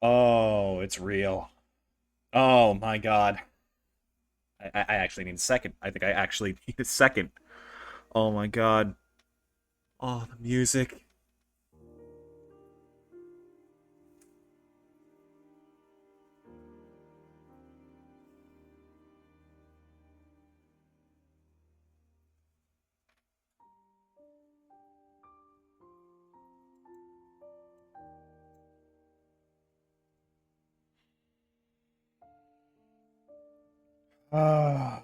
Oh, it's real. Oh my god. I actually need a second. I think I actually need a second. Oh my god. Oh, the music. Ah.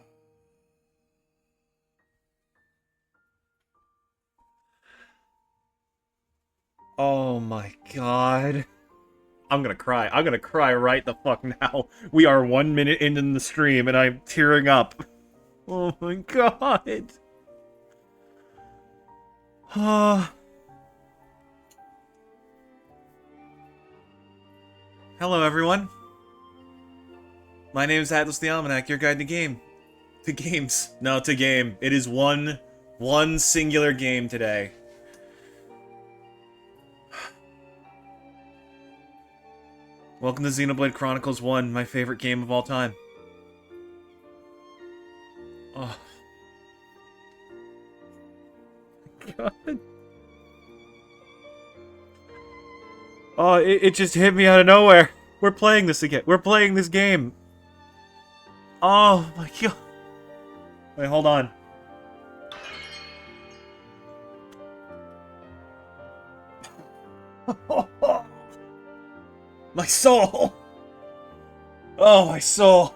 Oh my god. I'm gonna cry. I'm gonna cry right the fuck now. We are 1 minute into the stream and I'm tearing up. Oh my god. Ah. Hello everyone. My name is Atlas the Almanac, your guide to game. To games. No, to game. It is one singular game today. Welcome to Xenoblade Chronicles 1, my favorite game of all time. Oh, God. Oh, it just hit me out of nowhere. We're playing this again. We're playing this game. Oh, my God. Wait, hold on. My soul! Oh, my soul!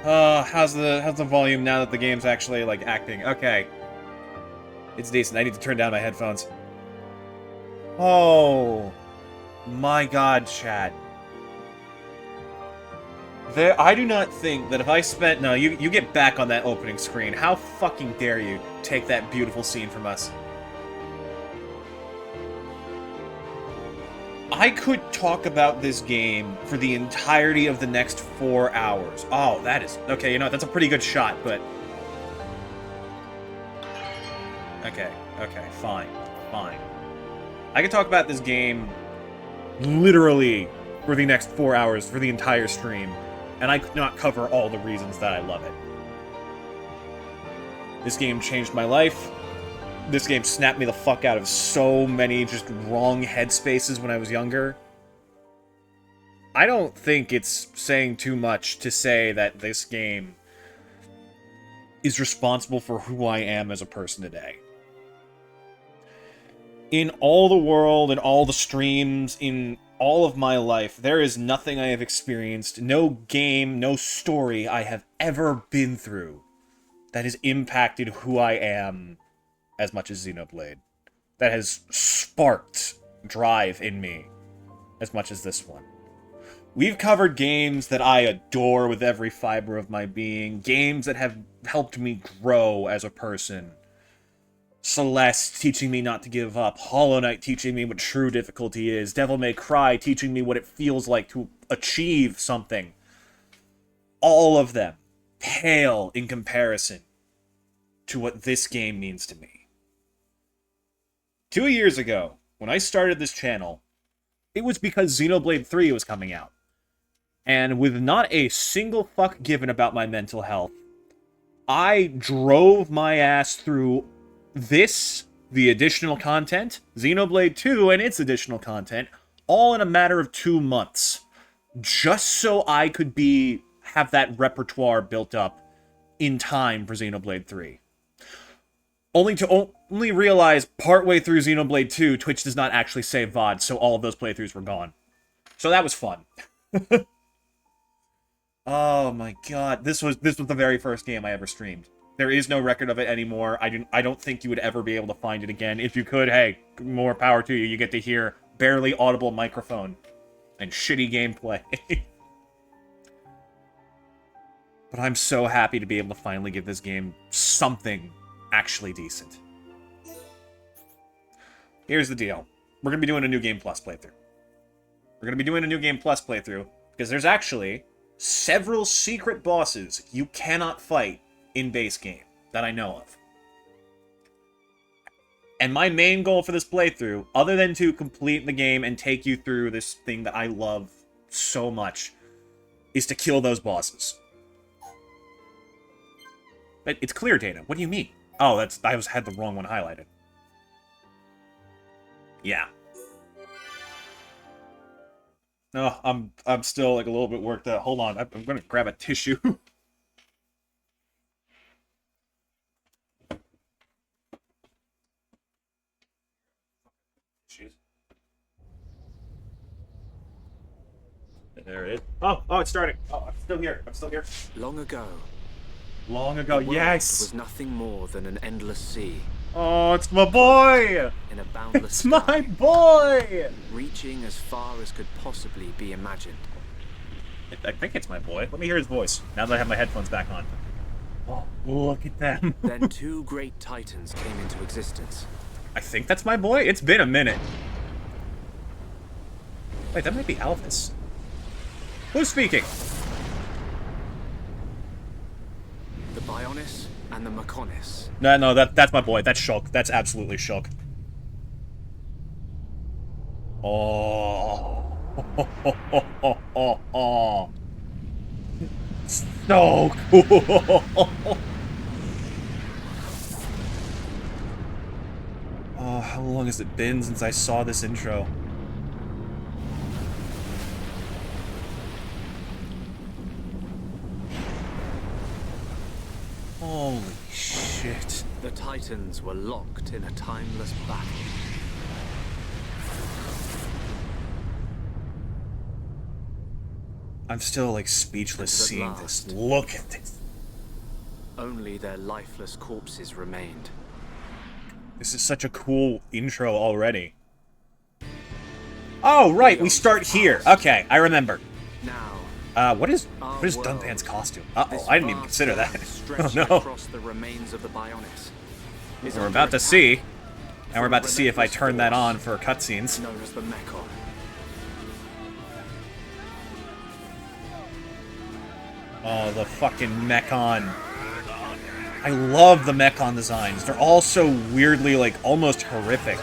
How's the volume now that the game's actually, like, acting? Okay. It's decent. I need to turn down my headphones. Oh. My god, chat. I do not think that if I spent... No, you get back on that opening screen. How fucking dare you take that beautiful scene from us? I could talk about this game for the entirety of the next 4 hours. Oh, that is... Okay, you know what? That's a pretty good shot, but... Okay, fine. Fine. I could talk about this game literally for the next 4 hours, for the entire stream, and I could not cover all the reasons that I love it. This game changed my life. This game snapped me the fuck out of so many just wrong headspaces when I was younger. I don't think it's saying too much to say that this game is responsible for who I am as a person today. In all the world, in all the streams, in all of my life, there is nothing I have experienced, no game, no story I have ever been through that has impacted who I am as much as Xenoblade. That has sparked drive in me as much as this one. We've covered games that I adore with every fiber of my being, games that have helped me grow as a person. Celeste teaching me not to give up, Hollow Knight teaching me what true difficulty is, Devil May Cry teaching me what it feels like to achieve something. All of them pale in comparison to what this game means to me. 2 years ago, when I started this channel, it was because Xenoblade 3 was coming out. And with not a single fuck given about my mental health, I drove my ass through this, the additional content, Xenoblade 2 and its additional content, all in a matter of 2 months. Just so I could have that repertoire built up in time for Xenoblade 3. Only to only realize partway through Xenoblade 2, Twitch does not actually save VOD, so all of those playthroughs were gone. So that was fun. Oh my god, this was the very first game I ever streamed. There is no record of it anymore. I don't think you would ever be able to find it again. If you could, hey, more power to you. You get to hear barely audible microphone and shitty gameplay. But I'm so happy to be able to finally give this game something actually decent. Here's the deal. We're going to be doing a New Game Plus playthrough. We're going to be doing a New Game Plus playthrough because there's actually several secret bosses you cannot fight in base game that I know of. And my main goal for this playthrough, other than to complete the game and take you through this thing that I love so much, is to kill those bosses. But it's clear data. What do you mean? Oh, I had the wrong one highlighted. Yeah. No, I'm still like a little bit worked out. Hold on, I'm gonna grab a tissue. There it is. Oh, it's starting. Oh, I'm still here. Long ago, yes! It was nothing more than an endless sea. Oh, it's my boy! In a boundless It's sky, my boy! reaching as far as could possibly be imagined. I think it's my boy. Let me hear his voice, now that I have my headphones back on. Oh, look at them. Then two great titans came into existence. I think that's my boy? It's been a minute. Wait, that might be Alphys. Who's speaking? The Bionis and the Mechonis. No, that's my boy. That's Shulk. That's absolutely Shulk. Oh. So cool. Oh, how long has it been since I saw this intro? Holy shit. The Titans were locked in a timeless battle. I'm still, like, speechless seeing this. Look at this. Only their lifeless corpses remained. This is such a cool intro already. Oh, right, we start here. Okay, I remember. Now, what is Dunpan's costume? Uh-oh, I didn't even consider that. Oh, no. Across the remains of the Bionis. We're about to see. And we're about to see if I turn that on for cutscenes. Known as the Mechon. Oh, the fucking Mechon. I love the Mechon designs. They're all so weirdly, like, almost horrific.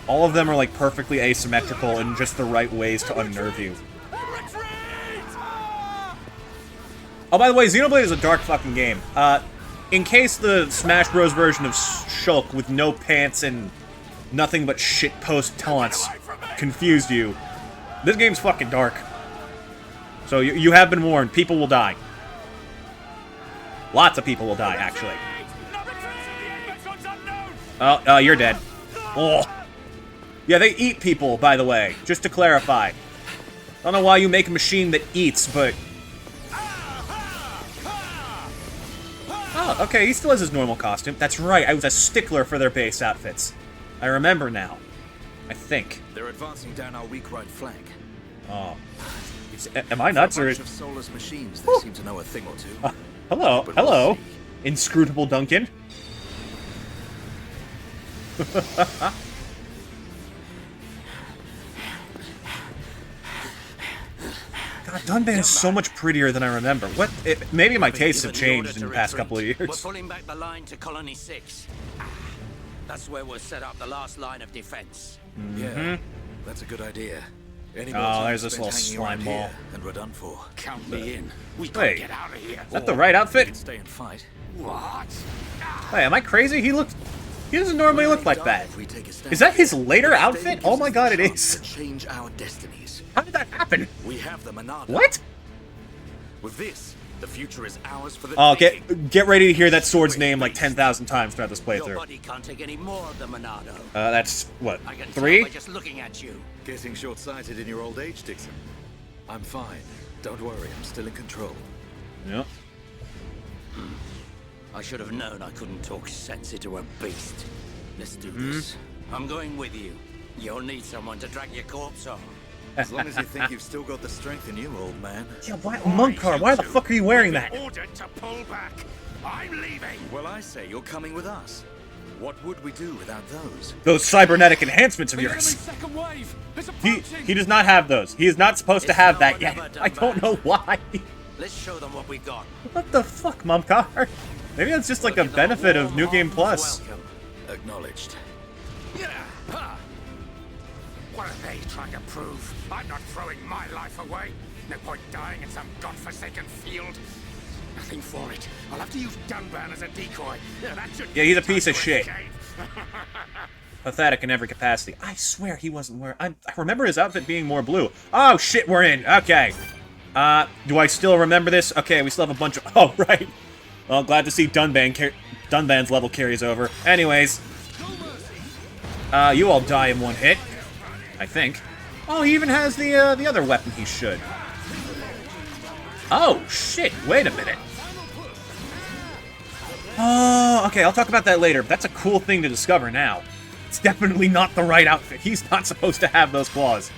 All of them are, like, perfectly asymmetrical in just the right ways to unnerve you. Oh, by the way, Xenoblade is a dark fucking game. In case the Smash Bros. Version of Shulk with no pants and nothing but shitpost taunts confused you, this game's fucking dark. So you have been warned. People will die. Lots of people will die, actually. Oh, you're dead. Oh. Yeah, they eat people, by the way, just to clarify. I don't know why you make a machine that eats, but... Oh, okay, he still has his normal costume. That's right, I was a stickler for their base outfits. I remember now. I think. They're advancing down our weak right flank. Oh. Am I nuts, or... of soulless machines that seem to know a thing or two. Hello, inscrutable Duncan. God, Dunban is so much prettier than I remember. Maybe my tastes have changed in the past couple of years. We're pulling back the line to Colony 6. That's where we'll set up the last line of defense. Yeah, that's a good idea. Oh, there's this little slime ball. And we're done for. Count me in. We Wait, gotta get out of here. is that the right outfit? We can stay and fight. What? Wait, am I crazy? He doesn't normally look like that. Is that his later outfit? Oh my god, it is. Change our destinies. How did that happen? We have the Monado. What? With this, the future is ours for the Oh, taking. get ready to hear that sword's name like 10,000 times throughout this Your playthrough. body can't take any more of the Monado. That's, what, I can tell 3? by just looking at you. Getting short-sighted in your old age, Dixon. I'm fine. Don't worry, I'm still in control. Yep. I should have known I couldn't talk sense into a beast. Let's do this. I'm going with you. You'll need someone to drag your corpse on. As long as you think you've still got the strength in you, old man. Yeah, Munkar, why the fuck are you wearing that? Ordered to pull back. I'm leaving. Well, I say you're coming with us. What would we do without those? Those cybernetic enhancements of The yours. enemy second wave is He approaching. does not have those. He is not supposed to It's have now that or yet. never, I don't know why. Let's show them what we got. What the fuck, Mumkar? Maybe that's just like a benefit of New Game Plus. Welcome. Acknowledged. Yeah. Ha. What are they trying to prove? I'm not throwing my life away. No point dying in some godforsaken field. Nothing for it. I'll have to use Dunban as a decoy. Yeah, that should. Yeah, he's a piece of shit. Pathetic in every capacity. I swear he wasn't wearing... I remember his outfit being more blue. Oh, shit, we're in. Okay. Do I still remember this? Okay, we still have a bunch of... Oh, right. Well, glad to see Dunban's level carries over. Anyways. You all die in one hit. I think. Oh, he even has the other weapon he should. Oh, shit. Wait a minute. Oh, okay, I'll talk about that later. But that's a cool thing to discover now. It's definitely not the right outfit. He's not supposed to have those claws.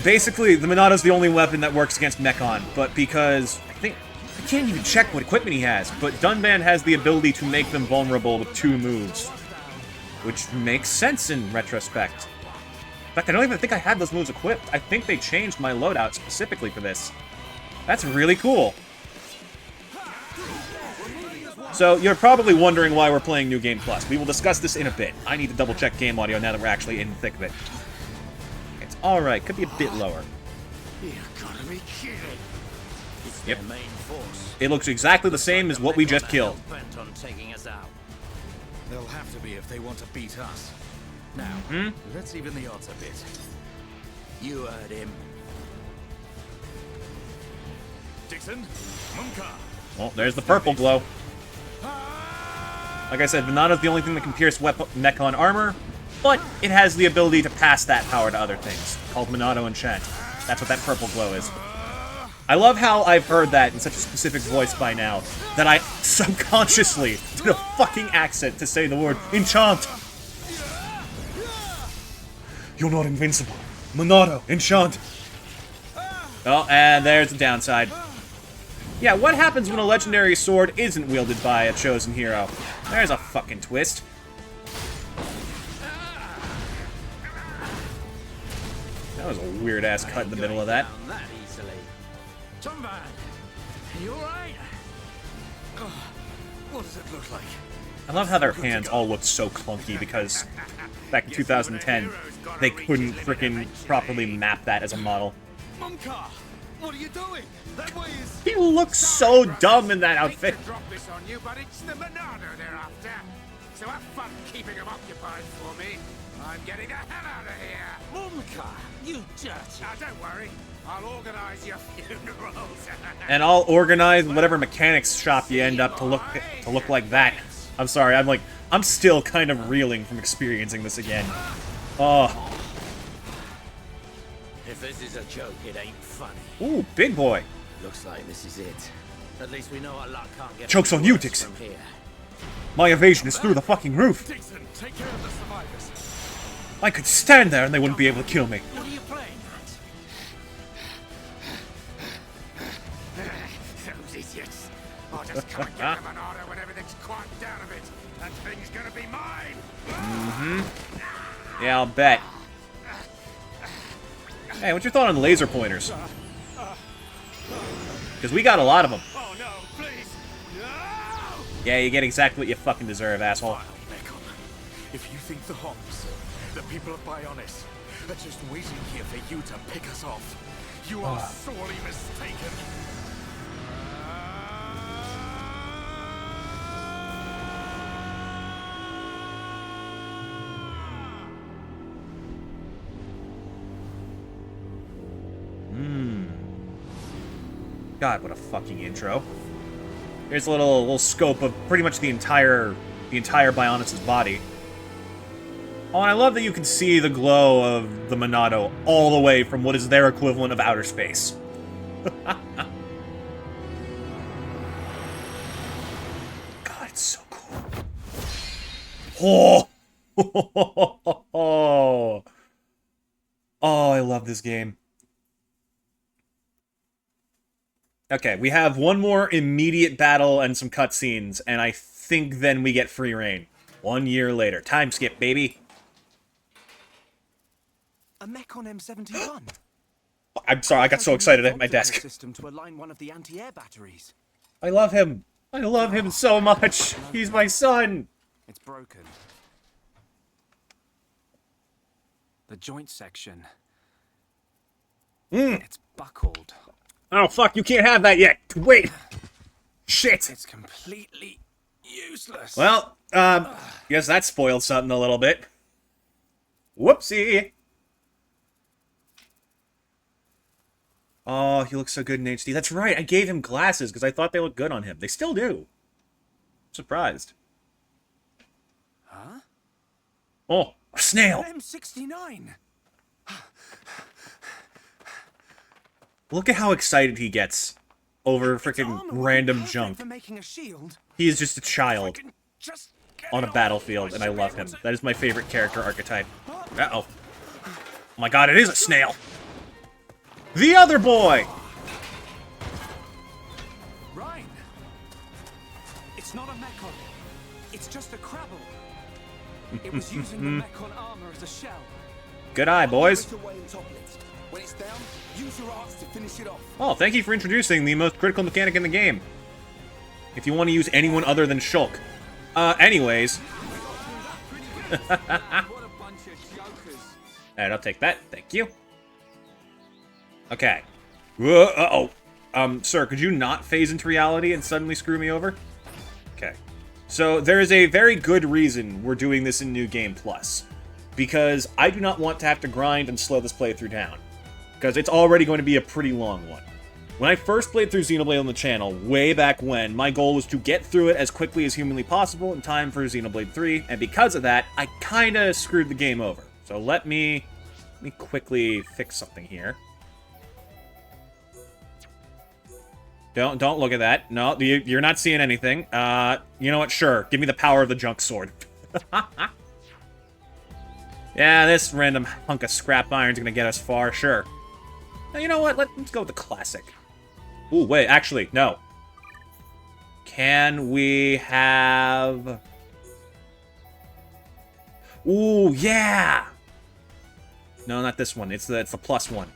Basically, the Monato's the only weapon that works against Mechon, but because... I can't even check what equipment he has, but Dunban has the ability to make them vulnerable with 2 moves. Which makes sense in retrospect. In fact, I don't even think I had those moves equipped. I think they changed my loadout specifically for this. That's really cool. So, you're probably wondering why we're playing New Game Plus. We will discuss this in a bit. I need to double-check game audio now that we're actually in the thick of it. It's alright. Could be a bit lower. You gotta be kidding. Yep. Their main force. It looks exactly the same as what we just killed. Bent on taking us out. They'll have to be if they want to beat us. Now, let's even the odds a bit. You heard him. Dixon, Munka. Well, there's the purple glow. Like I said, Venato's the only thing that can pierce Mechon armor, but it has the ability to pass that power to other things, called Monato Enchant. That's what that purple glow is. I love how I've heard that in such a specific voice by now, that I subconsciously did a fucking accent to say the word enchant. You're not invincible. Monato, enchant. Oh, and there's the downside. Yeah, what happens when a legendary sword isn't wielded by a chosen hero? There's a fucking twist. That was a weird-ass cut in the middle of that. That easily. Dunban, you alright? What does it look like? I love how their hands all look so clunky because back in 2010, they couldn't frickin' properly map that as a model. Munka, what are you doing? That way is... He looks so dumb in that outfit. Drop this on you, but it's the Monado they're after. So have fun keeping them occupied for me. I'm getting the hell out of here. Munka, you dirty. Now don't worry, I'll organize your funerals. And I'll organize whatever mechanics shop you end up to look like that. I'm sorry, I'm still kind of reeling from experiencing this again. Oh. If this is a joke, it ain't funny. Ooh, big boy. Looks like this is it. At least we know our luck can't get Joke's any on you, worse Dixon. from here. My evasion is through the fucking roof. Dixon, take care of the survivors. I could stand there and they wouldn't be able to kill me. What are you playing at? Those idiots. I'll just come and get the Monado when everything's quieted down a bit. That thing's gonna be mine. Yeah, I'll bet. Hey, what's your thought on laser pointers? Because we got a lot of them. Oh no, please. No! Yeah, you get exactly what you fucking deserve, asshole. Mechon, if you think the Homs, the people of Bionis, are just waiting here for you to pick us off, you are sorely mistaken. God, what a fucking intro. Here's a little scope of pretty much the entire Bionis' body. Oh, and I love that you can see the glow of the Monado all the way from what is their equivalent of outer space. God, it's so cool. Oh! Oh, I love this game. Okay, we have one more immediate battle and some cutscenes, and I think then we get free reign. 1 year later. Time skip, baby. A Mechon M71. I'm sorry, I got so excited at my desk. System to align one of the anti-air batteries. I love him. I love him so much. He's my son. It's broken. The joint section. It's buckled. Oh, fuck, you can't have that yet. Wait. Shit. It's completely useless. Well, guess that spoiled something a little bit. Whoopsie. Oh, he looks so good in HD. That's right, I gave him glasses because I thought they looked good on him. They still do. I'm surprised. Huh? Oh, a snail. M69. Look at how excited he gets over freaking random junk. For making a shield. He is just a child Just on a battlefield, and I love him. That is my favorite character archetype. Uh-oh. Oh my god, it is a snail! The other boy! Ryan. It's not a mechon. It's just a crabble. It was using the mechon armor as a shell. Good eye, boys. When it's down, use your arts to finish it off. Oh, thank you for introducing the most critical mechanic in the game. If you want to use anyone other than Shulk. Anyways. Alright, I'll take that. Thank you. Okay. Uh-oh. Sir, could you not phase into reality and suddenly screw me over? Okay. So, there is a very good reason we're doing this in New Game Plus. Because I do not want to have to grind and slow this playthrough down. Because it's already going to be a pretty long one. When I first played through Xenoblade on the channel, way back when, my goal was to get through it as quickly as humanly possible in time for Xenoblade 3, and because of that, I kinda screwed the game over. So let me quickly fix something here. Don't look at that. No, you're not seeing anything. You know what? Sure. Give me the power of the junk sword. Yeah, this random hunk of scrap iron's gonna get us far, sure. Now, you know what? Let's go with the classic. Ooh, wait, actually, no. Can we have... Ooh, yeah! No, not this one. It's the plus one.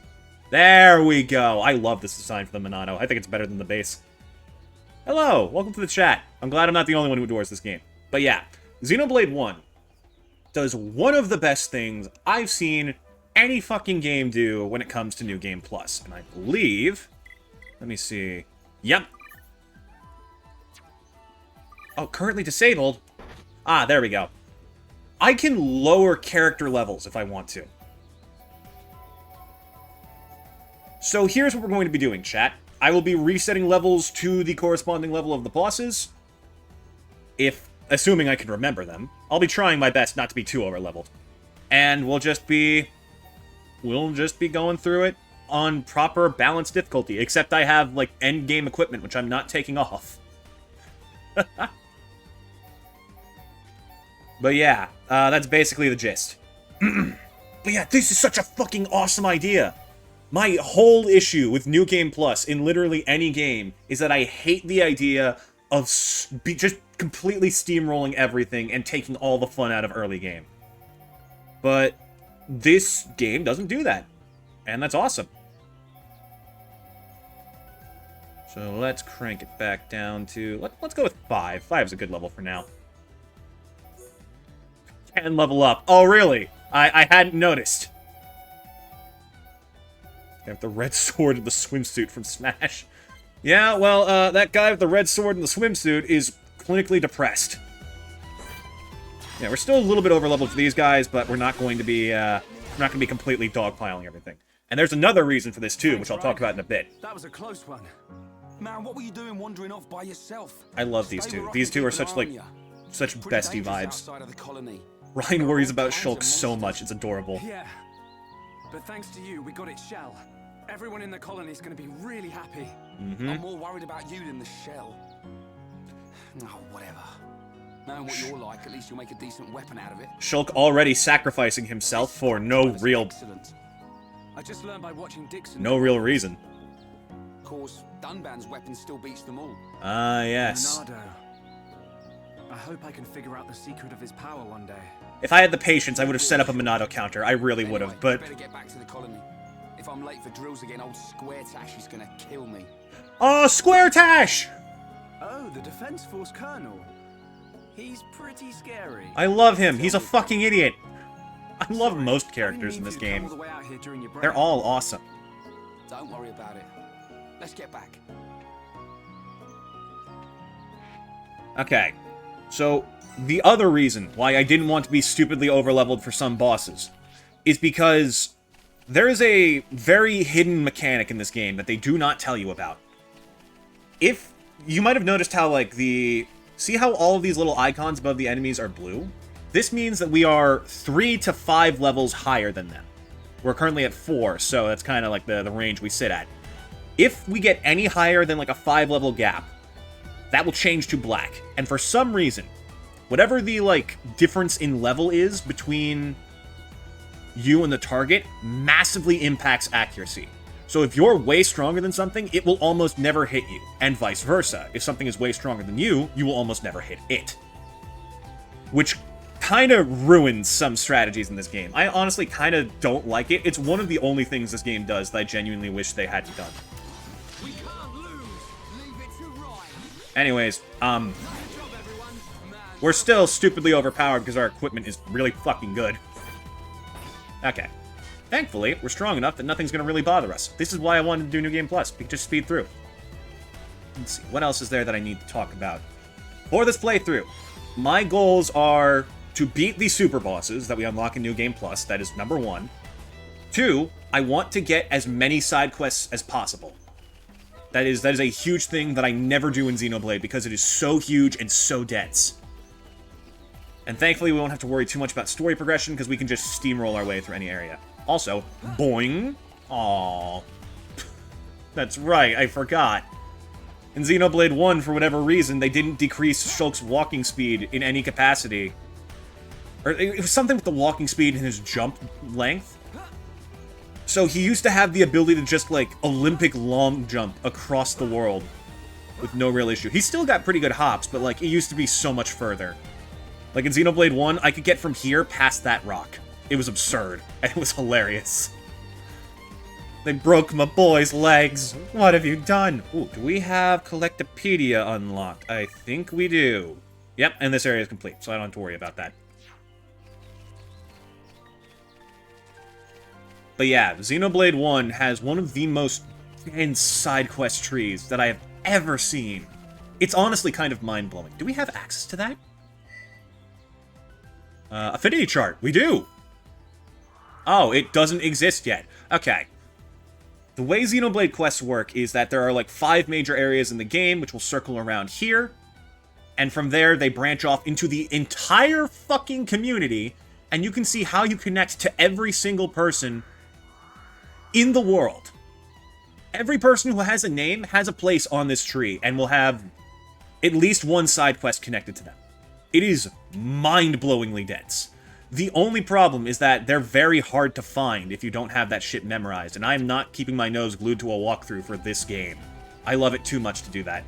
There we go. I love this design for the Monado. I think it's better than the base. Hello, welcome to the chat. I'm glad I'm not the only one who adores this game. But yeah, Xenoblade 1 does one of the best things I've seen any fucking game do when it comes to New Game Plus. And I believe... Let me see. Yep. Oh, currently disabled? Ah, there we go. I can lower character levels if I want to. So here's what we're going to be doing, chat. I will be resetting levels to the corresponding level of the bosses. Assuming I can remember them. I'll be trying my best not to be too over-leveled. And we'll just be going through it on proper balanced difficulty, except I have, like, end-game equipment, which I'm not taking off. But yeah, that's basically the gist. But yeah, this is such a fucking awesome idea! My whole issue with New Game Plus in literally any game is that I hate the idea of just completely steamrolling everything and taking all the fun out of early game. But this game doesn't do that. And that's awesome. So let's crank it back down to... Let's go with 5. 5 is a good level for now. 10 level up. Oh, really? I hadn't noticed. I have the red sword and the swimsuit from Smash. Yeah, well, that guy with the red sword and the swimsuit is clinically depressed. Yeah, we're still a little bit over-leveled for these guys, but we're not going to be completely dogpiling everything. And there's another reason for this, too, which I'll talk about in a bit. That was a close one. Man, what were you doing wandering off by yourself? I love these two. These two are such, like, such bestie vibes. Outside of the colony. Ryan worries about Shulk so much, it's adorable. Yeah. But thanks to you, we got its shell. Everyone in the colony is going to be really happy. I'm more worried about you than the shell. Oh, whatever. Knowing what you're like, at least you'll make a decent weapon out of it. Shulk already sacrificing himself for no real... Excellent. I just learned by watching Dixon. No real reason. Of course, Dunban's weapon still beats them all. Ah, yes. Leonardo. I hope I can figure out the secret of his power one day. If I had the patience, I would have set up a Monado counter. I really would have, but... Better get back to the colony. If I'm late for drills again, old Square Tash is gonna kill me. Oh, Square Tash! Oh, the Defense Force Colonel. He's pretty scary. I love him. He's a fucking idiot. I love most characters in this game. They're all awesome. Don't worry about it. Let's get back. Okay, so the other reason why I didn't want to be stupidly overleveled for some bosses is because there is a very hidden mechanic in this game that they do not tell you about. If you might have noticed how, like, see how all of these little icons above the enemies are blue? This means that we are 3 to 5 levels higher than them. We're currently at 4, so that's kind of like the range we sit at. If we get any higher than, like, a 5-level gap, that will change to black. And for some reason, whatever the, like, difference in level is between you and the target massively impacts accuracy. So if you're way stronger than something, it will almost never hit you. And vice versa. If something is way stronger than you will almost never hit it. Which kind of ruins some strategies in this game. I honestly kind of don't like it. It's one of the only things this game does that I genuinely wish they hadn't done. We can't lose. Leave it to Ryan. Anyways, Good job, everyone. we're still stupidly overpowered because our equipment is really fucking good. Okay. Thankfully, we're strong enough that nothing's going to really bother us. This is why I wanted to do New Game Plus. We can just speed through. Let's see. What else is there that I need to talk about? For this playthrough, my goals are to beat the super bosses that we unlock in New Game Plus. That is number 1. 2, I want to get as many side quests as possible. That is a huge thing that I never do in Xenoblade because it is so huge and so dense. And thankfully, we won't have to worry too much about story progression because we can just steamroll our way through any area. Also, boing. Aww. That's right, I forgot. In Xenoblade 1, for whatever reason, they didn't decrease Shulk's walking speed in any capacity. Or it was something with the walking speed and his jump length. So he used to have the ability to just, like, Olympic long jump across the world with no real issue. He still got pretty good hops, but, like, it used to be so much further. Like, in Xenoblade 1, I could get from here past that rock. It was absurd, and it was hilarious. They broke my boy's legs. What have you done? Ooh, do we have Collectopedia unlocked? I think we do. Yep, and this area is complete, so I don't have to worry about that. But yeah, Xenoblade 1 has one of the most dense side quest trees that I have ever seen. It's honestly kind of mind-blowing. Do we have access to that? Affinity chart. We do! Oh, it doesn't exist yet. Okay. The way Xenoblade quests work is that there are like 5 major areas in the game, which will circle around here. And from there, they branch off into the entire fucking community, and you can see how you connect to every single person in the world. Every person who has a name has a place on this tree, and will have at least one side quest connected to them. It is mind-blowingly dense. The only problem is that they're very hard to find if you don't have that shit memorized, and I'm not keeping my nose glued to a walkthrough for this game. I love it too much to do that.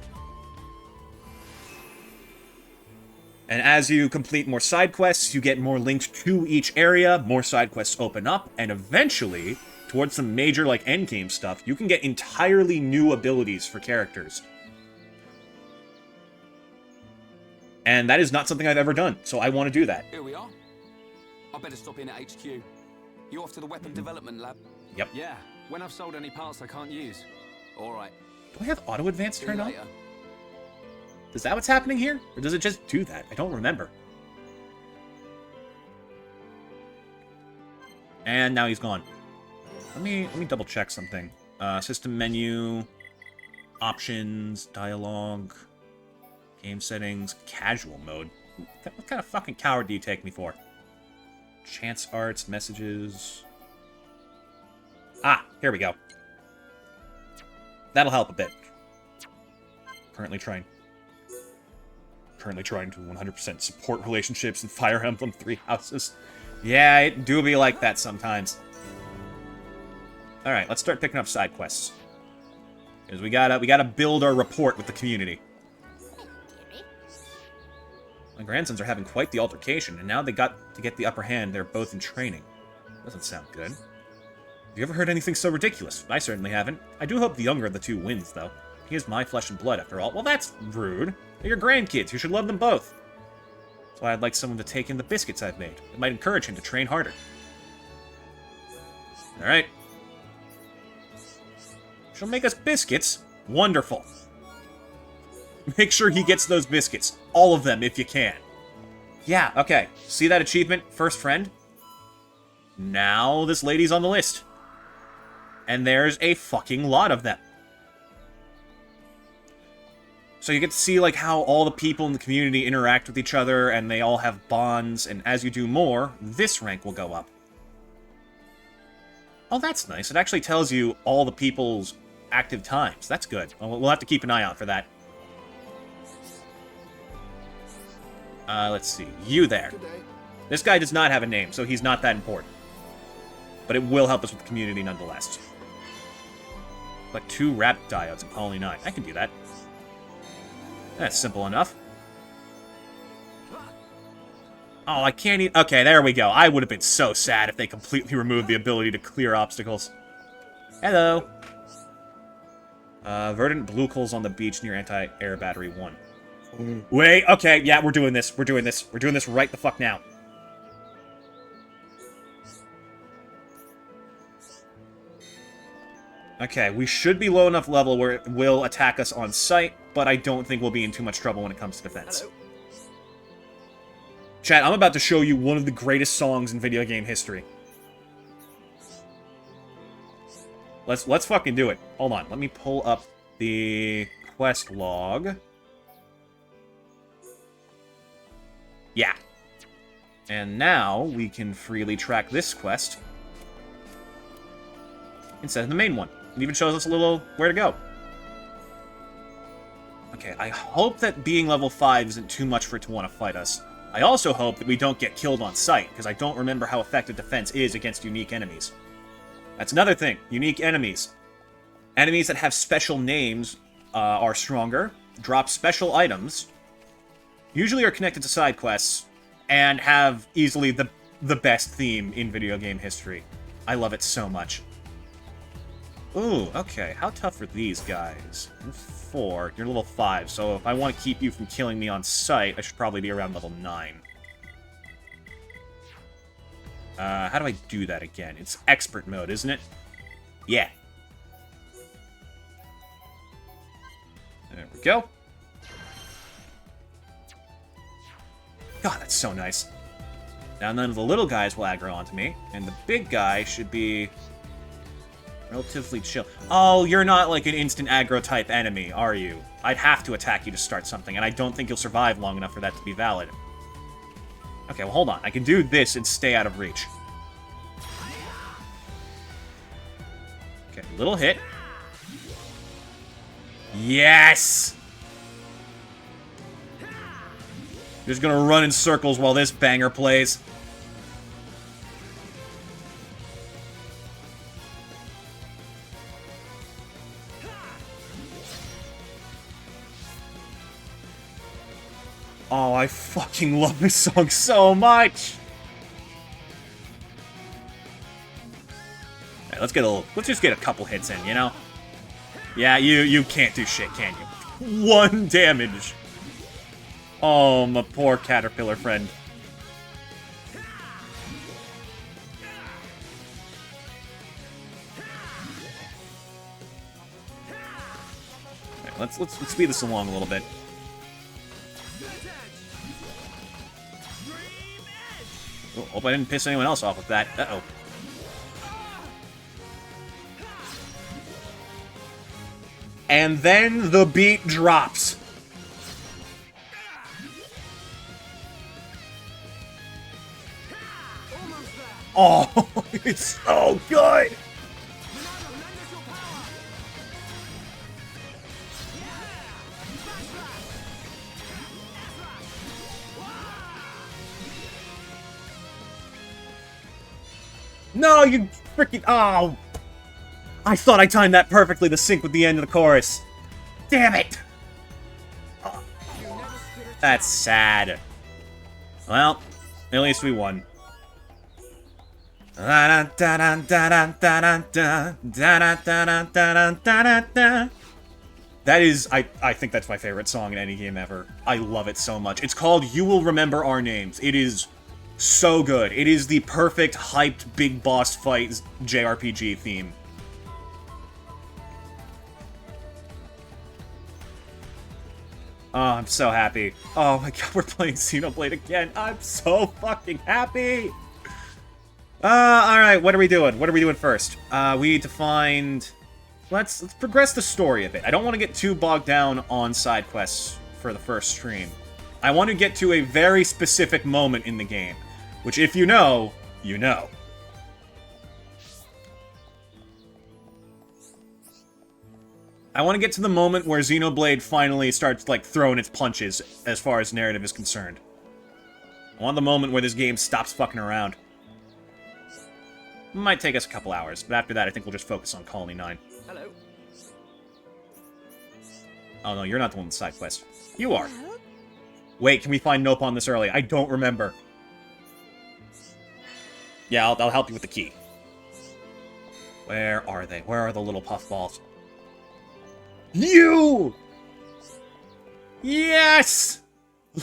And as you complete more side quests, you get more linked to each area, more side quests open up, and eventually, towards some major, like, endgame stuff, you can get entirely new abilities for characters. And that is not something I've ever done, so I want to do that. Here we are. I better stop in at HQ. You off to the weapon development lab? Yep. Yeah, when I've sold any parts I can't use. Alright. Do I have auto advance See you turned on? later. Is that what's happening here? Or does it just do that? I don't remember. And now he's gone. Let me double check something. System menu, options, dialogue, game settings, casual mode. What kind of fucking coward do you take me for? Chance arts, messages. Ah, here we go. That'll help a bit. Currently trying to 100% support relationships in Fire Emblem 3 Houses. Yeah, it do be like that sometimes. Alright, let's start picking up side quests. Because we gotta build our rapport with the community. My grandsons are having quite the altercation, and now they got to get the upper hand. They're both in training. Doesn't sound good. Have you ever heard anything so ridiculous? I certainly haven't. I do hope the younger of the two wins, though. He is my flesh and blood, after all. Well, that's rude. They're your grandkids. You should love them both. That's why I'd like someone to take in the biscuits I've made. It might encourage him to train harder. Alright. She'll make us biscuits? Wonderful. Make sure he gets those biscuits. All of them, if you can. Yeah, okay. See that achievement? First friend? Now this lady's on the list. And there's a fucking lot of them. So you get to see, like, how all the people in the community interact with each other, and they all have bonds, and as you do more, this rank will go up. Oh, that's nice. It actually tells you all the people's active times. That's good. We'll have to keep an eye out for that. Let's see. You there. This guy does not have a name, so he's not that important. But it will help us with the community nonetheless. Like 2 wrap diodes in Colony 9. I can do that. That's simple enough. Oh, I can't even... Okay, there we go. I would have been so sad if they completely removed the ability to clear obstacles. Hello. Verdant blue coals on the beach near anti-air battery 1. Wait, okay, yeah, we're doing this. We're doing this. We're doing this right the fuck now. Okay, we should be low enough level where it will attack us on sight, but I don't think we'll be in too much trouble when it comes to defense. Hello. Chat, I'm about to show you one of the greatest songs in video game history. Let's fucking do it. Hold on, let me pull up the quest log. Yeah. And now we can freely track this quest instead of the main one. It even shows us a little where to go. Okay, I hope that being level 5 isn't too much for it to want to fight us. I also hope that we don't get killed on sight, because I don't remember how effective defense is against unique enemies. That's another thing. Unique enemies. Enemies that have special names are stronger, drop special items, usually are connected to side quests, and have easily the best theme in video game history. I love it so much. Ooh, okay. How tough are these guys? You're 4. You're level 5, so if I want to keep you from killing me on sight, I should probably be around level 9. How do I do that again? It's expert mode, isn't it? Yeah. There we go. God, that's so nice. Now none of the little guys will aggro onto me, and the big guy should be relatively chill. Oh, you're not like an instant aggro type enemy, are you? I'd have to attack you to start something, and I don't think you'll survive long enough for that to be valid. Okay, well hold on. I can do this and stay out of reach. Okay, little hit. Yes! Just gonna run in circles while this banger plays. Oh, I fucking love this song so much! Right, let's just get a couple hits in, you know? Yeah, you can't do shit, can you? 1 damage! Oh, my poor caterpillar friend. Right, let's speed this along a little bit. Oh, hope I didn't piss anyone else off with that. Uh-oh. And then the beat drops. Oh, it's so good! No, you freaking... Oh! I thought I timed that perfectly to sync with the end of the chorus. Damn it! Oh, that's sad. Well, at least we won. That is, I think that's my favorite song in any game ever. I love it so much. It's called You Will Remember Our Names. It is so good. It is the perfect, hyped, big boss fight JRPG theme. Oh, I'm so happy. Oh my god, we're playing Xenoblade again. I'm so fucking happy! Alright, what are we doing? What are we doing first? We need to find... Let's progress the story a bit. I don't want to get too bogged down on side quests for the first stream. I want to get to a very specific moment in the game, which if you know, you know. I want to get to the moment where Xenoblade finally starts, like, throwing its punches as far as narrative is concerned. I want the moment where this game stops fucking around. Might take us a couple hours, but after that I think we'll just focus on Colony 9. Hello. Oh no, you're not the one with the side quest. You are. Wait, can we find Nopon this early? I don't remember. Yeah, I'll help you with the key. Where are they? Where are the little puffballs? You! Yes!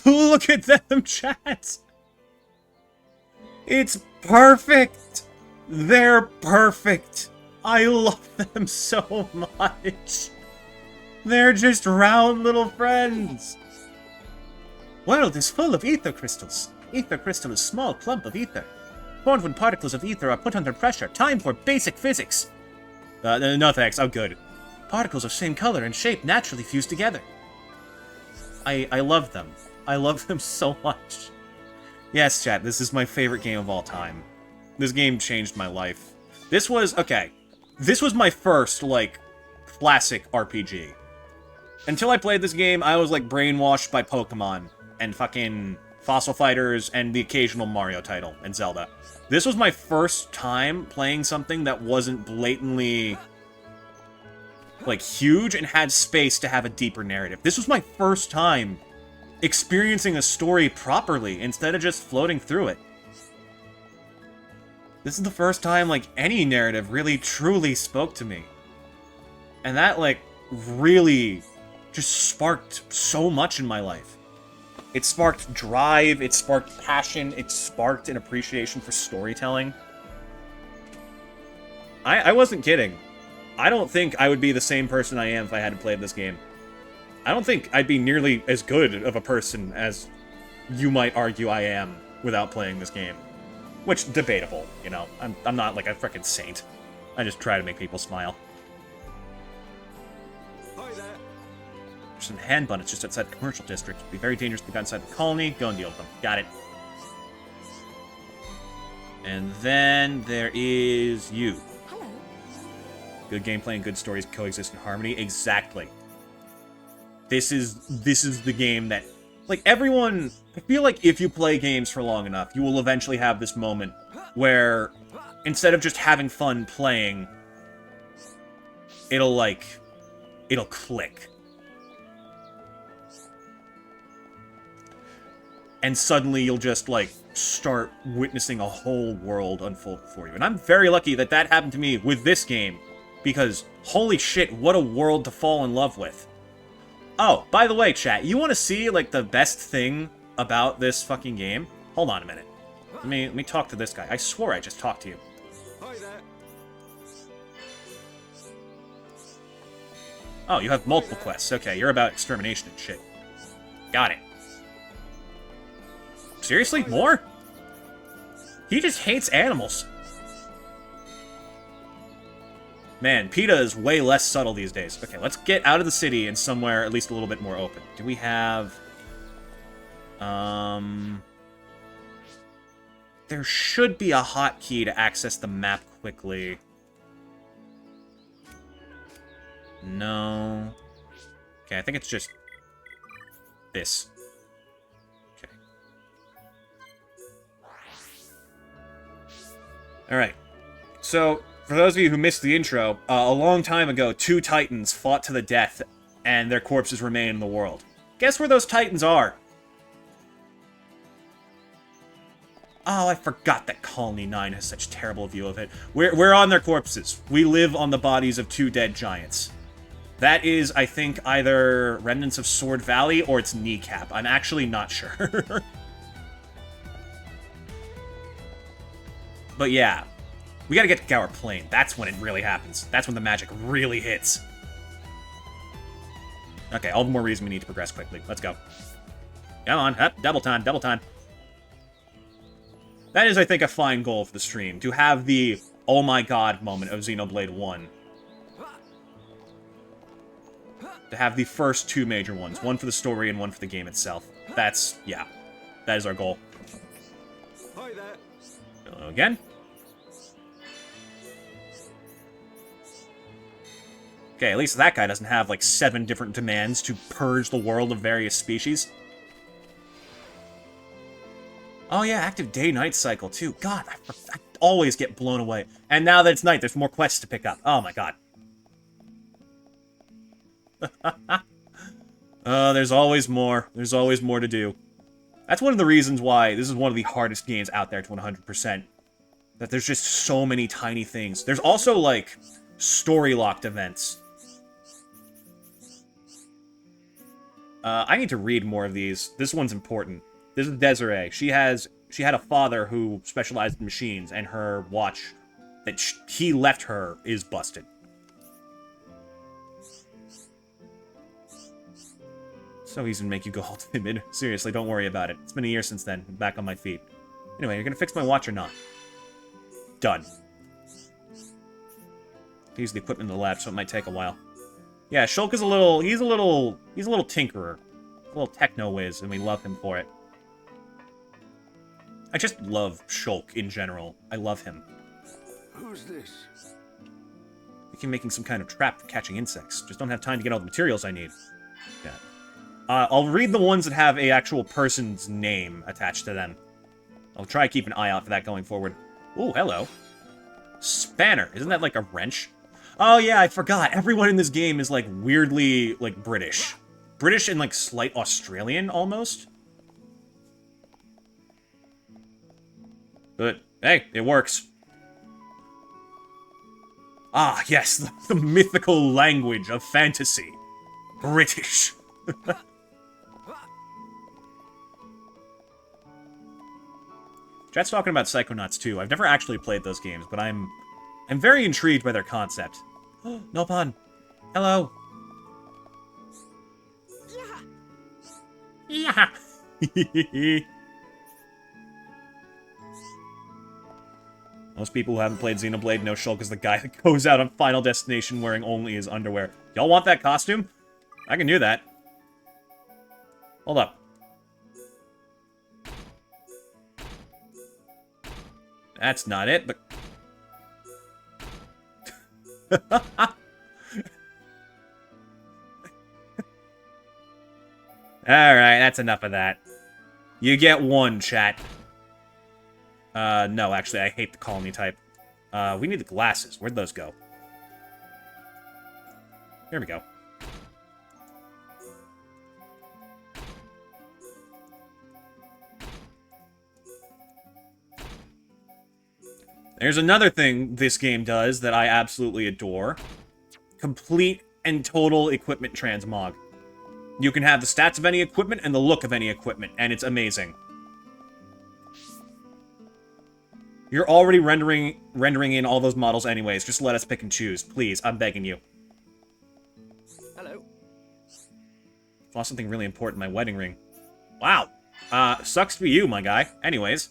Look at them, chat! It's perfect! They're perfect! I love them so much! They're just round little friends! World is full of ether crystals. Ether crystal is small clump of ether. Formed when particles of ether are put under pressure. Time for basic physics. No thanks, I'm good. Particles of same color and shape naturally fuse together. I love them. I love them so much. Yes, chat, this is my favorite game of all time. This game changed my life. This was, okay, this was my first, like, classic RPG. Until I played this game, I was, like, brainwashed by Pokemon and fucking Fossil Fighters and the occasional Mario title and Zelda. This was my first time playing something that wasn't blatantly, like, huge and had space to have a deeper narrative. This was my first time experiencing a story properly instead of just floating through it. This is the first time, like, any narrative really truly spoke to me. And that, like, really just sparked so much in my life. It sparked drive, it sparked passion, it sparked an appreciation for storytelling. I wasn't kidding. I don't think I would be the same person I am if I hadn't played this game. I don't think I'd be nearly as good of a person as you might argue I am without playing this game. Which, debatable, you know. I'm not like a frickin' saint. I just try to make people smile. Hi there. There's some hand bunnets just outside the commercial district. It'd be very dangerous to go inside the colony. Go and deal with them. Got it. And then there is you. Hello. Good gameplay and good stories coexist in harmony. Exactly. This is the game that, like, everyone, I feel like if you play games for long enough, you will eventually have this moment where instead of just having fun playing, it'll click. And suddenly you'll just, like, start witnessing a whole world unfold before you. And I'm very lucky that that happened to me with this game, because holy shit, what a world to fall in love with. Oh, by the way, chat, you want to see, like, the best thing about this fucking game? Hold on a minute. Let me talk to this guy. I swore I just talked to you. Hi there. Oh, you have multiple quests. Okay, you're about extermination and shit. Got it. Seriously? More? He just hates animals. Man, PETA is way less subtle these days. Okay, let's get out of the city and somewhere at least a little bit more open. Do we have... There should be a hotkey to access the map quickly. No. Okay, I think it's just... this. Okay. Alright. So... for those of you who missed the intro, a long time ago, two titans fought to the death, and their corpses remain in the world. Guess where those titans are? Oh, I forgot that Colony 9 has such terrible view of it. We're on their corpses. We live on the bodies of two dead giants. That is, I think, either Remnants of Sword Valley or it's Kneecap. I'm actually not sure. But yeah, we gotta get to Gower Plain. That's when it really happens. That's when the magic really hits. Okay, all the more reason we need to progress quickly. Let's go. Come on, up, double time, double time. That is, I think, a fine goal for the stream, to have the oh my god moment of Xenoblade 1. To have the first two major ones, one for the story and one for the game itself. That's, yeah, that is our goal. Hi there. Hello again. Okay, at least that guy doesn't have, like, 7 different demands to purge the world of various species. Oh yeah, active day-night cycle, too. God, I always get blown away. And now that it's night, there's more quests to pick up. Oh my god. There's always more. There's always more to do. That's one of the reasons why this is one of the hardest games out there to 100%. That there's just so many tiny things. There's also, like, story-locked events. I need to read more of these. This one's important. This is Desiree. She had a father who specialized in machines, and her watch that he left her is busted. So easy to make you go all timid. Seriously, don't worry about it. It's been a year since then. I'm back on my feet. Anyway, you're gonna fix my watch or not? Done. Use the equipment in the lab, so it might take a while. Yeah, Shulk is he's a little tinkerer. A little techno-whiz, and we love him for it. I just love Shulk in general. I love him. Who's this? I think I'm making some kind of trap for catching insects. Just don't have time to get all the materials I need. Yeah. I'll read the ones that have a actual person's name attached to them. I'll try to keep an eye out for that going forward. Ooh, hello. Spanner. Isn't that like a wrench? Oh yeah, I forgot. Everyone in this game is like weirdly like British. British and like slight Australian almost. But hey, it works. Ah, yes, the mythical language of fantasy. British. Chat's talking about Psychonauts 2. I've never actually played those games, but I'm very intrigued by their concept. No pun. Hello. Yeah. Yeah. Most people who haven't played Xenoblade know Shulk is the guy that goes out on Final Destination wearing only his underwear. Y'all want that costume? I can do that. Hold up. That's not it, but... Alright, that's enough of that. You get one, chat. No, actually, I hate the colony type. We need the glasses. Where'd those go? Here we go. There's another thing this game does that I absolutely adore. Complete and total equipment transmog. You can have the stats of any equipment and the look of any equipment, and it's amazing. You're already rendering in all those models anyways. Just let us pick and choose. Please, I'm begging you. Hello. Lost something really important, my wedding ring. Wow. Sucks for you, my guy. Anyways.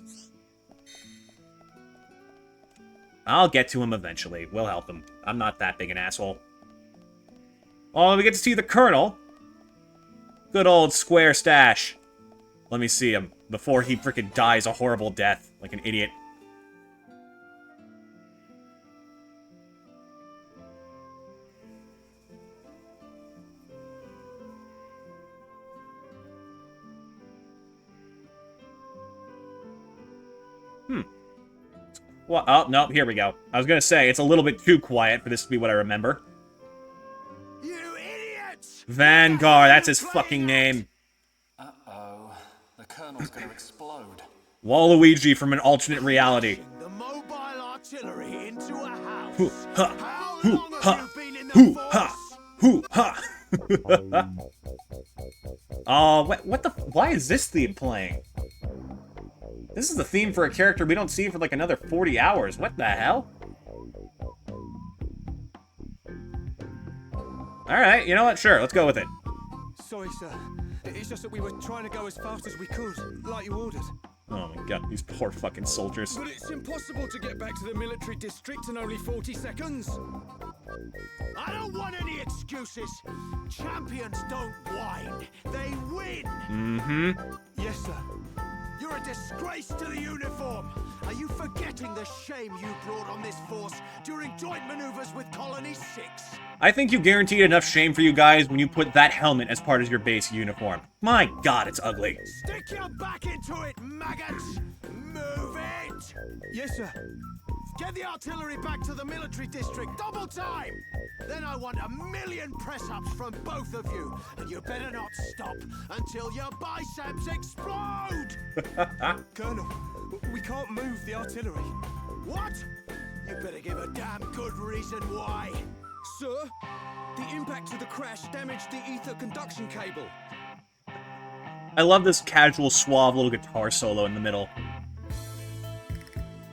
I'll get to him eventually. We'll help him. I'm not that big an asshole. Oh, we get to see the Colonel. Good old Square Stash. Let me see him before he frickin' dies a horrible death like an idiot. Well, oh, no, here we go. I was gonna say, it's a little bit too quiet for this to be what I remember. You idiots! Vanguard, that's his fucking name. Uh-oh. The Colonel's gonna explode. Waluigi from an alternate reality. The mobile artillery into a house. Hoo, ha, How hoo, long ha, have you been in the hoo, force? ha, Hoo ha! Oh, what the? Why is this theme playing? This is the theme for a character we don't see for like another 40 hours. What the hell? Alright, you know what? Sure, let's go with it. Sorry, sir. It's just that we were trying to go as fast as we could, like you ordered. Oh my god, these poor fucking soldiers. But it's impossible to get back to the military district in only 40 seconds. I don't want any excuses. Champions don't whine. They win. Mm-hmm. Yes, sir. You're a disgrace to the uniform. Are you forgetting the shame you brought on this force during joint maneuvers with Colony 6? I think you guaranteed enough shame for you guys when you put that helmet as part of your base uniform. My god, it's ugly. Stick your back into it, maggots! Move it! Yes, sir. Get the artillery back to the military district, double time! Then I want 1,000,000 press-ups from both of you, and you better not stop until your biceps explode! Colonel, we can't move the artillery. What? You better give a damn good reason why. Sir, the impact of the crash damaged the ether conduction cable. I love this casual, suave little guitar solo in the middle.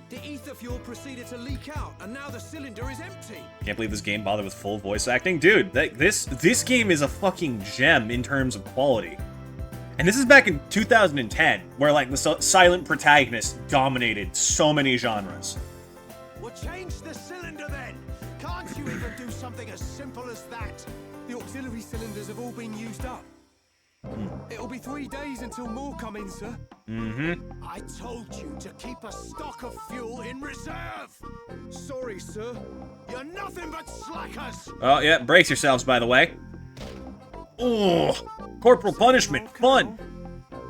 The ether fuel proceeded to leak out, and now the cylinder is empty. Can't believe this game bothered with full voice acting. Dude, this game is a fucking gem in terms of quality. And this is back in 2010, where, like, the silent protagonist dominated so many genres. Well, change the cylinder then! Can't you even do something as simple as that? The auxiliary cylinders have all been used up. It'll be 3 days until more come in, sir. Mm-hmm. I told you to keep a stock of fuel in reserve! Sorry, sir. You're nothing but slackers! Oh, yeah, brace yourselves, by the way. Oh, corporal punishment, fun!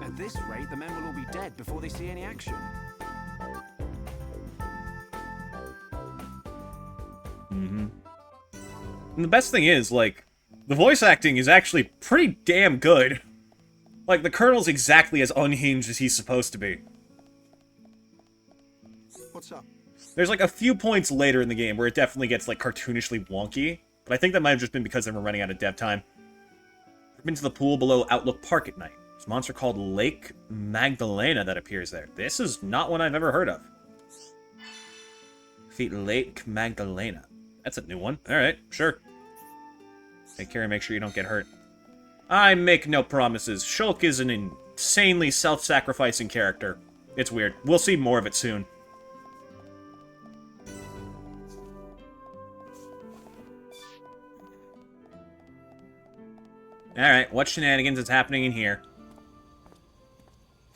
At this rate, the men will all be dead before they see any action. Mm-hmm. And the best thing is, like, the voice acting is actually pretty damn good. Like, the Colonel's exactly as unhinged as he's supposed to be. What's up? There's, like, a few points later in the game where it definitely gets, like, cartoonishly wonky, but I think that might have just been because they were running out of dev time. I've been to the pool below Outlook Park at night. There's a monster called Lake Magdalena that appears there. This is not one I've ever heard of. Defeat Lake Magdalena. That's a new one. Alright, sure. Take care and make sure you don't get hurt. I make no promises. Shulk is an insanely self-sacrificing character. It's weird. We'll see more of it soon. Alright, what shenanigans is happening in here?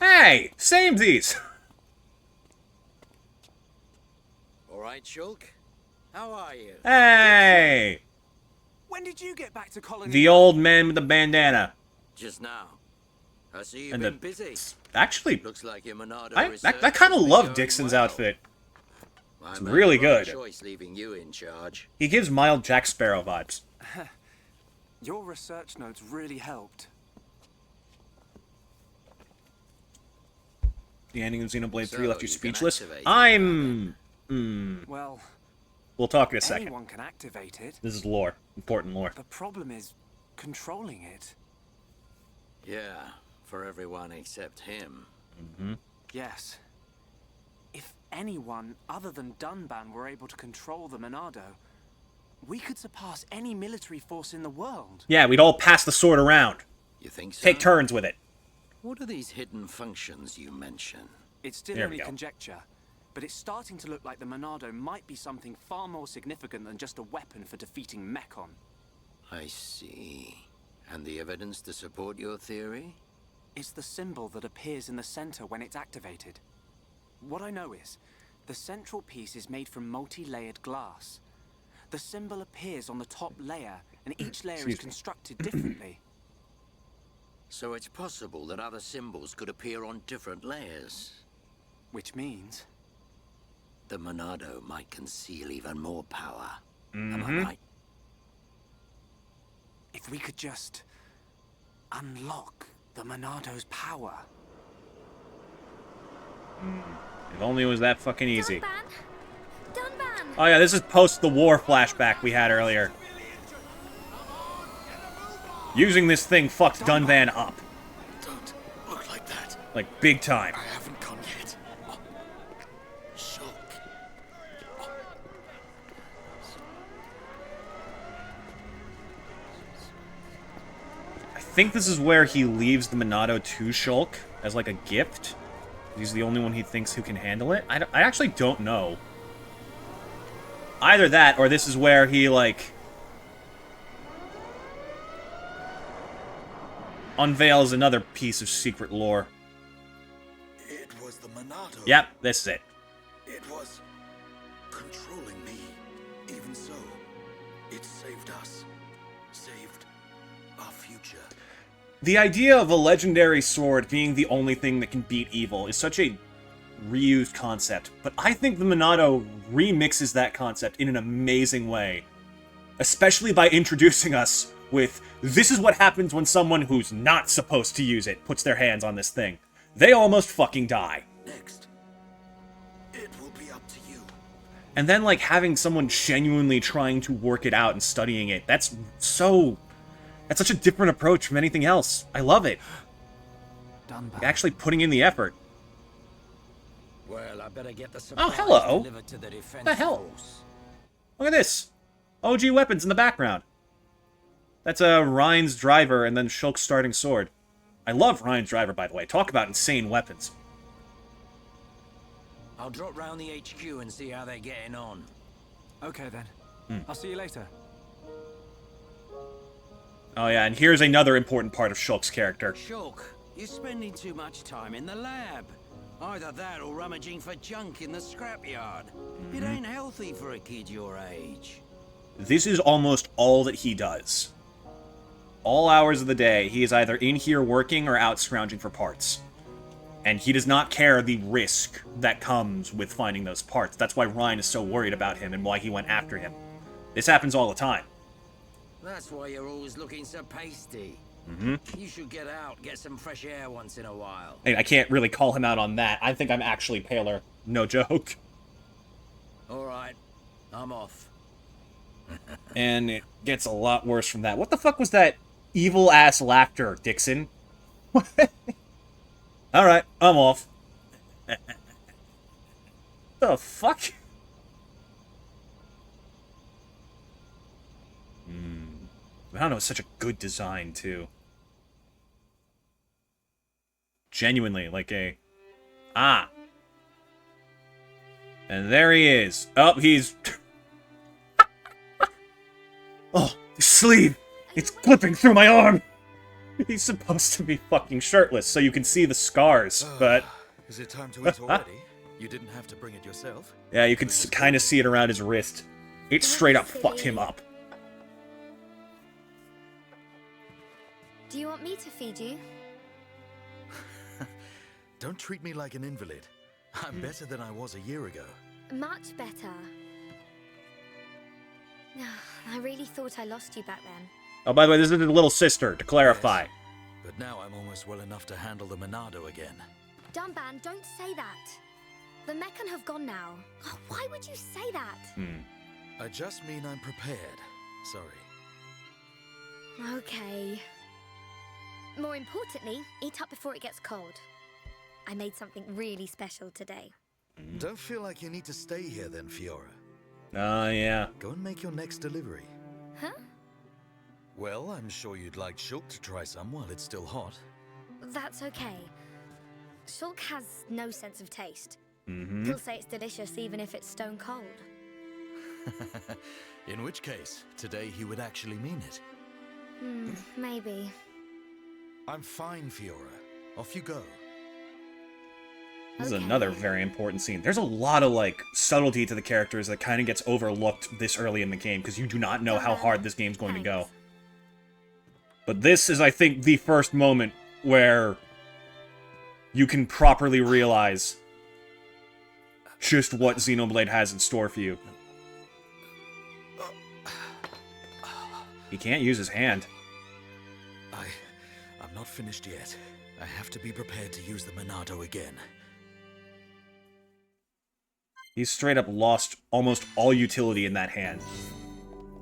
Hey! Samesies! Alright, Shulk? How are you? Hey! When did you get back to Colony? The old man with the bandana. Just now. I see you've And been busy. Actually, Looks like your Monado I research kind of has been love going Dixon's well. outfit. I It's made really the right good. choice leaving you in charge. He gives mild Jack Sparrow vibes. Your research notes really helped. The ending of Xenoblade 3 So, left you you can speechless. activate it. I'm... Well, We'll talk in a second. anyone can activate it. This is lore. Important lore. The problem is controlling it. Yeah, for everyone except him. Yes. If anyone other than Dunban were able to control the Monado, we could surpass any military force in the world. Yeah, we'd all pass the sword around. You think so? Take turns with it. What are these hidden functions you mention? It's still There we only go. conjecture, but it's starting to look like the Monado might be something far more significant than just a weapon for defeating Mechon. I see. And the evidence to support your theory? It's the symbol that appears in the center when it's activated. What I know is, the central piece is made from multi-layered glass. The symbol appears on the top layer, and each layer Excuse is me. constructed differently. So it's possible that other symbols could appear on different layers. Which means... The Monado might conceal even more power. Am I right? if we could just unlock the Monado's power. If only it was that fucking easy. Dunban! Oh yeah, this is post the war flashback we had earlier. Using this thing fucked Dunvan up. Don't look like that. Like, big time. I haven't gone yet. Shulk. I think this is where he leaves the Monado to Shulk as, like, a gift. He's the only one he thinks who can handle it. I actually don't know. Either that, or this is where he, like, unveils another piece of secret lore. It was the Monado. Yep, this is it. It was controlling me. Even so, it saved us. Saved our future. The idea of a legendary sword being the only thing that can beat evil is such a reused concept, but I think the Monado remixes that concept in an amazing way. Especially by introducing us with, this is what happens when someone who's not supposed to use it puts their hands on this thing. They almost fucking die. Next, it will be up to you. And then, like, having someone genuinely trying to work it out and studying it, that's such a different approach from anything else. I love it. Dunbar. Actually putting in the effort. Well, I better get the supplies hello. delivered to the defense The hell? force. Look at this. OG weapons in the background. That's Ryan's driver and then Shulk's starting sword. I love Ryan's driver, by the way. Talk about insane weapons. I'll drop round the HQ and see how they're getting on. Okay then. I'll see you later. Oh yeah, and here's another important part of Shulk's character. Shulk, you're spending too much time in the lab. Either that or rummaging for junk in the scrapyard. It ain't healthy for a kid your age. This is almost all that he does. All hours of the day, he is either in here working or out scrounging for parts. And he does not care the risk that comes with finding those parts. That's why Ryan is so worried about him and why he went after him. This happens all the time. That's why you're always looking so pasty. You should get out, get some fresh air once in a while. I can't really call him out on that. I think I'm actually paler. No joke. Alright, I'm off. And it gets a lot worse from that. What the fuck was that evil-ass laughter, Dixon? Alright, I'm off. The fuck? I don't know, it's such a good design, too. Genuinely, like a... Ah. And there he is. Oh, he's... Oh, the sleeve! It's clipping through my arm! He's supposed to be fucking shirtless, so you can see the scars, but... Is it time to eat already? You didn't have to bring it yourself. Yeah, you can kind of see it around his wrist. It straight up fucked him up. Do you want me to feed you? Don't treat me like an invalid. I'm better than I was a year ago. Much better. I really thought I lost you back then. Oh, by the way, this is his little sister, to clarify. Yes, but now I'm almost well enough to handle the Monado again. Dunban, don't say that. The Meccan have gone now. Oh, why would you say that? I just mean I'm prepared. Sorry. Okay. More importantly, eat up before it gets cold. I made something really special today. Don't feel like you need to stay here then, Fiora. Yeah. Go and make your next delivery. Huh? Well, I'm sure you'd like Shulk to try some while it's still hot. That's okay. Shulk has no sense of taste. He'll say it's delicious even if it's stone cold. In which case, today he would actually mean it. Maybe. I'm fine, Fiora. Off you go. This Okay. is another very important scene. There's a lot of, like, subtlety to the characters that kind of gets overlooked this early in the game, because you do not know how hard this game's going to go. Thanks. But this is, I think, the first moment where you can properly realize just what Xenoblade has in store for you. He can't use his hand. I'm not finished yet. I have to be prepared to use the Monado again. He's straight up lost almost all utility in that hand.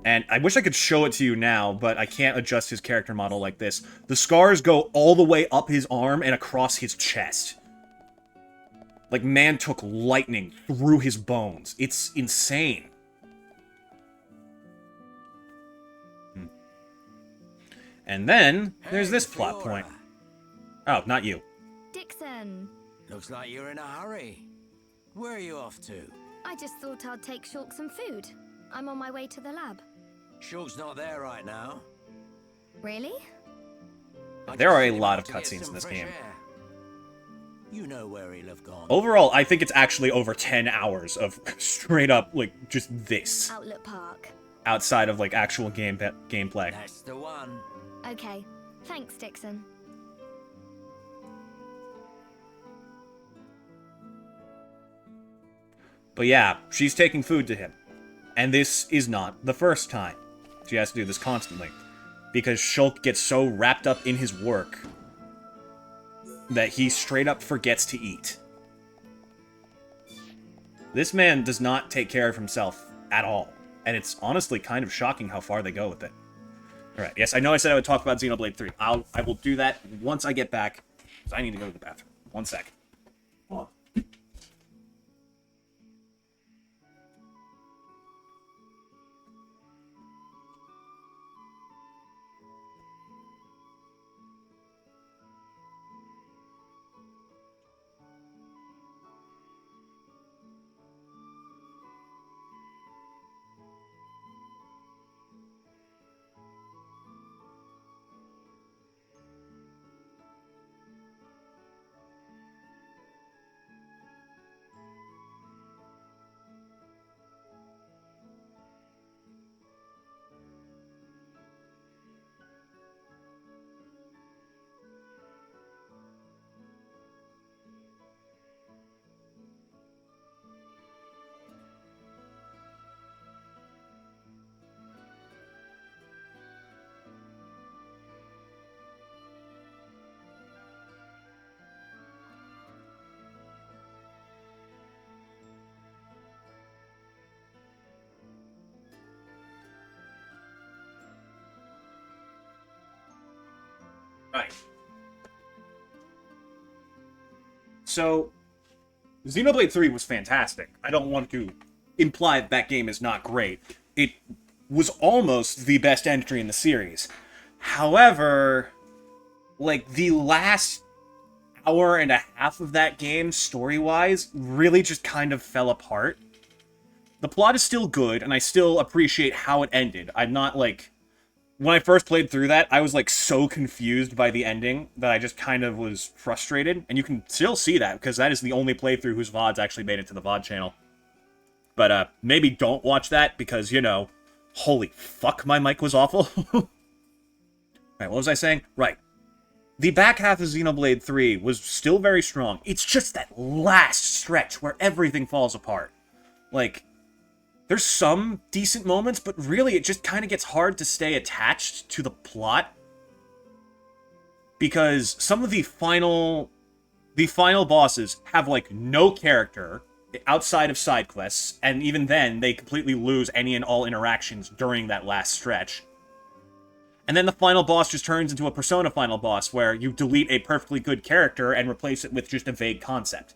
And I wish I could show it to you now, but I can't adjust his character model like this. The scars go all the way up his arm and across his chest. Like, man took lightning through his bones. It's insane. And then, there's this plot point. Oh, not you. Dixon, Looks like you're in a hurry. Where are you off to? I just thought I'd take Shulk some food. I'm on my way to the lab. Shulk's not there right now. Really? There are a just lot of to get cutscenes in some this fresh game. air. You know where he'll have gone. Overall, I think it's actually over 10 hours of straight up, like, just this. Outlet Park. Outside of, like, actual gameplay. That's the one. Okay. Thanks, Dixon. But yeah, she's taking food to him. And this is not the first time. She has to do this constantly. Because Shulk gets so wrapped up in his work that he straight up forgets to eat. This man does not take care of himself at all. And it's honestly kind of shocking how far they go with it. Alright, yes, I know I said I would talk about Xenoblade 3. I will do that once I get back. Because I need to go to the bathroom. 1 sec. Hold on. Right. So, Xenoblade 3 was fantastic. I don't want to imply that game is not great. It was almost the best entry in the series. However, like, the last hour and a half of that game, story-wise, really just kind of fell apart. The plot is still good, and I still appreciate how it ended. I'm not, like... When I first played through that, I was, like, so confused by the ending that I just kind of was frustrated. And you can still see that, because that is the only playthrough whose VODs actually made it to the VOD channel. But, maybe don't watch that, because, you know, holy fuck, my mic was awful. Right, what was I saying? Right. The back half of Xenoblade 3 was still very strong. It's just that last stretch where everything falls apart. Like... There's some decent moments, but really it just kind of gets hard to stay attached to the plot. Because some of the final bosses have, like, no character outside of side quests, and even then, they completely lose any and all interactions during that last stretch. And then the final boss just turns into a Persona final boss, where you delete a perfectly good character and replace it with just a vague concept.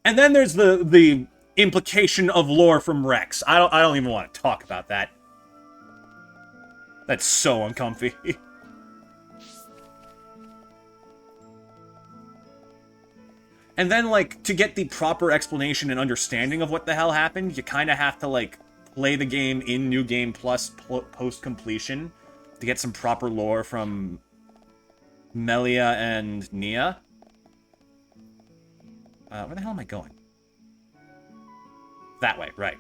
And then there's the implication of lore from Rex. I don't even want to talk about that. That's so uncomfy. And then, like, to get the proper explanation and understanding of what the hell happened, you kind of have to, like, play the game in New Game Plus post-completion to get some proper lore from Melia and Nia. Where the hell am I going? That way, right.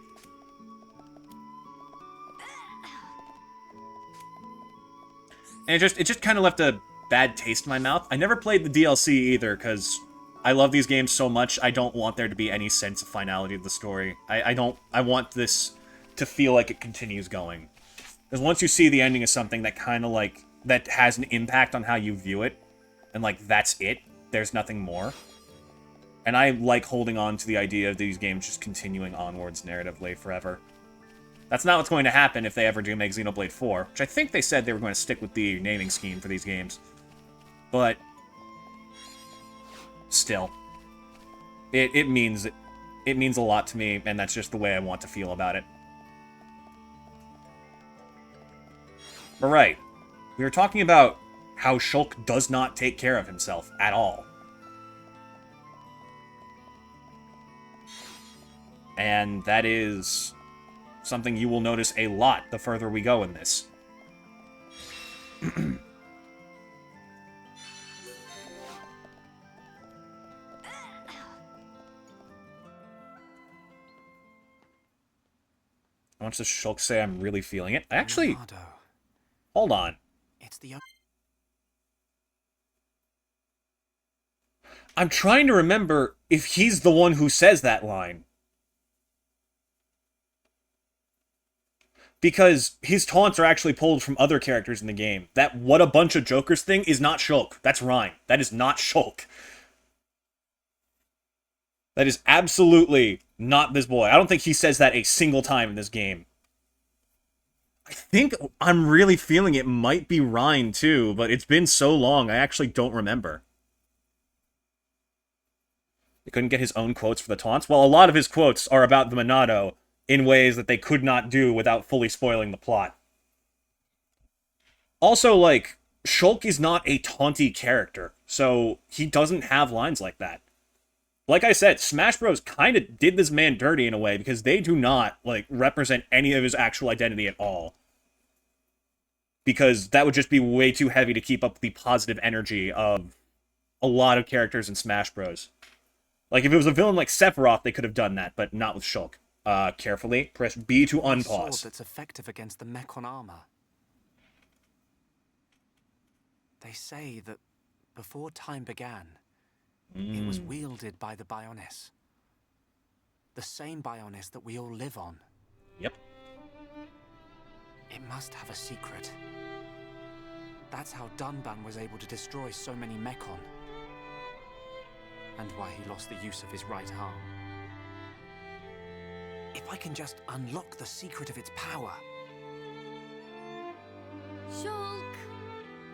And it just kind of left a bad taste in my mouth. I never played the DLC either, because I love these games so much, I don't want there to be any sense of finality of the story. I want this to feel like it continues going. Because once you see the ending of something that kind of, like, that has an impact on how you view it, and, like, that's it, there's nothing more. And I like holding on to the idea of these games just continuing onwards narratively forever. That's not what's going to happen if they ever do make Xenoblade 4, which I think they said they were going to stick with the naming scheme for these games. But still, it means a lot to me, and that's just the way I want to feel about it. But right, we were talking about how Shulk does not take care of himself at all. And that is something you will notice a lot the further we go in this. I want to Shulk say I'm really feeling it. Actually, hold on. It's the... I'm trying to remember if he's the one who says that line. Because his taunts are actually pulled from other characters in the game. That "what a bunch of jokers" thing is not Shulk. That's Rein. That is not Shulk. That is absolutely not this boy. I don't think he says that a single time in this game. I think I'm really feeling it might be Rein too, but it's been so long I actually don't remember. He couldn't get his own quotes for the taunts? Well, a lot of his quotes are about the Monado in ways that they could not do without fully spoiling the plot. Also, like, Shulk is not a taunty character, so he doesn't have lines like that. Like I said, Smash Bros. Kind of did this man dirty in a way, because they do not, like, represent any of his actual identity at all. Because that would just be way too heavy to keep up the positive energy of a lot of characters in Smash Bros. Like, if it was a villain like Sephiroth, they could have done that, but not with Shulk. Carefully, press B to unpause. A sword that's effective against the Mechon armor. They say that before time began, it was wielded by the Bionis. The same Bionis that we all live on. Yep. It must have a secret. That's how Dunban was able to destroy so many Mechon. And why he lost the use of his right arm. If I can just unlock the secret of its power. Shulk!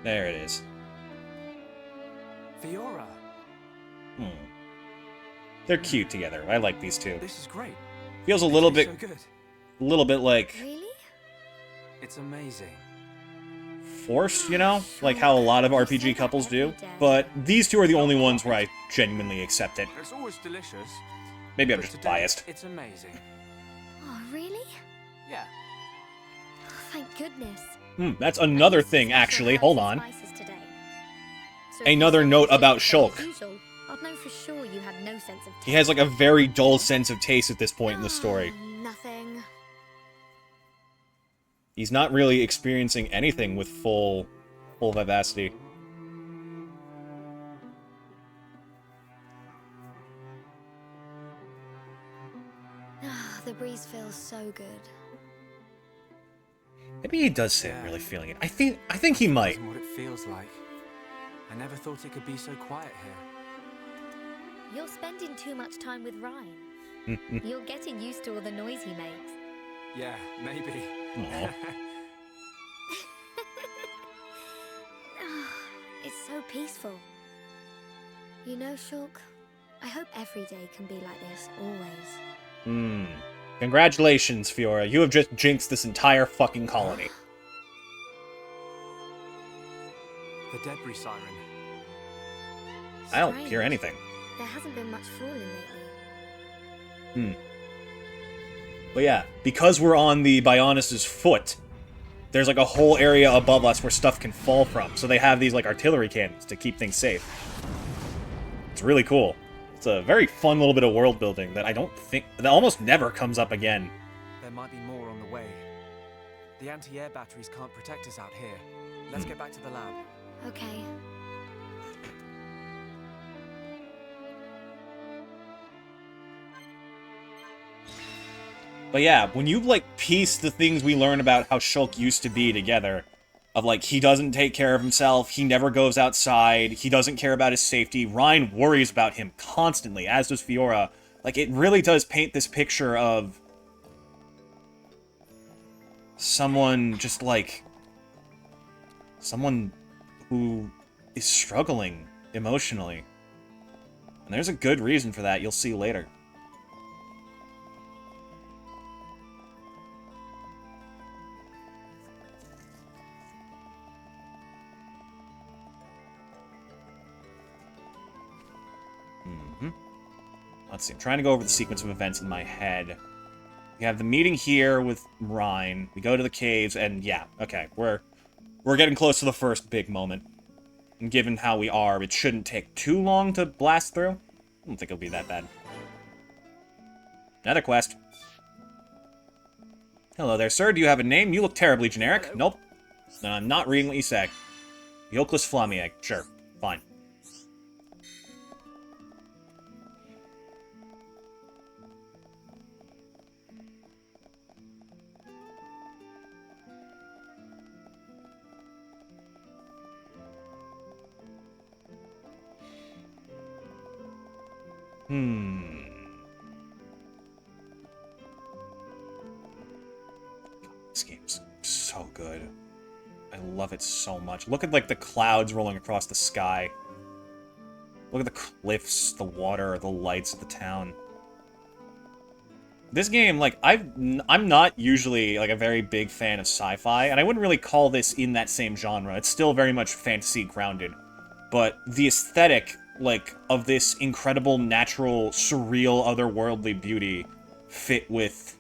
There it is. Fiora. They're cute together. I like these two. This is great. Feels a little bit, So good. a little bit like Really? It's amazing. forced, you know? Like how a lot of RPG couples do. But these two are the only ones where I genuinely accept it. It's always delicious. Maybe I'm but just today, biased. It's amazing. Oh, really? Yeah. Oh, thank goodness. That's another thing, actually. Hold on. Spices today. So Another if you note started about as usual, Shulk. I'd know for sure you had no sense of taste. He has like a very dull sense of taste at this point in the story. Nothing. He's not really experiencing anything with full vivacity. The breeze feels so good. Maybe he does say really feeling it. I think he might. Isn't what it feels like. I never thought it could be so quiet here. You're spending too much time with Ryan. You're getting used to all the noise he makes. Yeah, maybe. Aw. It's so peaceful. You know, Shulk, I hope every day can be like this, always. Congratulations, Fiora. You have just jinxed this entire fucking colony. The debris siren. I don't Strange. hear anything. There hasn't been much falling lately. But yeah, because we're on the Bionis' foot, there's like a whole area above us where stuff can fall from. So they have these like artillery cannons to keep things safe. It's really cool. It's a very fun little bit of world building that I don't think... that almost never comes up again. There might be more on the way. The anti-air batteries can't protect us out here. Let's get back to the lab. Okay. But yeah, when you like piece the things we learn about how Shulk used to be together, of like, he doesn't take care of himself, he never goes outside, he doesn't care about his safety, Ryan worries about him constantly, as does Fiora. Like, it really does paint this picture of someone just like... someone who is struggling emotionally. And there's a good reason for that, you'll see later. Let's see, I'm trying to go over the sequence of events in my head. We have the meeting here with Rhine. We go to the caves, and yeah, okay, we're getting close to the first big moment. And given how we are, it shouldn't take too long to blast through. I don't think it'll be that bad. Another quest. Hello there, sir. Do you have a name? You look terribly generic. Hello. Nope. No, I'm not reading what you say. Yokeless Flamier. Sure. Fine. This game's so good. I love it so much. Look at, like, the clouds rolling across the sky. Look at the cliffs, the water, the lights of the town. This game, like, I'm not usually, like, a very big fan of sci-fi, and I wouldn't really call this in that same genre. It's still very much fantasy grounded. But the aesthetic, like, of this incredible, natural, surreal, otherworldly beauty fit with,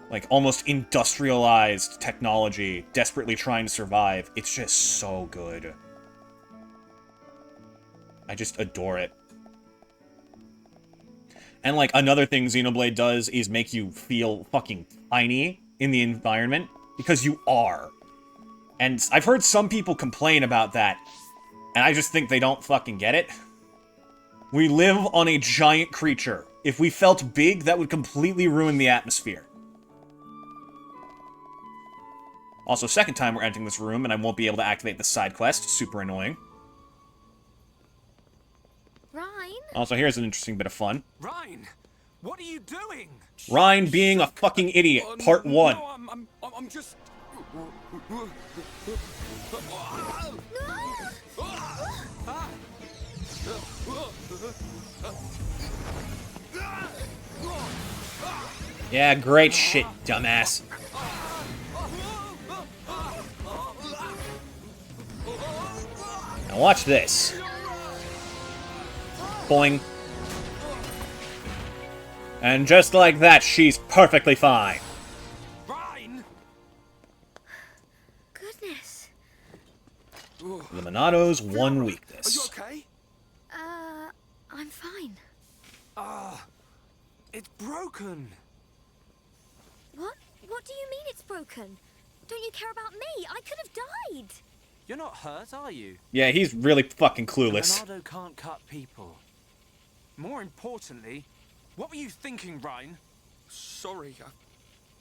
like, almost industrialized technology, desperately trying to survive. It's just so good. I just adore it. And, like, another thing Xenoblade does is make you feel fucking tiny in the environment, because you are. And I've heard some people complain about that, and I just think they don't fucking get it. We live on a giant creature. If we felt big, that would completely ruin the atmosphere. Also, second time we're entering this room, and I won't be able to activate the side quest. Super annoying. Rhine? Also, here's an interesting bit of fun. Rhine, what are you doing? Rhine being a fucking idiot, part 1. No, I'm just... Yeah, great shit, dumbass. Now watch this. Boing. And just like that, she's perfectly fine. Rhine! Goodness. The Monado's one Are you weakness. okay? I'm fine. It's broken. What? What do you mean it's broken? Don't you care about me? I could have died. You're not hurt, are you? Yeah, he's really fucking The clueless. Monado can't cut people. More importantly, what were you thinking, Rhine? Sorry,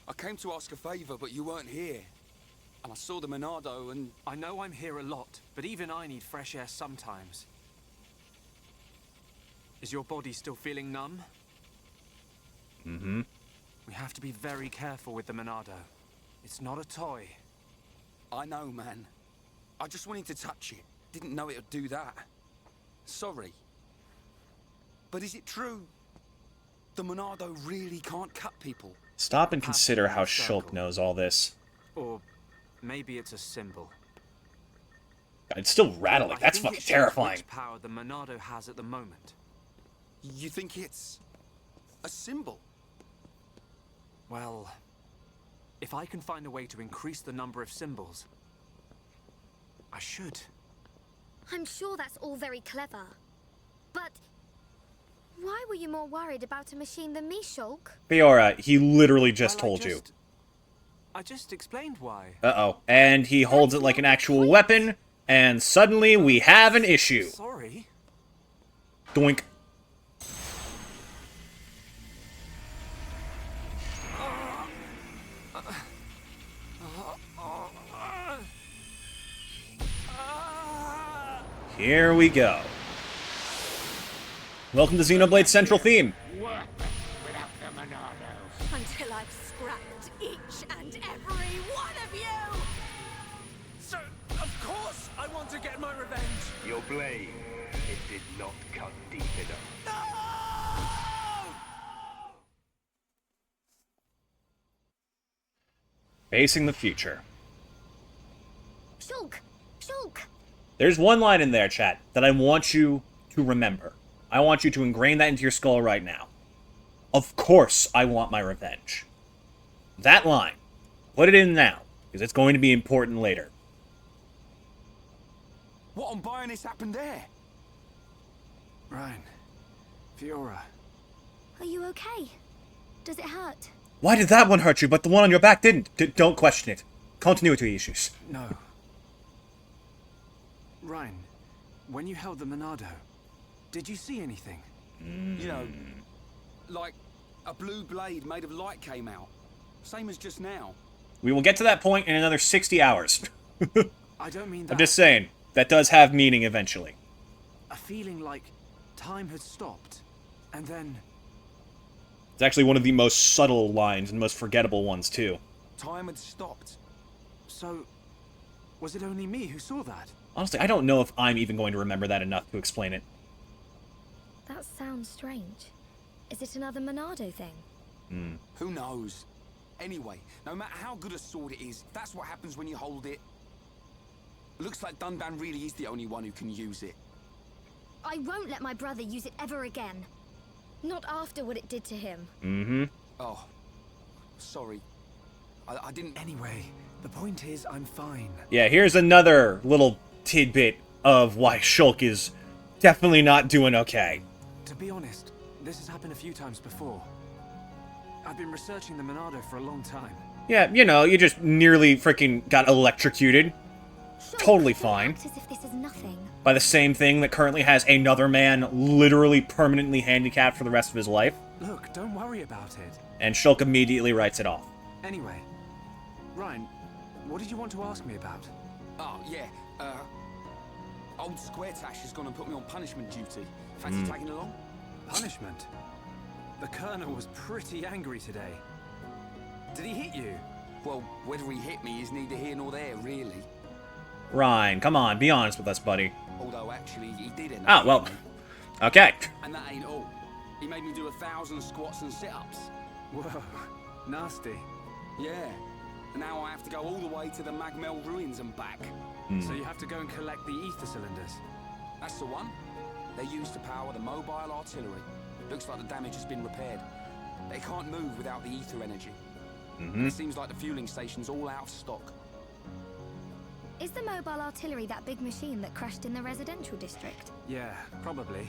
I came to ask a favor, but you weren't here. And I saw the Monado and... I know I'm here a lot, but even I need fresh air sometimes. Is your body still feeling numb? Mm-hmm. We have to be very careful with the Monado. It's not a toy. I know, man. I just wanted to touch it. Didn't know it would do that. Sorry. But is it true? The Monado really can't cut people? Stop and consider how Shulk knows all this. Or maybe it's a symbol. It's still rattling. I That's think fucking it shows terrifying. which power the Monado has at the moment. You think it's... a symbol? Well, if I can find a way to increase the number of symbols, I should. I'm sure that's all very clever. But why were you more worried about a machine than me, Shulk? Fiora, he literally just Well, told you. I just explained why. Uh-oh. And he holds it like an actual weapon, and suddenly we have an issue. Sorry. Doink. Here we go. Welcome to Xenoblade Central Theme. Worthless without the Monado. Until I've scrapped each and blade. It did not cut deep enough. Facing the future. Shulk! Shulk! There's one line in there, chat, that I want you to remember. I want you to ingrain that into your skull right now. Of course I want my revenge. That line. Put it in now, because it's going to be important later. What on Bionis happened there? Ryan. Fiora. Are you okay? Does it hurt? Why did that one hurt you, but the one on your back didn't? Don't question it. Continuity issues. No. Ryan, when you held the Monado, did you see anything? You know, like a blue blade made of light came out. Same as just now. We will get to that point in another 60 hours. I don't mean that. I'm just saying, that does have meaning eventually. A feeling like time had stopped, and then... It's actually one of the most subtle lines and most forgettable ones, too. Time had stopped. So, was it only me who saw that? Honestly, I don't know if I'm even going to remember that enough to explain it. That sounds strange. Is it another Monado thing? Who knows? Anyway, no matter how good a sword it is, that's what happens when you hold it. Looks like Dunban really is the only one who can use it. I won't let my brother use it ever again. Not after what it did to him. Mm-hmm. Oh, sorry. I didn't... Anyway, the point is, I'm fine. Yeah, here's another little tidbit of why Shulk is definitely not doing okay. To be honest, this has happened a few times before. I've been researching the Monado for a long time. Yeah, you know, you just nearly freaking got electrocuted. Shulk, Totally don't fine. act as if this is nothing. By the same thing that currently has another man literally permanently handicapped for the rest of his life. Look, don't worry about it. And Shulk immediately writes it off. Anyway, Ryan, what did you want to ask me about? Oh, yeah. Old Square Tash has gone and put me on punishment duty. Fancy tagging along? Punishment? The Colonel was pretty angry today. Did he hit you? Well, whether he hit me is neither here nor there, really. Ryan, come on, be honest with us, buddy. Although, actually, he did end Ah, up well, hitting me. okay. And that ain't all. He made me do 1,000 squats and sit-ups. Whoa, nasty. Yeah. And now I have to go all the way to the Magmel ruins and back. So you have to go and collect the ether cylinders. That's the one. They're used to power the mobile artillery. Looks like the damage has been repaired. They can't move without the ether energy. It seems like the fueling station's all out of stock. Is the mobile artillery that big machine that crashed in the residential district? Yeah, probably.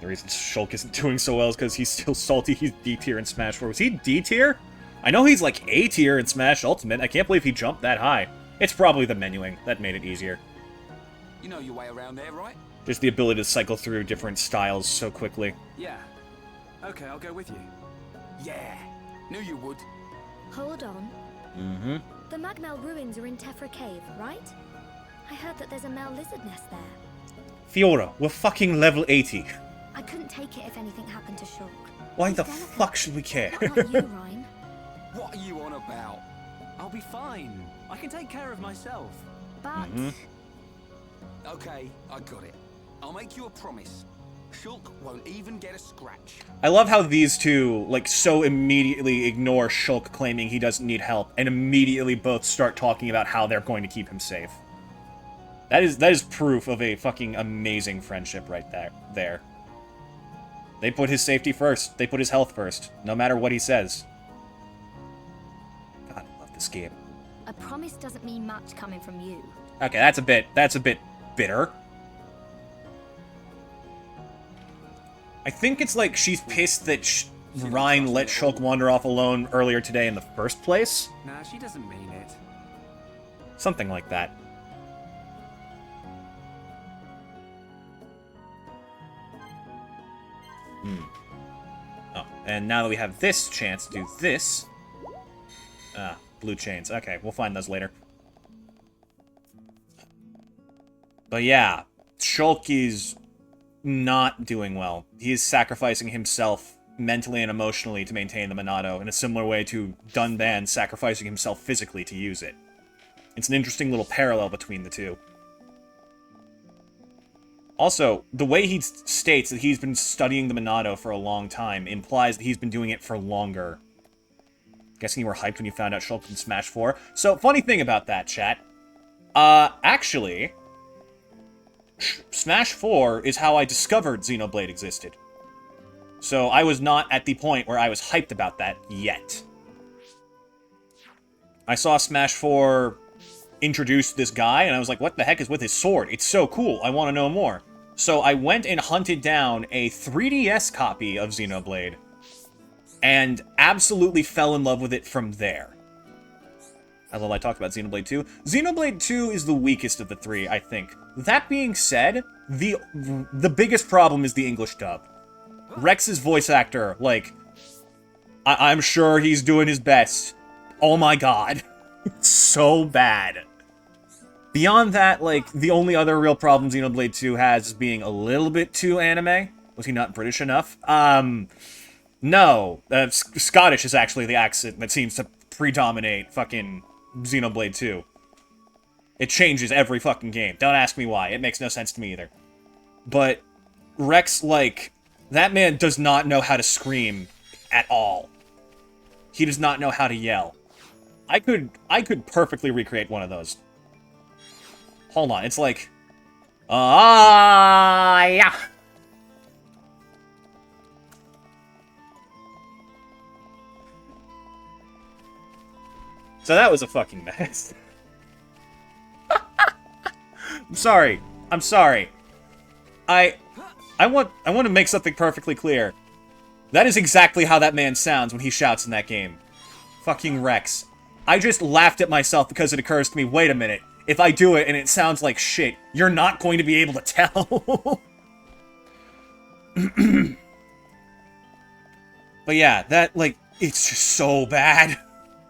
The reason Shulk isn't doing so well is because he's still salty he's D tier in Smash 4. Was he D tier? I know he's like A tier in Smash Ultimate. I can't believe he jumped that high. It's probably the menuing. That made it easier. You know your way around there, right? Just the ability to cycle through different styles so quickly. Yeah. Okay, I'll go with you. Yeah. Knew you would. Hold on. Mm-hmm. The Magmel ruins are in Tephra Cave, right? I heard that there's a Mel lizard nest there. Fiora, we're fucking level 80. I couldn't take it if anything happened to Shulk. Why He's the delicate. fuck should we care? Not like you, Ryan. What are you on about? I'll be fine. I can take care of myself. But Okay, I got it. I'll make you a promise. Shulk won't even get a scratch. I love how these two, like, so immediately ignore Shulk claiming he doesn't need help, and immediately both start talking about how they're going to keep him safe. That is proof of a fucking amazing friendship right there. They put his safety first. They put his health first, no matter what he says. God, I love this game. a promise doesn't mean much coming from you. Okay, that's a bit bitter. I think it's like she's pissed that Ryan let Shulk wander off alone earlier today in the first place. Nah, she doesn't mean it. Something like that. Oh, and now that we have this chance to do this... Ah, blue chains. Okay, we'll find those later. But yeah, Shulk is not doing well. He is sacrificing himself mentally and emotionally to maintain the Monado in a similar way to Dunban sacrificing himself physically to use it. It's an interesting little parallel between the two. Also, the way he states that he's been studying the Monado for a long time implies that he's been doing it for longer. Guessing you were hyped when you found out Shulk in Smash 4. So, funny thing about that, chat. Actually, Smash 4 is how I discovered Xenoblade existed. So, I was not at the point where I was hyped about that yet. I saw Smash 4 introduce this guy, and I was like, what the heck is with his sword? It's so cool, I want to know more. So I went and hunted down a 3DS copy of Xenoblade, and absolutely fell in love with it from there. Although I talked about Xenoblade 2. Xenoblade 2 is the weakest of the three, I think. That being said, the biggest problem is the English dub. Rex's voice actor, like, I'm sure he's doing his best. Oh my god. It's so bad. Beyond that, like, the only other real problem Xenoblade 2 has is being a little bit too anime. Was he not British enough? No. Scottish is actually the accent that seems to predominate fucking Xenoblade 2. It changes every fucking game. Don't ask me why. It makes no sense to me either. But Rex, like, that man does not know how to scream at all. He does not know how to yell. I could perfectly recreate one of those. Hold on, it's like... yeah! So that was a fucking mess. I'm sorry. I'm sorry. I want to make something perfectly clear. That is exactly how that man sounds when he shouts in that game. Fucking Rex. I just laughed at myself because it occurs to me, wait a minute. If I do it and it sounds like shit, you're not going to be able to tell. But yeah, that, like, it's just so bad.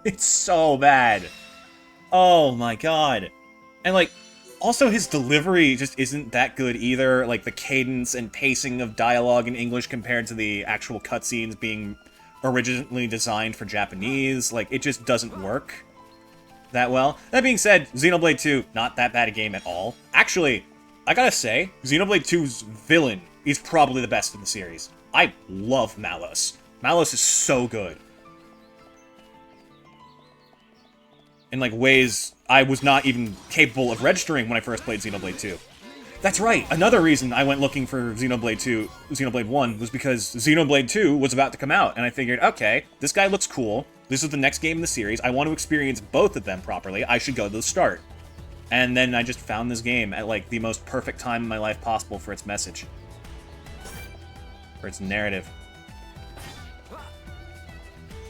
It's so bad. Oh my god. And, like, also his delivery just isn't that good either. Like, the cadence and pacing of dialogue in English compared to the actual cutscenes being originally designed for Japanese. Like, it just doesn't work that well. That being said, Xenoblade 2, not that bad a game at all. Actually, I gotta say, Xenoblade 2's villain is probably the best in the series. I love Malos. Malos is so good. In, like, ways I was not even capable of registering when I first played Xenoblade 2. That's right, another reason I went looking for Xenoblade 1 was because Xenoblade 2 was about to come out, and I figured, okay, this guy looks cool, this is the next game in the series, I want to experience both of them properly, I should go to the start. And then I just found this game at, like, the most perfect time in my life possible for its message. For its narrative.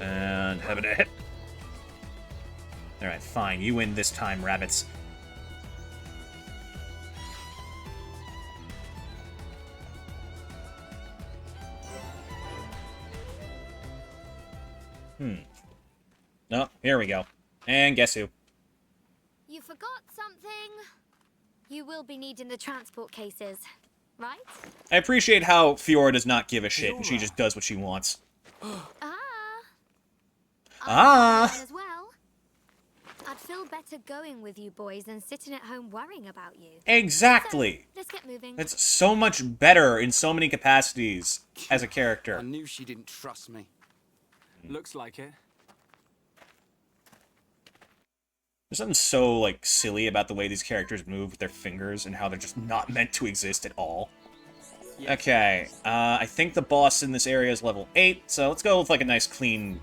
And have it a hit. Alright, fine, you win this time, rabbits. No, here we go. And guess who? You forgot something. You will be needing the transport cases, right? I appreciate how Fiora does not give a shit, and she just does what she wants. As well. I'd feel better going with you boys than sitting at home worrying about you. Exactly! So, let's get moving. It's so much better in so many capacities as a character. I knew she didn't trust me. Looks like it. There's something so, like, silly about the way these characters move with their fingers and how they're just not meant to exist at all. Yes. Okay, I think the boss in this area is level 8, so let's go with, like, a nice, clean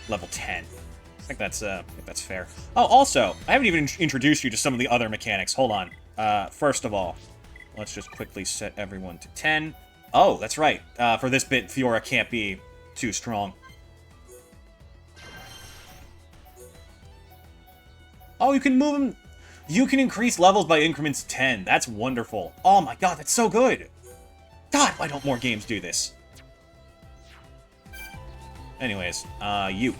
level 10. I think that's fair. Oh, also, I haven't even introduced you to some of the other mechanics. Hold on. First of all, let's just quickly set everyone to 10. Oh, that's right. For this bit, Fiora can't be too strong. Oh, you can move him. You can increase levels by increments of 10. That's wonderful. Oh my god, that's so good. God, why don't more games do this? Anyways, you.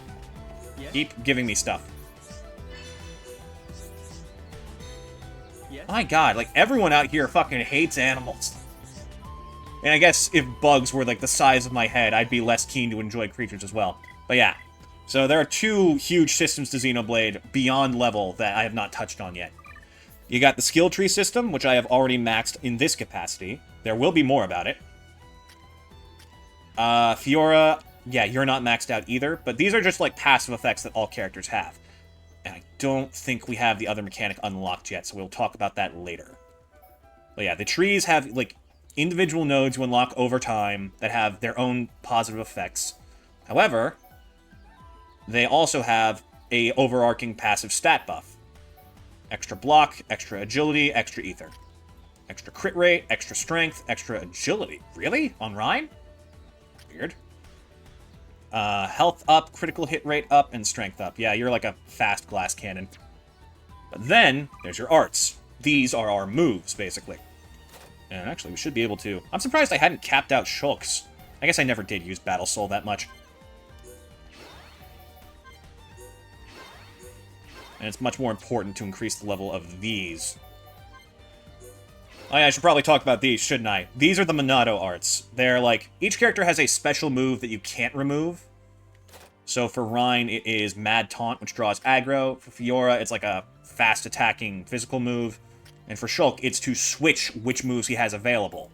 Yes? Keep giving me stuff. Yes? My god, like, everyone out here fucking hates animals. And I guess if bugs were, like, the size of my head, I'd be less keen to enjoy creatures as well. But yeah. So there are two huge systems to Xenoblade beyond level that I have not touched on yet. You got the skill tree system, which I have already maxed in this capacity. There will be more about it. Fiora, yeah, you're not maxed out either, but these are just like passive effects that all characters have. And I don't think we have the other mechanic unlocked yet, so we'll talk about that later. But yeah, the trees have like individual nodes you unlock over time that have their own positive effects. However, they also have a overarching passive stat buff. Extra block, extra agility, extra ether. Extra crit rate, extra strength, extra agility. Really? On Rhine? Weird. Health up, critical hit rate up, and strength up. Yeah, you're like a fast glass cannon. But then, there's your arts. These are our moves, basically. And actually, we should be able to... I'm surprised I hadn't capped out Shulk's. I guess I never did use Battle Soul that much. And it's much more important to increase the level of these. Oh yeah, I should probably talk about these, shouldn't I? These are the Monado arts. They're like, each character has a special move that you can't remove. So for Rhine, it is Mad Taunt, which draws aggro. For Fiora, it's like a fast-attacking physical move. And for Shulk, it's to switch which moves he has available.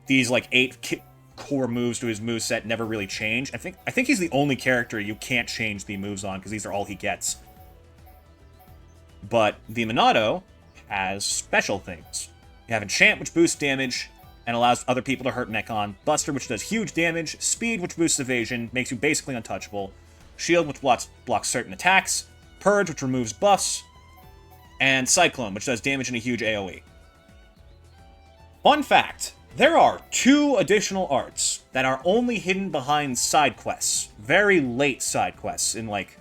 These, like, 8 core moves to his moveset never really change. I think he's the only character you can't change the moves on, because these are all he gets. But the Monado has special things. You have Enchant, which boosts damage and allows other people to hurt Mechon. Buster, which does huge damage. Speed, which boosts evasion, makes you basically untouchable. Shield, which blocks certain attacks. Purge, which removes buffs. And Cyclone, which does damage in a huge AoE. Fun fact, there are 2 additional arts that are only hidden behind side quests. Very late side quests in, like,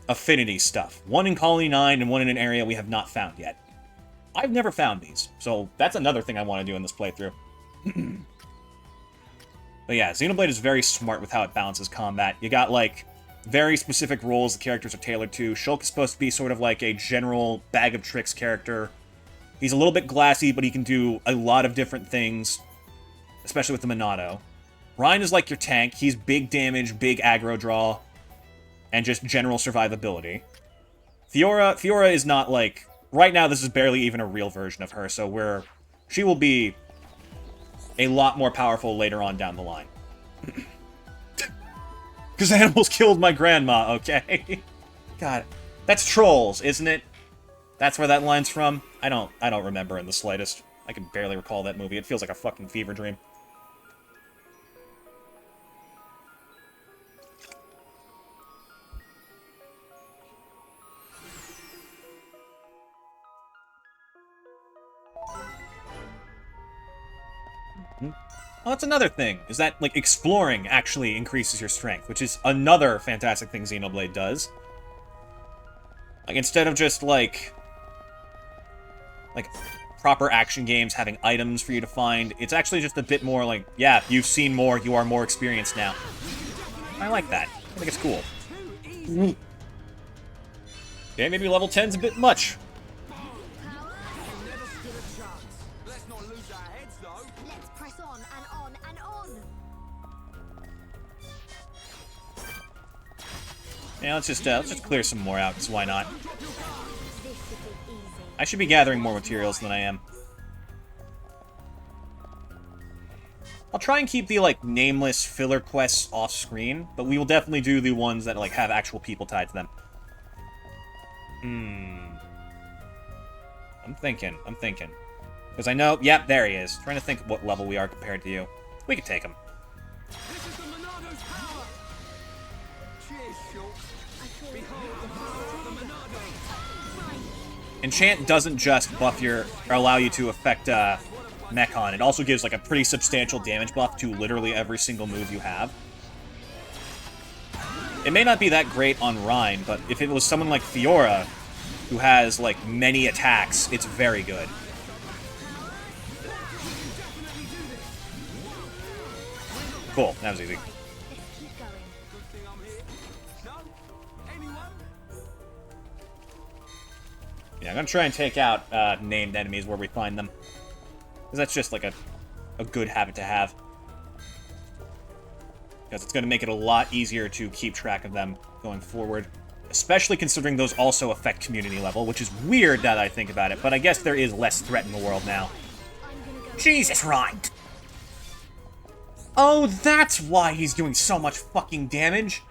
affinity stuff. One in Colony 9 and one in an area we have not found yet. I've never found these, so that's another thing I want to do in this playthrough. But yeah, Xenoblade is very smart with how it balances combat. You got, like, very specific roles the characters are tailored to. Shulk is supposed to be sort of like a general bag of tricks character. He's a little bit glassy, but he can do a lot of different things, especially with the Monado. Rhine is like your tank. He's big damage, big aggro draw, and just general survivability. Fiora is not, like... Right now, this is barely even a real version of her, so she will be a lot more powerful later on down the line. Because animals killed my grandma, okay? God, that's Trolls, isn't it? That's where that line's from? I don't remember in the slightest. I can barely recall that movie. It feels like a fucking fever dream. Well, that's another thing, is that, like, exploring actually increases your strength, which is another fantastic thing Xenoblade does. Like, instead of just, like, proper action games having items for you to find, it's actually just a bit more like, yeah, you've seen more, you are more experienced now. I like that. I think it's cool. Okay, maybe level 10's a bit much. Yeah, let's just clear some more out, because why not? I should be gathering more materials than I am. I'll try and keep the, like, nameless filler quests off-screen, but we will definitely do the ones that, like, have actual people tied to them. I'm thinking. Because I know... Yep, there he is. Trying to think what level we are compared to you. We could take him. Enchant doesn't just buff or allow you to affect Mechon. It also gives like a pretty substantial damage buff to literally every single move you have. It may not be that great on Rhine, but if it was someone like Fiora, who has like many attacks, it's very good. Cool, that was easy. Yeah, I'm gonna try and take out named enemies where we find them. Because that's just like a good habit to have. because it's going to make it a lot easier to keep track of them going forward. Especially considering those also affect community level, which is weird now that I think about it, but I guess there is less threat in the world now. Jesus, right! Oh, that's why he's doing so much fucking damage!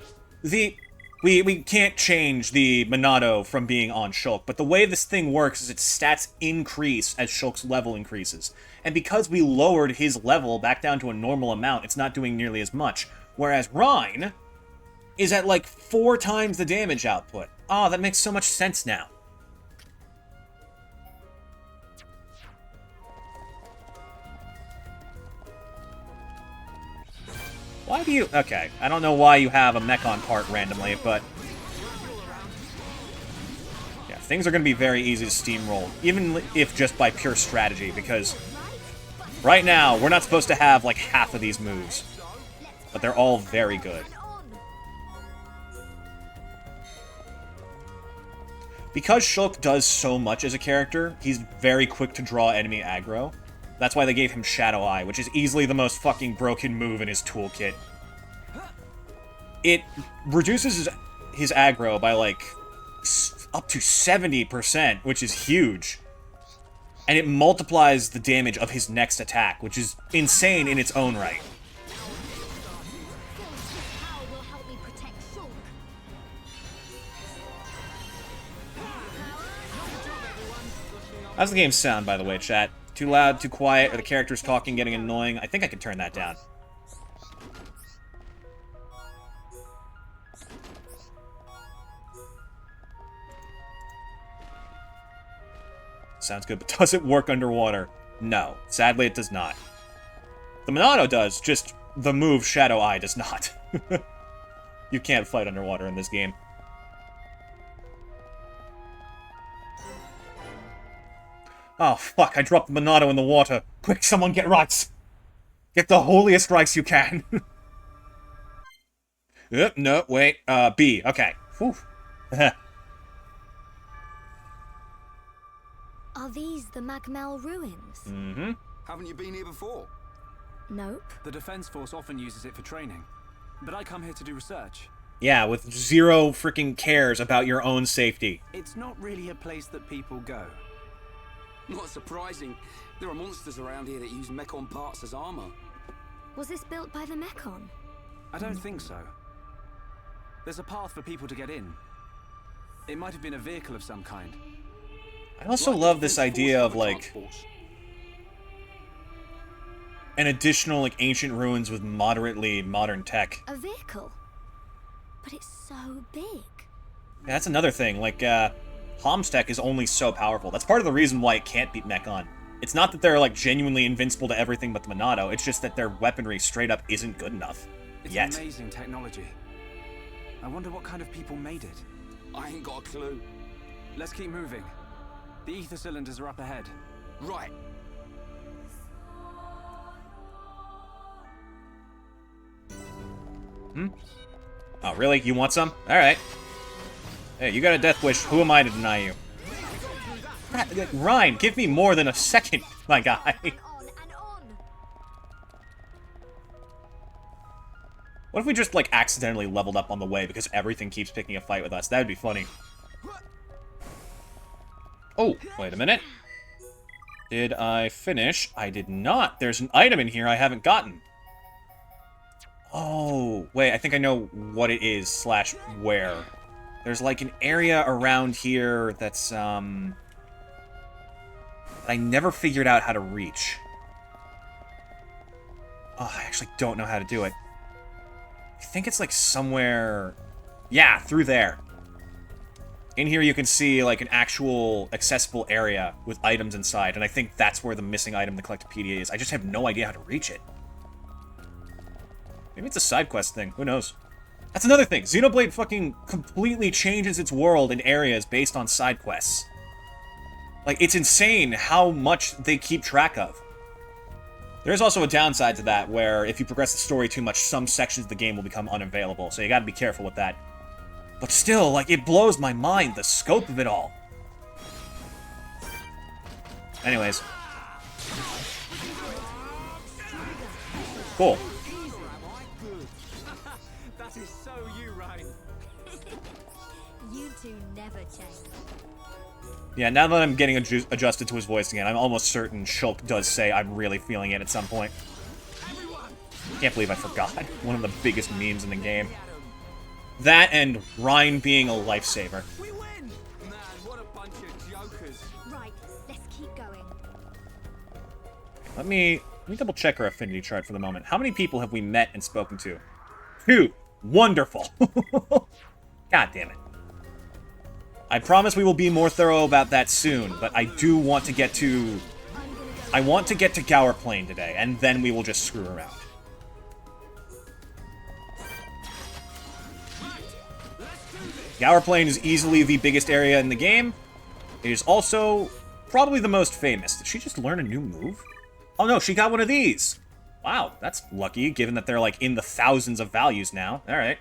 We can't change the Monado from being on Shulk, but the way this thing works is its stats increase as Shulk's level increases. And because we lowered his level back down to a normal amount, it's not doing nearly as much. Whereas Rhine is at like 4 times the damage output. Oh, that makes so much sense now. Why do you... Okay, I don't know why you have a Mechon part randomly, but... yeah, things are going to be very easy to steamroll, even if just by pure strategy, because... right now, we're not supposed to have, like, half of these moves. But they're all very good. Because Shulk does so much as a character, he's very quick to draw enemy aggro. That's why they gave him Shadow Eye, which is easily the most fucking broken move in his toolkit. It reduces his aggro by, like, up to 70%, which is huge. And it multiplies the damage of his next attack, which is insane in its own right. How's the game sound, by the way, chat? Too loud, too quiet, or the characters talking getting annoying? I think I can turn that down. Sounds good, but does it work underwater? No. Sadly, it does not. The Monado does, just the move Shadow Eye does not. You can't fight underwater in this game. Oh, fuck, I dropped the Monado in the water. Quick, someone get rights. Get the holiest rights you can. No, wait, B, okay. Whew. Are these the Magmel ruins? Mm-hmm. Haven't you been here before? Nope. The Defense Force often uses it for training, but I come here to do research. Yeah, with zero freaking cares about your own safety. It's not really a place that people go. Not surprising. There are monsters around here that use Mechon parts as armor. Was this built by the Mechon? I don't think so. There's a path for people to get in. It might have been a vehicle of some kind. I also love this idea of, like, an additional, like, ancient ruins with moderately modern tech. A vehicle? But it's so big. Yeah, that's another thing. Like, Hom's tech is only so powerful. That's part of the reason why it can't beat Mechon. It's not that they're, like, genuinely invincible to everything but the Monado. It's just that their weaponry straight up isn't good enough. It's yet. Amazing technology. I wonder what kind of people made it. I ain't got a clue. Let's keep moving. The ether cylinders are up ahead. Right. Oh, really? You want some? Alright. Hey, you got a death wish. Who am I to deny you? Ryan, give me more than a second, my guy. What if we just, like, accidentally leveled up on the way because everything keeps picking a fight with us? That would be funny. Oh, wait a minute. Did I finish? I did not. There's an item in here I haven't gotten. Oh, wait, I think I know what it is, slash where. There's, like, an area around here that's, that I never figured out how to reach. Oh, I actually don't know how to do it. I think it's, like, somewhere... yeah, through there. In here you can see, like, an actual accessible area with items inside, and I think that's where the missing item in the Collectopedia is. I just have no idea how to reach it. Maybe it's a side quest thing. Who knows? That's another thing. Xenoblade fucking completely changes its world and areas based on side quests. Like, it's insane how much they keep track of. There's also a downside to that, where if you progress the story too much, some sections of the game will become unavailable, so you gotta be careful with that. But still, like, it blows my mind, the scope of it all. Anyways. You two never change. Yeah, now that I'm getting adjusted to his voice again, I'm almost certain Shulk does say I'm really feeling it at some point. Can't believe I forgot. One of the biggest memes in the game. That and Ryan being a lifesaver. We win! Man, what a bunch of jokers. Right, let's keep going. Let me double check our affinity chart for the moment. How many people have we met and spoken to? 2. Wonderful. God damn it. I promise we will be more thorough about that soon, but I do want to get to... I want to get to Gower Plain today, and then we will just screw around. Gower Plain is easily the biggest area in the game. It is also probably the most famous. Did she just learn a new move? Oh no, she got one of these! Wow, that's lucky, given that they're like in the thousands of values now. Alright.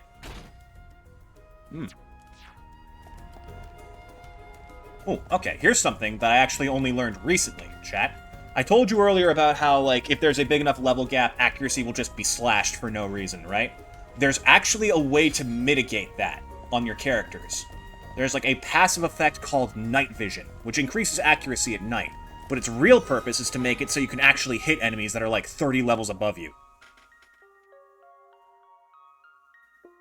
Oh, okay, here's something that I actually only learned recently, chat. I told you earlier about how, like, if there's a big enough level gap, accuracy will just be slashed for no reason, right? There's actually a way to mitigate that on your characters. There's, like, a passive effect called night vision, which increases accuracy at night, but its real purpose is to make it so you can actually hit enemies that are, like, 30 levels above you.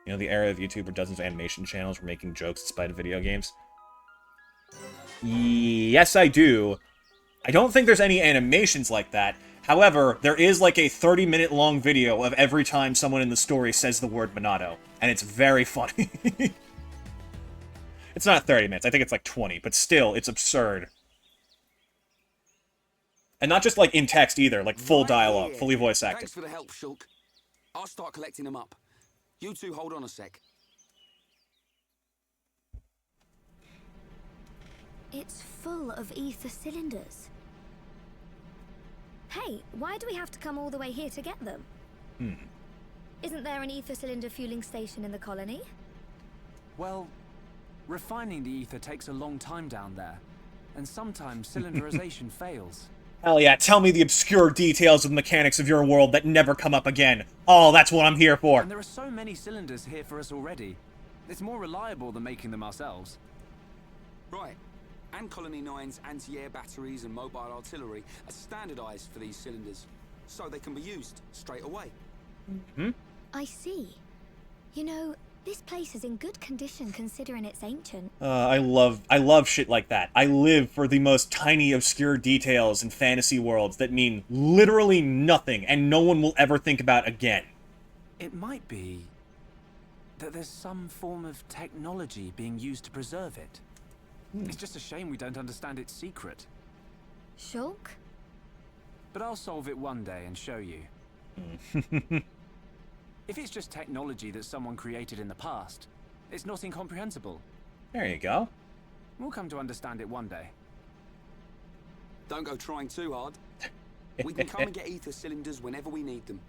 You know, the era of YouTube where dozens of animation channels were making jokes in spite of video games? Yes, I do. I don't think there's any animations like that. However, there is like a 30-minute long video of every time someone in the story says the word Monado, and it's very funny. It's not 30 minutes, I think it's like 20, but still, it's absurd. And not just like in text either, like full dialogue, fully voice acted. Thanks for the help, Shulk. I'll start collecting them up. You two hold on a sec. It's full of ether cylinders. Hey, why do we have to come all the way here to get them? Isn't there an ether cylinder fueling station in the colony? Well, refining the ether takes a long time down there, and sometimes cylinderization fails. Hell yeah, tell me the obscure details of the mechanics of your world that never come up again. Oh, that's what I'm here for. And there are so many cylinders here for us already. It's more reliable than making them ourselves. Right. And Colony 9's anti-air batteries and mobile artillery are standardized for these cylinders, so they can be used straight away. I see. You know, this place is in good condition considering it's ancient. I love shit like that. I live for the most tiny, obscure details in fantasy worlds that mean literally nothing and no one will ever think about again. It might be that there's some form of technology being used to preserve it. It's just a shame we don't understand its secret. Shulk? But I'll solve it one day and show you. If it's just technology that someone created in the past, it's not incomprehensible. There you go. We'll come to understand it one day. Don't go trying too hard. We can come and get ether cylinders whenever we need them.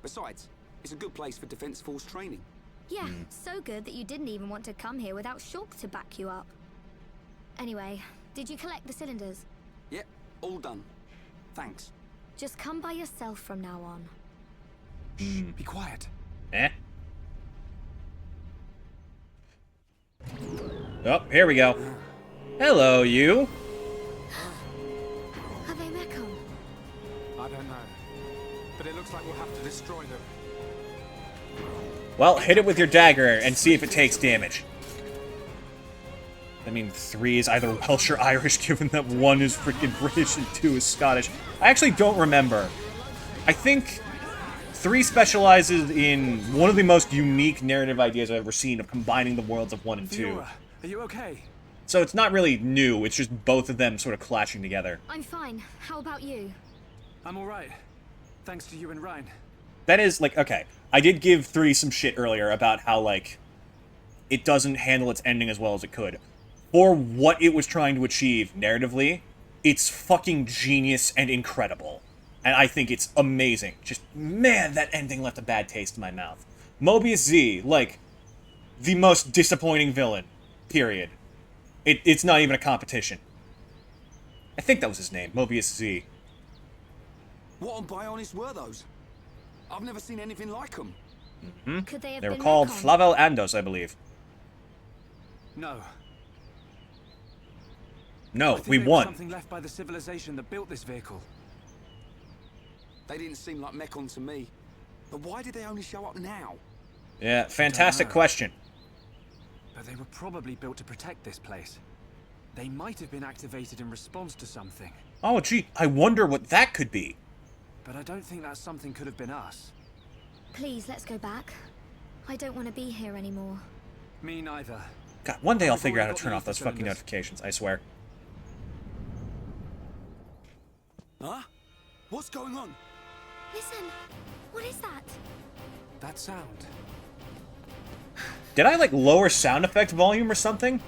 Besides, it's a good place for Defense Force training. Yeah, so good that you didn't even want to come here without Shulk to back you up. Anyway, did you collect the cylinders? Yep, all done. Thanks. Just come by yourself from now on. Shh, be quiet. Oh, here we go. Hello, you. Are they Mechon? I don't know. But it looks like we'll have to destroy them. Well, hit it with your dagger and see if it takes damage. I mean, 3 is either Welsh or Irish, given that 1 is freaking British and 2 is Scottish. I actually don't remember. I think 3 specializes in one of the most unique narrative ideas I've ever seen of combining the worlds of 1 and 2. Fiora, are you okay? So it's not really new, it's just both of them sort of clashing together. I'm fine. How about you? I'm alright. Thanks to you and Ryan. That is, like, okay. I did give 3 some shit earlier about how, like, it doesn't handle its ending as well as it could. For what it was trying to achieve narratively, it's fucking genius and incredible. And I think it's amazing. Just, man, that ending left a bad taste in my mouth. Mobius Z, like, the most disappointing villain. Period. It's not even a competition. I think that was his name, Mobius Z. What on Bionis were those? I've never seen anything like them. Could they have They were been called Recon? Flavel Andos, I believe. No. No, I think we they were won. something left by the civilization that built this vehicle. They didn't seem like Mekon to me. But why did they only show up now? Yeah, fantastic know. question. But they were probably built to protect this place. They might have been activated in response to something. Oh, gee, I wonder what that could be. But I don't think that something could have been us. Please, let's go back. I don't want to be here anymore. Me neither. God, one day I'll I've figure out how already to turn got off the those fucking cylinders. notifications, I swear. Huh? What's going on? Listen, what is that? That sound. Did I, like, lower sound effect volume or something?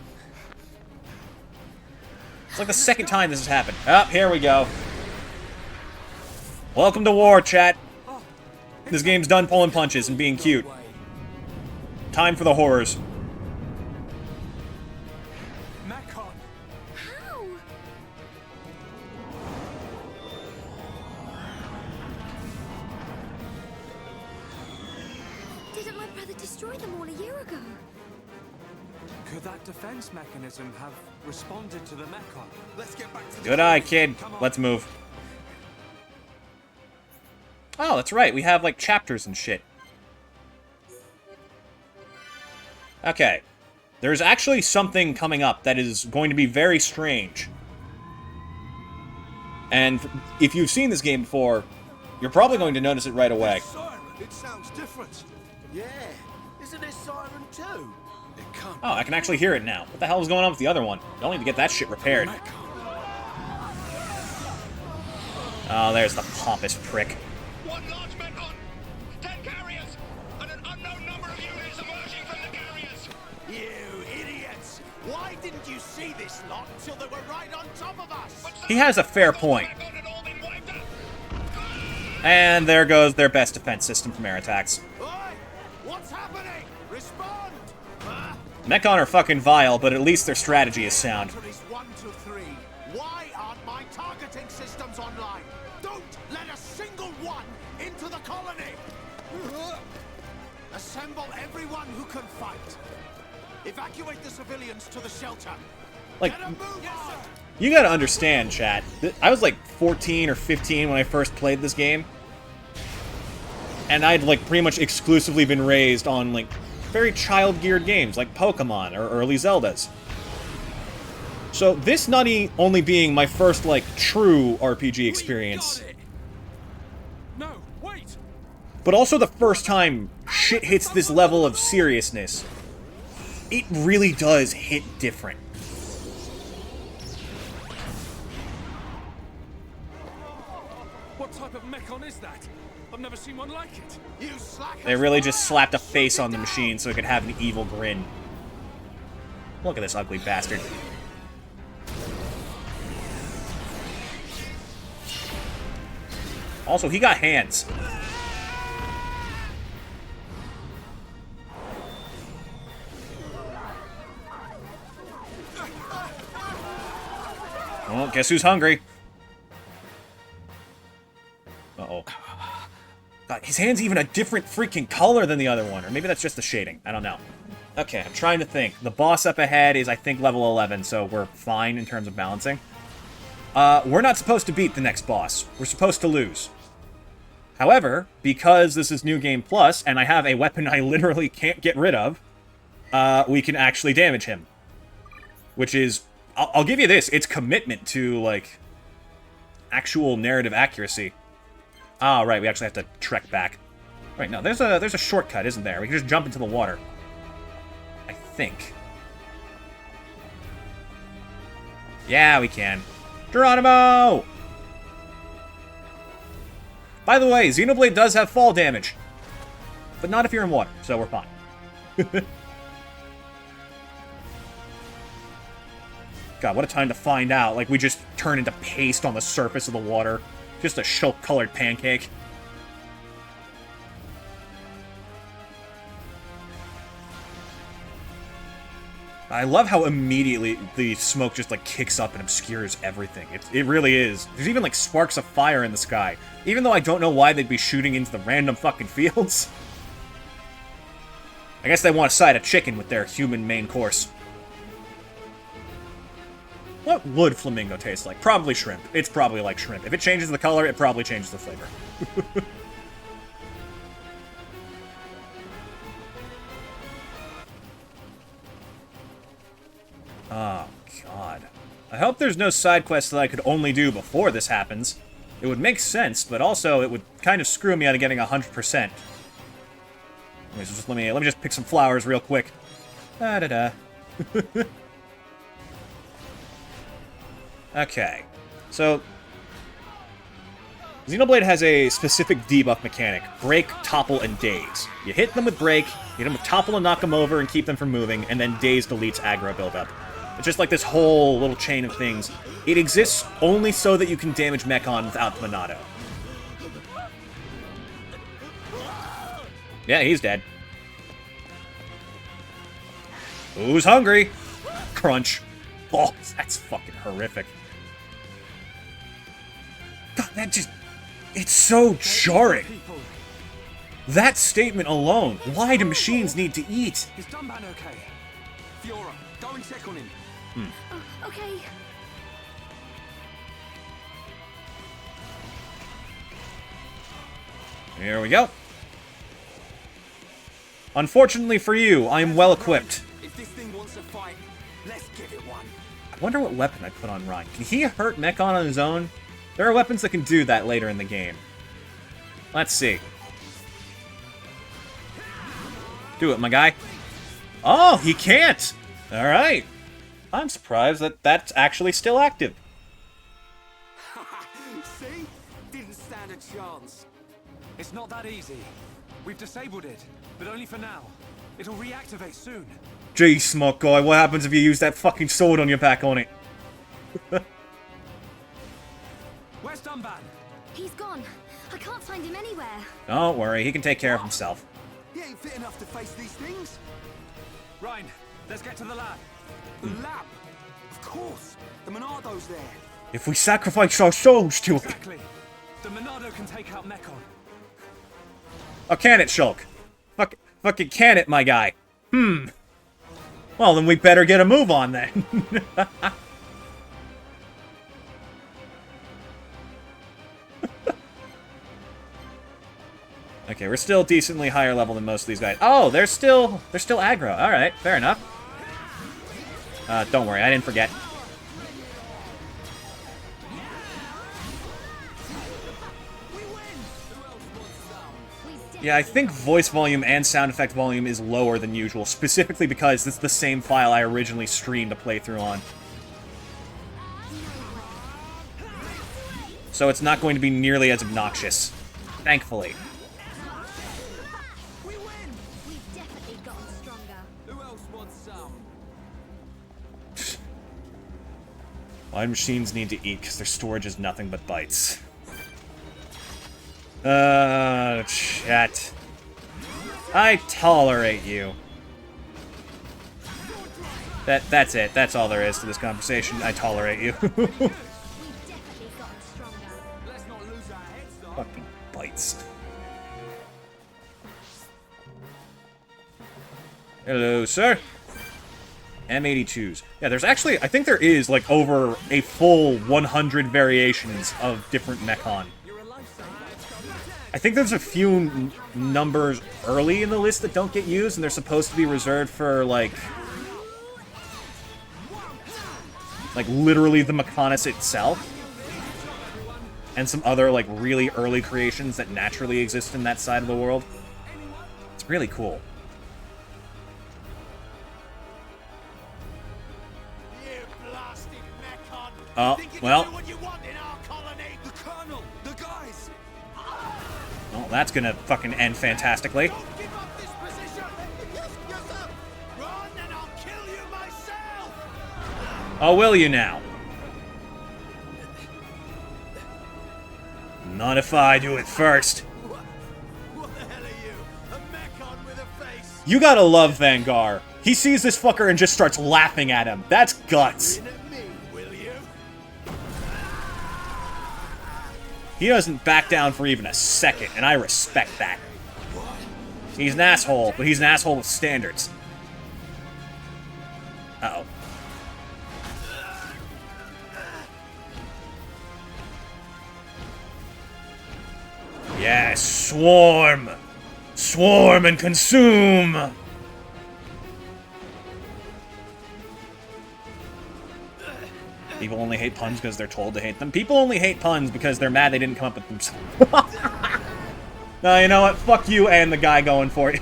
It's like the second time this has happened. Ah, here we go. Welcome to war, chat. This game's done pulling punches and being cute. Time for the horrors. Mekon! How? Didn't my brother destroy them all a year ago? Could that defense mechanism have responded to the Mekon? Let's get back to the Good eye, kid. Let's move. Oh, that's right. We have, like, chapters and shit. Okay. There's actually something coming up that is going to be very strange. And if you've seen this game before, you're probably going to notice it right away. Siren, it sounds different. Yeah, isn't it Siren too? It can't. Oh, I can actually hear it now. What the hell is going on with the other one? Y'all need to get that shit repaired. Oh, there's the pompous prick. One large Mekon, 10 carriers, and an unknown number of units emerging from the carriers. You idiots! Why didn't you see this lot till they were right on top of us? He has a fair point. Mekon had all been wiped out. And there goes their best defense system from air attacks. Oi! What's happening? Respond! Mekon are fucking vile, but at least their strategy is sound. Answer is 1 to 3. Why aren't my targeting systems online? Don't let a single one into the colony! Assemble everyone who can fight. Evacuate the civilians to the shelter. Like, Get a move on! you gotta understand, chat. I was like 14 or 15 when I first played this game. And I'd like pretty much exclusively been raised on like very child-geared games like Pokemon or early Zeldas. So this not only being my first like true RPG experience, No, wait! but also the first time shit hits this level of seriousness, it really does hit different. What type of Mekon is that? I've never seen one like it. You slackers! They really just slapped a face on the machine so it could have an evil grin. Look at this ugly bastard. Also, he got hands. Oh, guess who's hungry? Uh-oh. God, his hand's even a different freaking color than the other one. Or maybe that's just the shading. I don't know. Okay, I'm trying to think. The boss up ahead is, I think, level 11, so we're fine in terms of balancing. We're not supposed to beat the next boss. We're supposed to lose. However, because this is New Game Plus, and I have a weapon I literally can't get rid of, we can actually damage him. Which is... I'll give you this. It's commitment to, like, actual narrative accuracy. Ah, right, we actually have to trek back. Right, no, there's a shortcut, isn't there? We can just jump into the water. I think. Yeah, we can. Geronimo! By the way, Xenoblade does have fall damage. But not if you're in water, so we're fine. God, what a time to find out. Like, we just turn into paste on the surface of the water. Just a shulk-colored pancake. I love how immediately the smoke just, like, kicks up and obscures everything. It really is. There's even, like, sparks of fire in the sky. Even though I don't know why they'd be shooting into the random fucking fields. I guess they want a side of chicken with their human main course. What would flamingo taste like? Probably shrimp. It's probably like shrimp. If it changes the color, it probably changes the flavor. Oh, God. I hope there's no side quests that I could only do before this happens. It would make sense, but also it would kind of screw me out of getting 100%. Let me just pick some flowers real quick. Da-da-da. Okay. So, Xenoblade has a specific debuff mechanic. Break, topple, and daze. You hit them with break, hit them with topple and knock them over and keep them from moving, and then daze deletes aggro buildup. It's just like this whole little chain of things. It exists only so that you can damage Mechon without the Monado. Yeah, he's dead. Who's hungry? Crunch. Oh, that's fucking horrific. God, that just... It's so jarring. That statement alone. Why do machines need to eat? Is Dunban okay? Fiora, go and check on him. Okay. Here we go. Unfortunately for you, I am well equipped. If this thing wants a fight, let's give it one. I wonder what weapon I put on Ryan. Can he hurt Mechon on his own? There are weapons that can do that later in the game. Let's see. Do it, my guy. Oh, he can't! Alright. I'm surprised that that's actually still active. See? Didn't stand a chance. It's not that easy. We've disabled it, but only for now. It'll reactivate soon. Gee, smart guy, what happens if you use that fucking sword on your back on it? Where's Dunban? He's gone. I can't find him anywhere. Don't worry, he can take care of himself. He ain't fit enough to face these things. Ryan, let's get to the lab. The lab? Of course. The Monado's there. If we sacrifice our souls to it... Exactly. The Monado can take out Mechon. Oh, can it, Shulk? Fucking can it, my guy. Well, then we better get a move on, then. Okay, we're still decently higher level than most of these guys. Oh, they're still aggro. All right, fair enough. Don't worry, I didn't forget. Yeah, I think voice volume and sound effect volume is lower than usual, specifically because it's the same file I originally streamed a playthrough on. So it's not going to be nearly as obnoxious. Thankfully. We win! We've definitely gotten stronger. Who else wants some? Why do machines need to eat? Because their storage is nothing but bytes. Chat. I tolerate you. That's it. That's all there is to this conversation. I tolerate you. We've definitely gotten stronger. Let's not lose our heads, though. Fucking bytes. Hello, sir. M82s. Yeah, there's actually, I think there is, like, over a full 100 variations of different Mechon. I think there's a few numbers early in the list that don't get used, and they're supposed to be reserved for, like literally the Mechonis itself. And some other, like, really early creations that naturally exist in that side of the world. It's really cool. You blasted Mechon! Oh, Think you well. can do what you want in our colony? The Colonel! The guys! Well, that's gonna fucking end fantastically. Don't give up this position! Yes, sir! Run and I'll kill you myself! Oh, will you now? Not if I do it first. What the hell are you? A Mechon with a face? You gotta love Vanguard. He sees this fucker and just starts laughing at him. That's guts. In at me, will you? He doesn't back down for even a second, and I respect that. He's an asshole, but he's an asshole with standards. Uh-oh. Yes, swarm! Swarm and consume! People only hate puns because they're told to hate them. People only hate puns because they're mad they didn't come up with themselves. No, you know what? Fuck you and the guy going for it.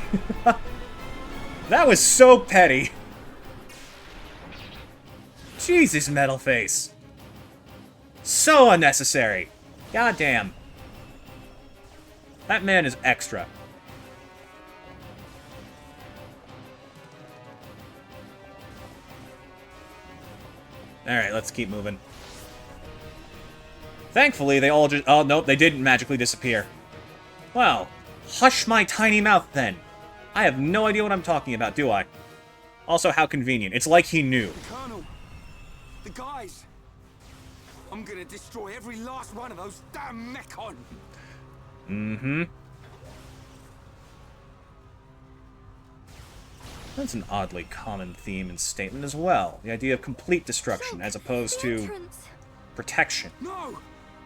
That was so petty. Jesus, metal face. So unnecessary. Goddamn. That man is extra. Alright, let's keep moving. Thankfully, they all just... Oh, nope, they didn't magically disappear. Well, hush my tiny mouth, then. I have no idea what I'm talking about, do I? Also, how convenient. It's like he knew. The Colonel! The guys! I'm gonna destroy every last one of those damn Mechon! Mm-hmm. That's an oddly common theme and statement as well. The idea of complete destruction as opposed to protection. No!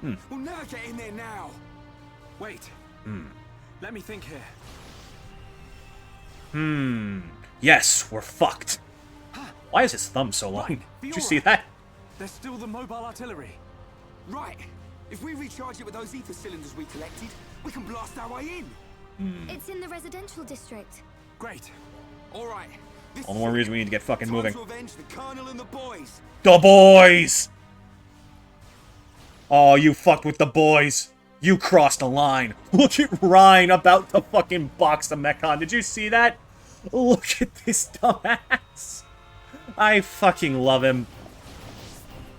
We'll never get in there now! Wait. Let me think here. Yes, we're fucked. Why is his thumb so long? Did you see that? There's still the mobile artillery. Right. If we recharge it with those ether cylinders we collected, we can blast our way in. It's in the residential district. Great. All right. All the more reason we need to get fucking moving. To avenge the Colonel and the boys. The boys! Oh, you fucked with the boys. You crossed a line. Look at Ryan about to fucking box the Mechon. Did you see that? Look at this dumbass. I fucking love him.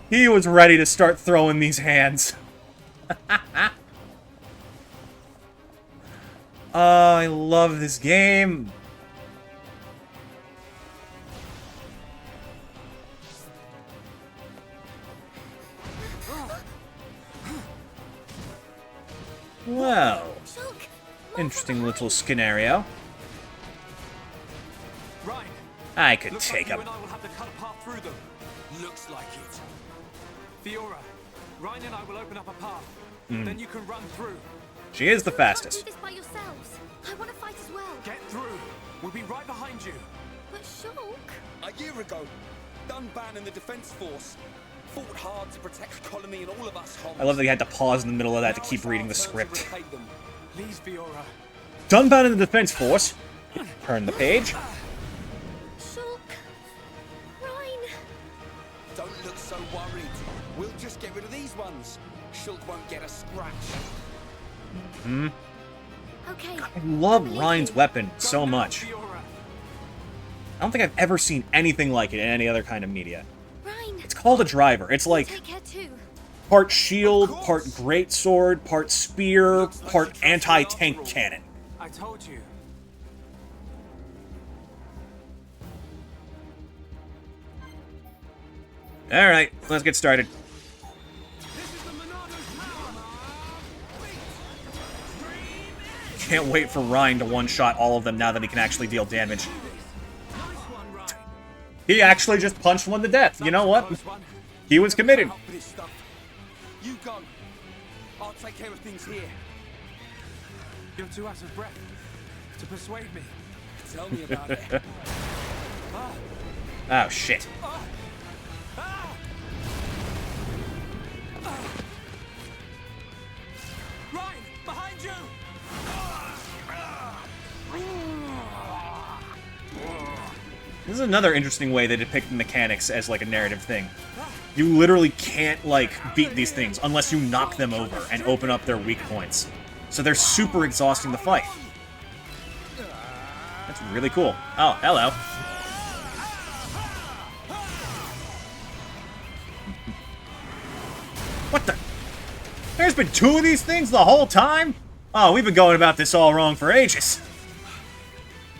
He was ready to start throwing these hands. Oh, I love this game. Well, interesting little scenario. Ryan, I could looks take like him. you and I will have to cut a path through them. Looks like it. Fiora, Ryan and I will open up a path. Then you can run through. She is the You fastest. can't do this by yourselves. I want to fight as well. Get through. We'll be right behind you. But Shulk... A year ago, Dunban and the Defense Force fought hard to protect the colony and all of us homes. I love that he had to pause in the middle of that to Now keep it's reading our the turn to script. repay them. Please, Fiora. Dunban in the Defense Force. Turn the page. Shulk... Ryan... Don't look so worried. We'll just get rid of these ones. Shulk won't get a scratch. Okay. I love Ryan's weapon so much. Fiora. I don't think I've ever seen anything like it in any other kind of media. Ryan... It's called a driver. It's like Take care too. part shield, part greatsword, part spear, part anti-tank cannon. I told you. Alright, let's get started. Can't wait for Ryan to one-shot all of them now that he can actually deal damage. He actually just punched one to death. You know what? He was committed. Help with this stuff. You go. I'll take care of things here. You're too out of breath to persuade me. Tell me about it. Oh, shit. Ryan, behind you! This is another interesting way they depict the mechanics as, like, a narrative thing. You literally can't, like, beat these things unless you knock them over and open up their weak points. So they're super exhausting to fight. That's really cool. Oh, hello. What the? There's been two of these things the whole time? Oh, we've been going about this all wrong for ages.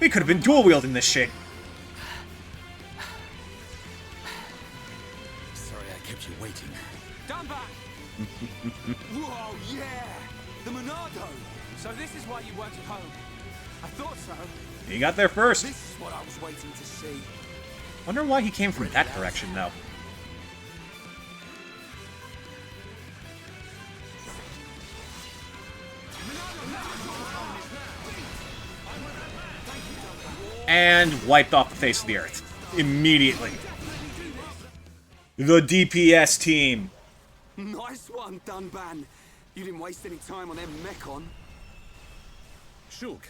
We could have been dual-wielding this shit. Sorry I kept you waiting. Down back! Whoa, yeah! The Monado! So this is why you weren't at home. I thought so. He got there first. This is what I was waiting to see. Wonder why he came from that direction, though. And wiped off the face of the earth. Immediately. The DPS team. Nice one, Dunban. You didn't waste any time on them Mechon. Shulk,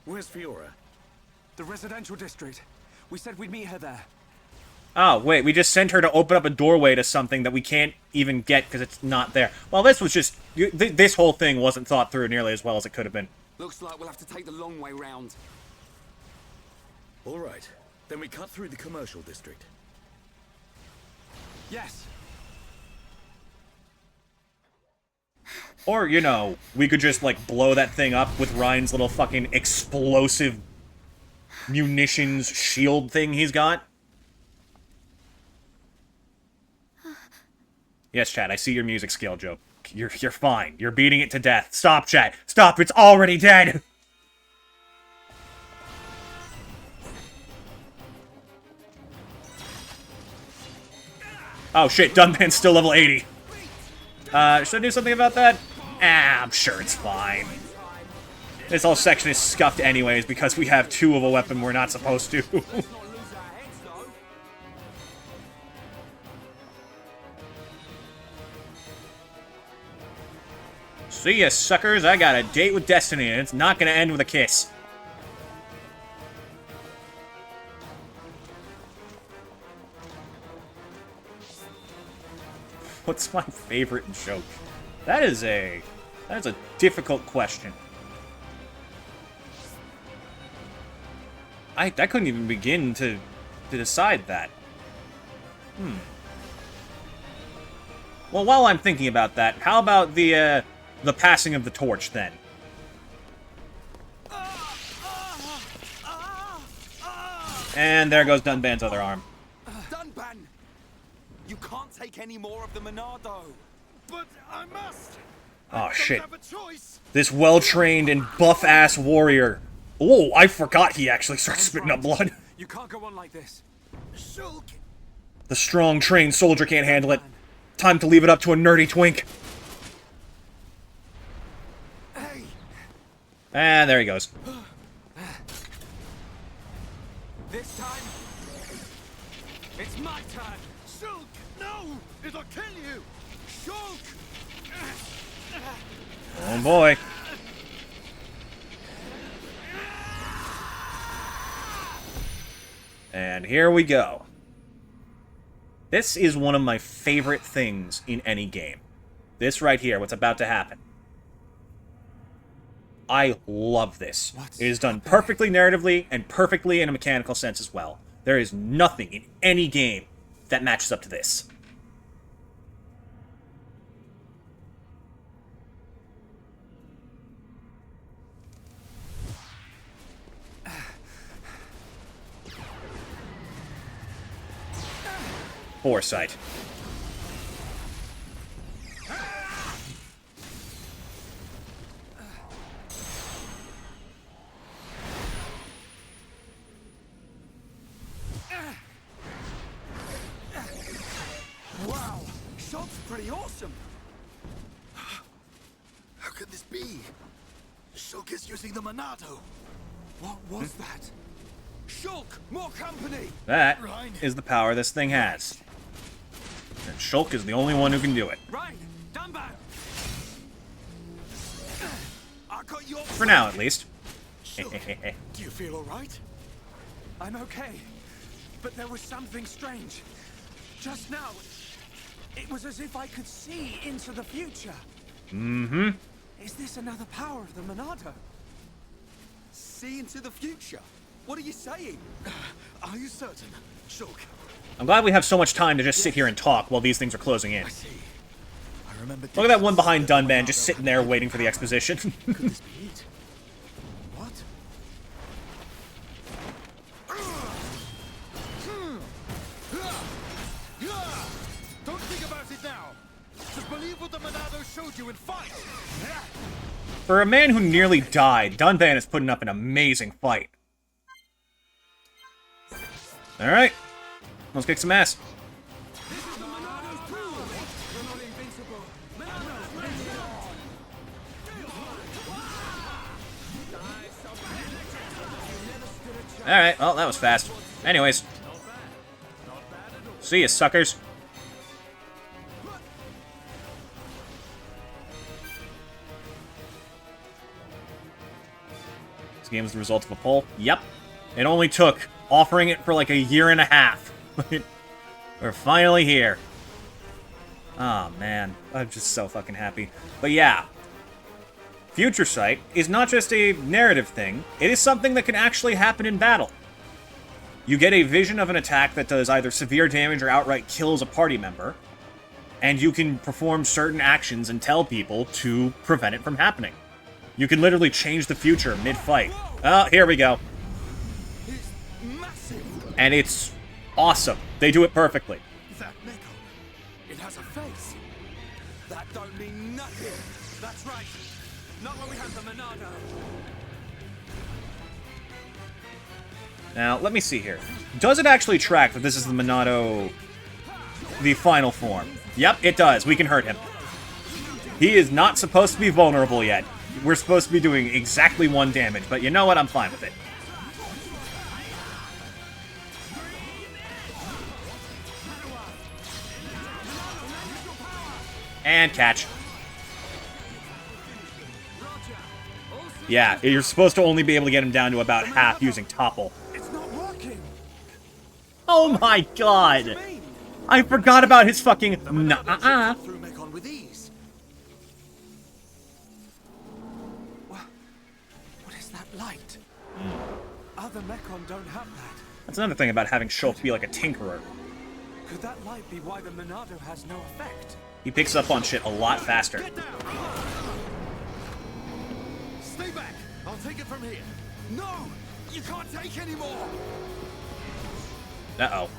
where's Fiora? The residential district. We said we'd meet her there. Oh, wait, we just sent her to open up a doorway to something that we can't even get because it's not there. Well, this was just... This whole thing wasn't thought through nearly as well as it could have been. Looks like we'll have to take the long way round. All right, then we cut through the commercial district. Yes. Or, you know, we could just, like, blow that thing up with Ryan's little fucking explosive munitions shield thing he's got. Yes, chat, I see your music skill, Joe. You're fine. You're beating it to death. Stop, chat. Stop, it's already dead! Oh shit, Dunban's still level 80. Should I do something about that? I'm sure it's fine. This whole section is scuffed anyways because we have 2 of a weapon we're not supposed to. See ya, suckers. I got a date with Destiny, and it's not gonna end with a kiss. What's my favorite joke? That is a difficult question. I couldn't even begin to decide that. Well, while I'm thinking about that, how about the passing of the torch then? And there goes Dunban's other arm. Dunban! You can't take any more of the Monado. But I must. Oh shit. Have a choice. This well-trained and buff-ass warrior. Oh, I forgot he actually starts spitting up blood. You can't go on like this. Shulk. The strong, trained soldier can't handle it. Time to leave it up to a nerdy twink. Hey. And there he goes. This time, it's my turn. Shulk, no! It'll kill you! Shulk! Oh boy. And here we go. This is one of my favorite things in any game. This right here, what's about to happen. I love this. It is done perfectly narratively and perfectly in a mechanical sense as well. There is nothing in any game that matches up to this. Foresight. Wow, shot's pretty awesome. How could this be? Shulk is using the Monado. What was that? Shulk, more company! That is the power this thing has. And Shulk is the only one who can do it. Right, Dunban! I got your... For now, at least. Shulk, do you feel all right? I'm okay, but there was something strange. Just now, it was as if I could see into the future. Mm-hmm. Is this another power of the Monado? See into the future? What are you saying? Are you certain? Shulk. I'm glad we have so much time to just sit here and talk while these things are closing in. I see. I remember. Look at that one behind Dunban just sitting there waiting for the exposition. Could this be it? What? Don't think about it now. Just believe what the Monado showed you and fight. For a man who nearly died, Dunban is putting up an amazing fight. Alright. Let's kick some ass. Alright, well, that was fast. Anyways. See ya, suckers. This game is the result of a poll? Yep. It only took offering it for like a year and a half. We're finally here. Oh, man. I'm just so fucking happy. But yeah. Future Sight is not just a narrative thing, it is something that can actually happen in battle. You get a vision of an attack that does either severe damage or outright kills a party member, and you can perform certain actions and tell people to prevent it from happening. You can literally change the future mid-fight. Oh, here we go. And it's awesome. They do it perfectly. That Mekon, it has a face. That don't mean nothing. That's right. Not when we have the Monado. Now, let me see here. Does it actually track that this is the Monado, the final form? Yep, it does. We can hurt him. He is not supposed to be vulnerable yet. We're supposed to be doing exactly 1 damage, but you know what? I'm fine with it. And catch. Yeah, you're supposed to only be able to get him down to about half using Topple. It's not working. Oh my god! I forgot about his fucking nuh-uh. Through Mekon with ease. What is that light? Other Mekon don't have that. That's another thing about having Shulk be like a tinkerer. Could that light be why the Monado has no effect? He picks up on shit a lot faster. Get down! Stay back! I'll take it from here. No! You can't take any more! Uh-oh.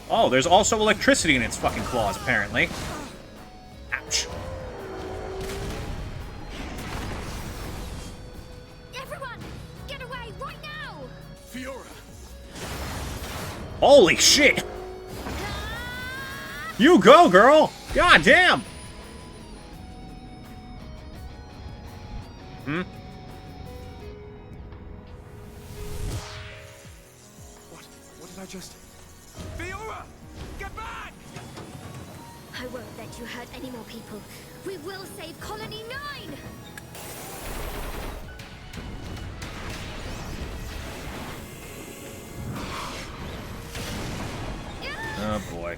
Oh, there's also electricity in its fucking claws, apparently. Ouch. Everyone, get away right now! Fiora! Holy shit! You go, girl! God damn! Hmm? What did I just... Fiora! Get back! I won't let you hurt any more people. We will save Colony 9! Oh boy.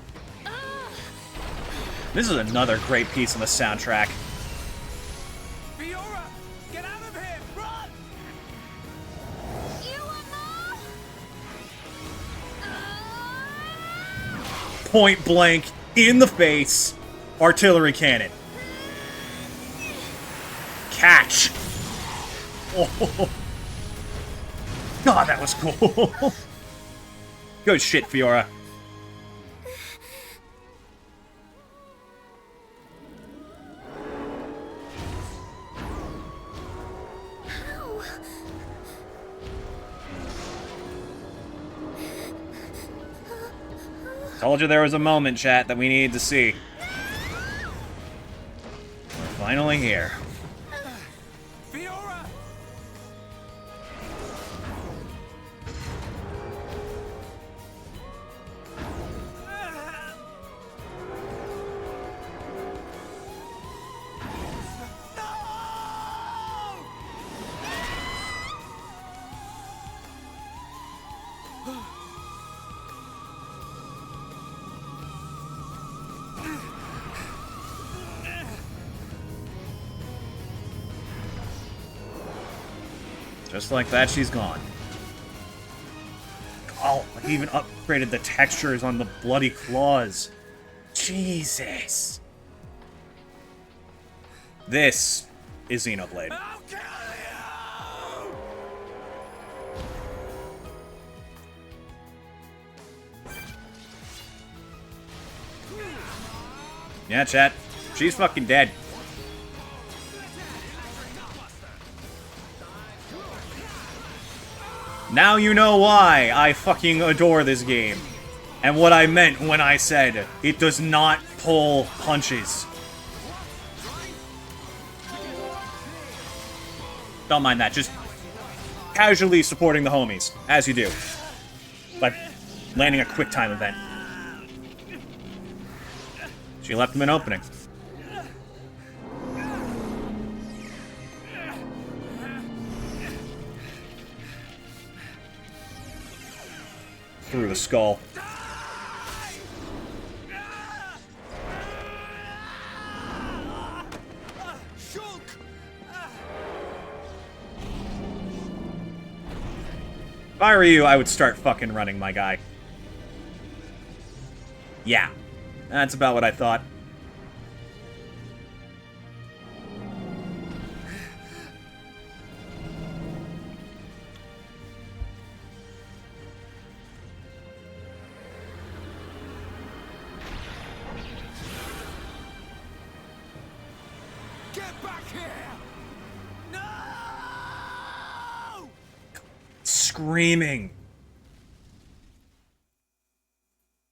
This is another great piece on the soundtrack. Fiora! Get out of here! Run! You want more? Point blank, in the face, artillery cannon. Catch! Oh. God, that was cool. Good shit, Fiora. Told you there was a moment, chat, that we needed to see. We're finally here. Fiora! Just like that, she's gone. Oh, I even upgraded the textures on the bloody claws. Jesus. This is Xenoblade. I'll kill you! Yeah, chat. She's fucking dead. Now you know why I fucking adore this game. And what I meant when I said it does not pull punches. Don't mind that, just casually supporting the homies, as you do. By landing a quick time event. She left him an opening. Through the skull. If I were you, I would start fucking running, my guy. Yeah. That's about what I thought. Get back here! No! Screaming.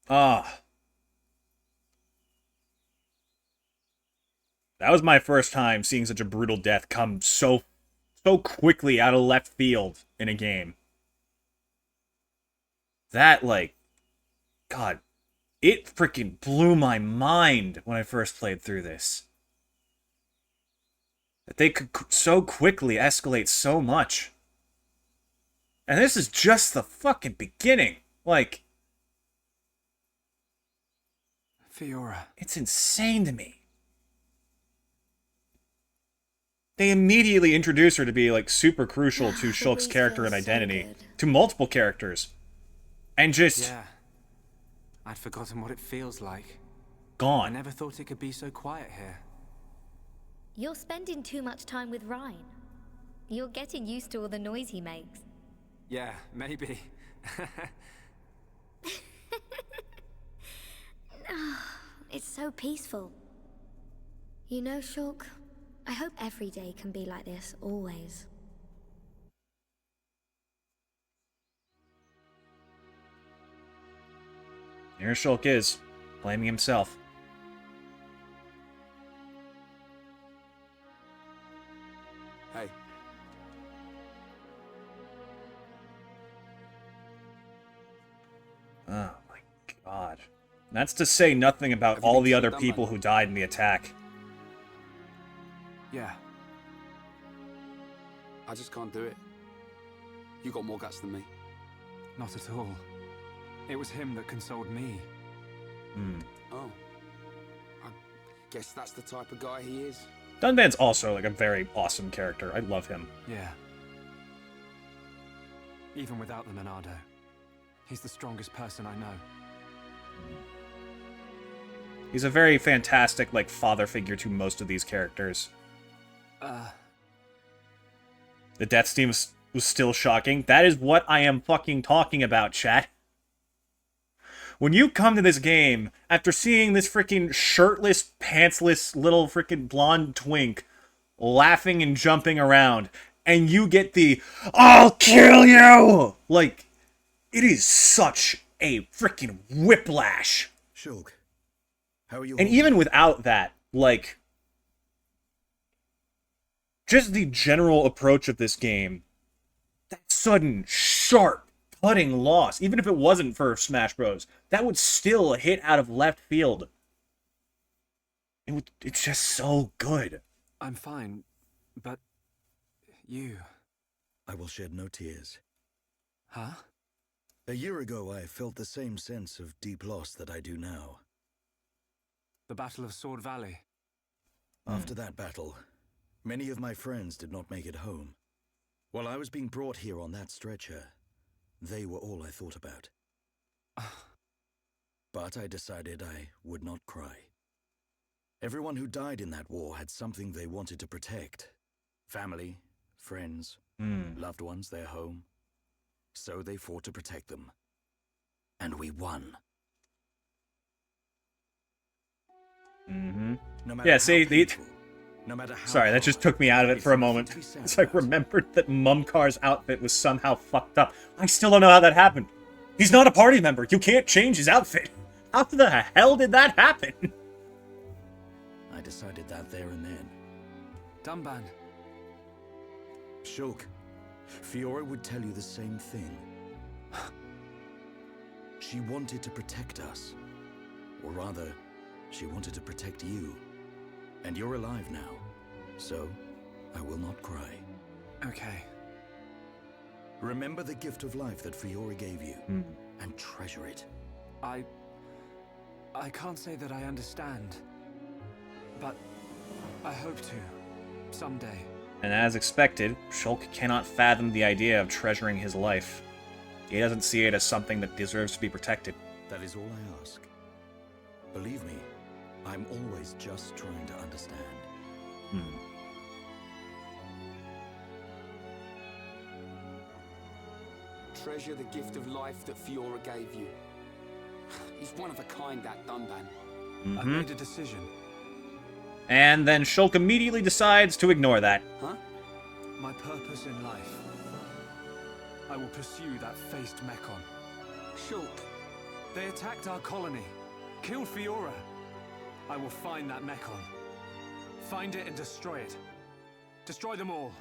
Ah. That was my first time seeing such a brutal death come so quickly out of left field in a game. That, like, God, it freaking blew my mind when I first played through this. That they could so quickly escalate so much. And this is just the fucking beginning. Like, Fiora. It's insane to me. They immediately introduce her to be, like, super crucial to Shulk's character and identity. To multiple characters. And just... Yeah. I'd forgotten what it feels like. Gone. I never thought it could be so quiet here. You're spending too much time with Ryan. You're getting used to all the noise he makes. Yeah, maybe. It's so peaceful. You know, Shulk, I hope every day can be like this, always. Here Shulk is, blaming himself. Hey. Oh my god. That's to say nothing about all the other people who died in the attack. Yeah. I just can't do it. You got more guts than me. Not at all. It was him that consoled me. Oh. I guess that's the type of guy he is. Dunban's also, like, a very awesome character. I love him. Yeah. Even without the Monado, he's the strongest person I know. He's a very fantastic, like, father figure to most of these characters. The death steam was still shocking. That is what I am fucking talking about, chat. When you come to this game, after seeing this freaking shirtless, pantsless, little freaking blonde twink laughing and jumping around, and you get the, "I'll kill you!" Like, it is such a freaking whiplash. Shulk, how are you? And even without that, like, just the general approach of this game, that sudden, sharp, cutting loss, even if it wasn't for Smash Bros, that would still hit out of left field. It's just so good. I'm fine, but you... I will shed no tears. Huh? A year ago, I felt the same sense of deep loss that I do now. The Battle of Sword Valley. After that battle, many of my friends did not make it home. While I was being brought here on that stretcher, they were all I thought about. But I decided I would not cry. Everyone who died in that war had something they wanted to protect. Family, friends, loved ones, their home. So they fought to protect them. And we won. Mm-hmm. No matter Yeah, how see, painful, no matter how sorry, that just hard, took me out of it it's for a nothing moment. to be sad As I about. remembered that Mumkar's outfit was somehow fucked up. I still don't know how that happened. He's not a party member. You can't change his outfit. How the hell did that happen? I decided that there and then. Dunban. Shulk, Fiora would tell you the same thing. She wanted to protect us. Or rather, she wanted to protect you. And you're alive now. So, I will not cry. Okay. Remember the gift of life that Fiora gave you, and treasure it. I can't say that I understand, but I hope to, someday. And as expected, Shulk cannot fathom the idea of treasuring his life. He doesn't see it as something that deserves to be protected. That is all I ask. Believe me, I'm always just trying to understand. Treasure the gift of life that Fiora gave you. He's one of a kind, that Dunban. I made a decision. And then Shulk immediately decides to ignore that. Huh? My purpose in life. I will pursue that faced Mekon. Shulk. They attacked our colony. Killed Fiora. I will find that Mekon. Find it and destroy it. Destroy them all.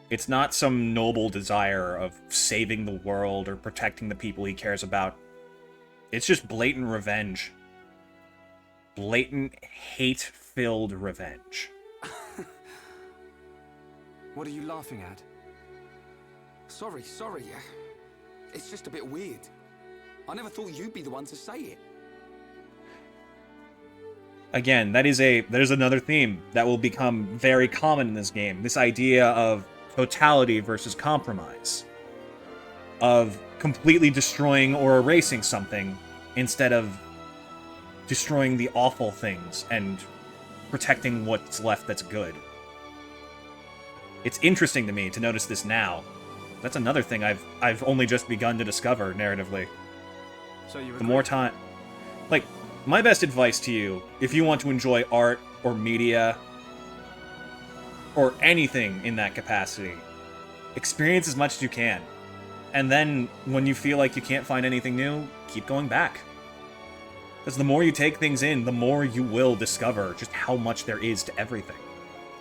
It's not some noble desire of saving the world or protecting the people he cares about. It's just blatant revenge. Blatant, hate-filled revenge. What are you laughing at? Sorry. It's just a bit weird. I never thought you'd be the one to say it. Again, there's another theme that will become very common in this game. This idea of totality versus compromise. Of completely destroying or erasing something instead of destroying the awful things and protecting what's left that's good. It's interesting to me to notice this now. That's another thing I've only just begun to discover narratively. So you The more time... Like, my best advice to you, if you want to enjoy art or media or anything in that capacity, experience as much as you can. And then, when you feel like you can't find anything new, keep going back. Because the more you take things in, the more you will discover just how much there is to everything.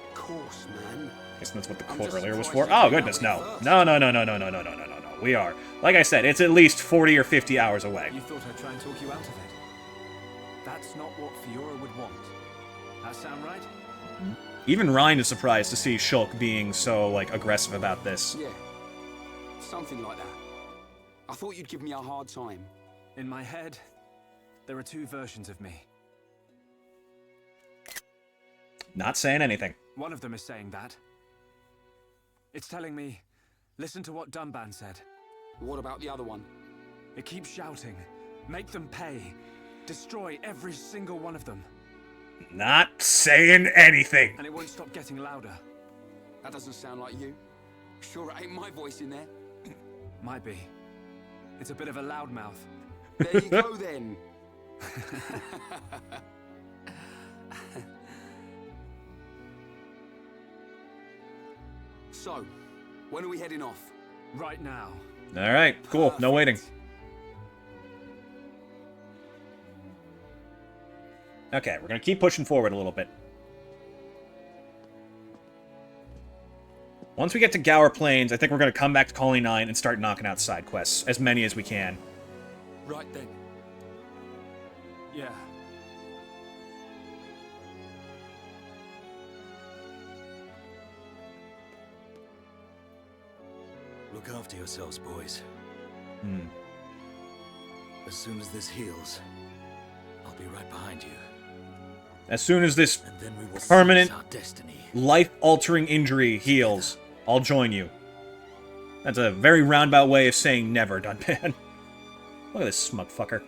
Of course, man. I guess that's what the I'm quote just earlier was surprised for. you Oh, came goodness, up no. with it No. We are. Like I said, it's at least 40 or 50 hours away. You thought I'd try and talk you out of it. That's not what Fiora would want. That sound right? Even Ryan is surprised to see Shulk being so, like, aggressive about this. Yeah. Something like that. I thought you'd give me a hard time. In my head, there are two versions of me. Not saying anything. One of them is saying that. It's telling me, listen to what Dunban said. What about the other one? It keeps shouting, make them pay, destroy every single one of them. Not saying anything. And it won't stop getting louder. That doesn't sound like you. Sure it ain't my voice in there. Might be. It's a bit of a loudmouth. There you go then. So, when are we heading off? Right now. Alright, cool. No waiting. Okay, we're gonna keep pushing forward a little bit. Once we get to Gower Plains, I think we're gonna come back to Colony 9 and start knocking out side quests. As many as we can. Right then. Yeah. Look after yourselves, boys. As soon as this heals, I'll be right behind you. As soon as this And then we will permanent, seize our destiny. life-altering injury heals, I'll join you. That's a very roundabout way of saying never, Dunban. Look at this smug fucker.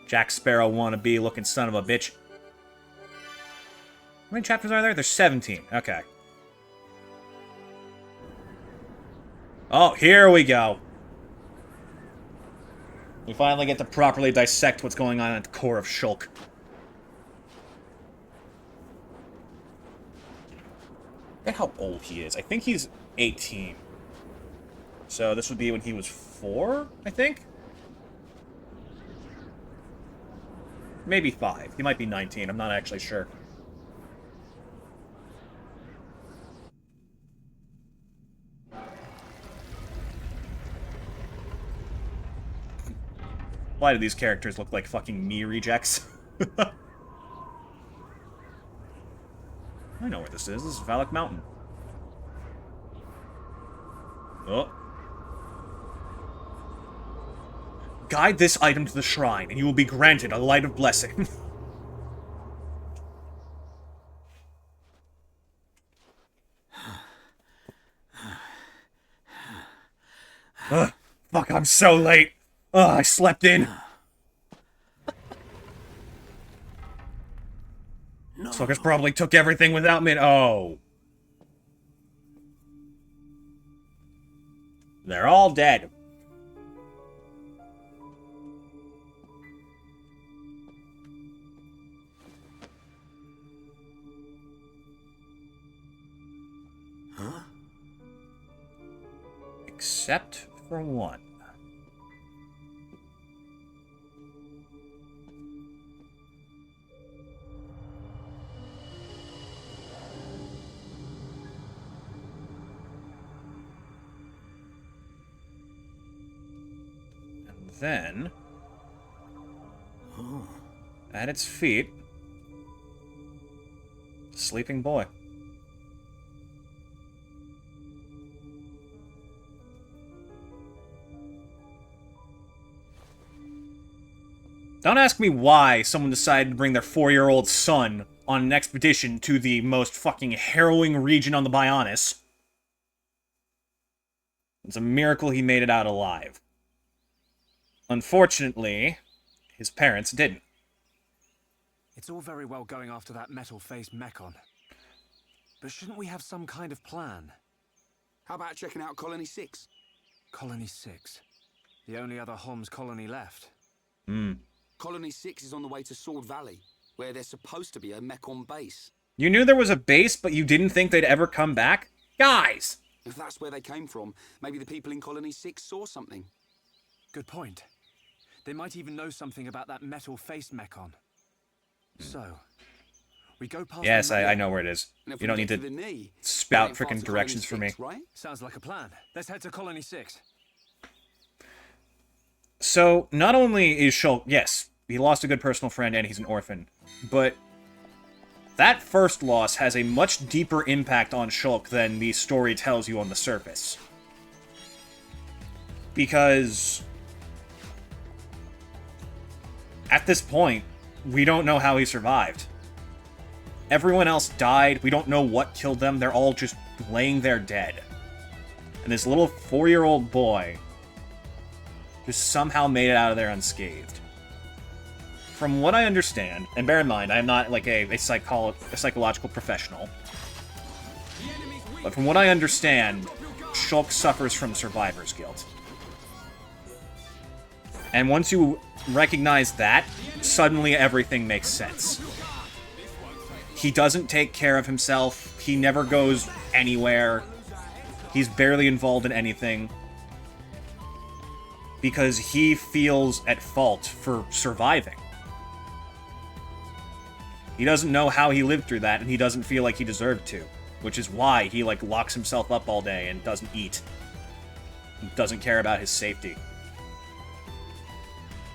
Jack Sparrow wannabe looking son of a bitch. How many chapters are there? There's 17. Okay. Oh, here we go. We finally get to properly dissect what's going on at the core of Shulk. Look at how old he is. I think he's 18. So this would be when he was 4, I think? Maybe 5. He might be 19. I'm not actually sure. Why do these characters look like fucking me rejects? I know where this is. This is Valak Mountain. Oh. Guide this item to the shrine, and you will be granted a light of blessing. Ugh, fuck, I'm so late. Ugh, I slept in. No. Suckers probably took everything without me. Oh. They're all dead. Huh? Except for one. Then, at its feet, sleeping boy. Don't ask me why someone decided to bring their 4-year-old son on an expedition to the most fucking harrowing region on the Bionis. It's a miracle he made it out alive. Unfortunately, his parents didn't. It's all very well going after that metal-faced Mechon. But shouldn't we have some kind of plan? How about checking out Colony 6? Colony 6? The only other Homs colony left. Colony 6 is on the way to Sword Valley, where there's supposed to be a Mechon base. You knew there was a base, but you didn't think they'd ever come back? Guys! If that's where they came from, maybe the people in Colony 6 saw something. Good point. They might even know something about that metal-faced Mechon. So, we go past... Yes, I know where it is. You don't need to spout frickin' directions for me. Right? Sounds like a plan. Let's head to Colony 6. So, not only is Shulk... Yes, he lost a good personal friend and he's an orphan. But that first loss has a much deeper impact on Shulk than the story tells you on the surface. Because at this point, we don't know how he survived. Everyone else died. We don't know what killed them. They're all just laying there dead. And this little 4-year-old boy just somehow made it out of there unscathed. From what I understand, and bear in mind, I am not like a psychological professional, but from what I understand, Shulk suffers from survivor's guilt. And once you recognize that, suddenly everything makes sense. He doesn't take care of himself. He never goes anywhere. He's barely involved in anything. Because he feels at fault for surviving. He doesn't know how he lived through that, and he doesn't feel like he deserved to. Which is why he, like, locks himself up all day and doesn't eat. And doesn't care about his safety.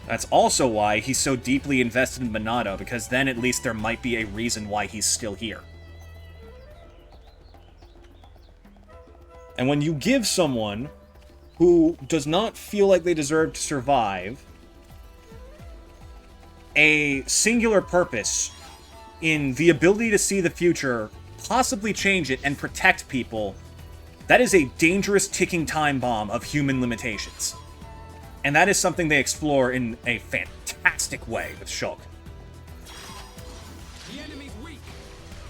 That's also why he's so deeply invested in Monado, because then at least there might be a reason why he's still here. And when you give someone who does not feel like they deserve to survive a singular purpose in the ability to see the future, possibly change it, and protect people, that is a dangerous ticking time bomb of human limitations. And that is something they explore in a fantastic way with Shulk.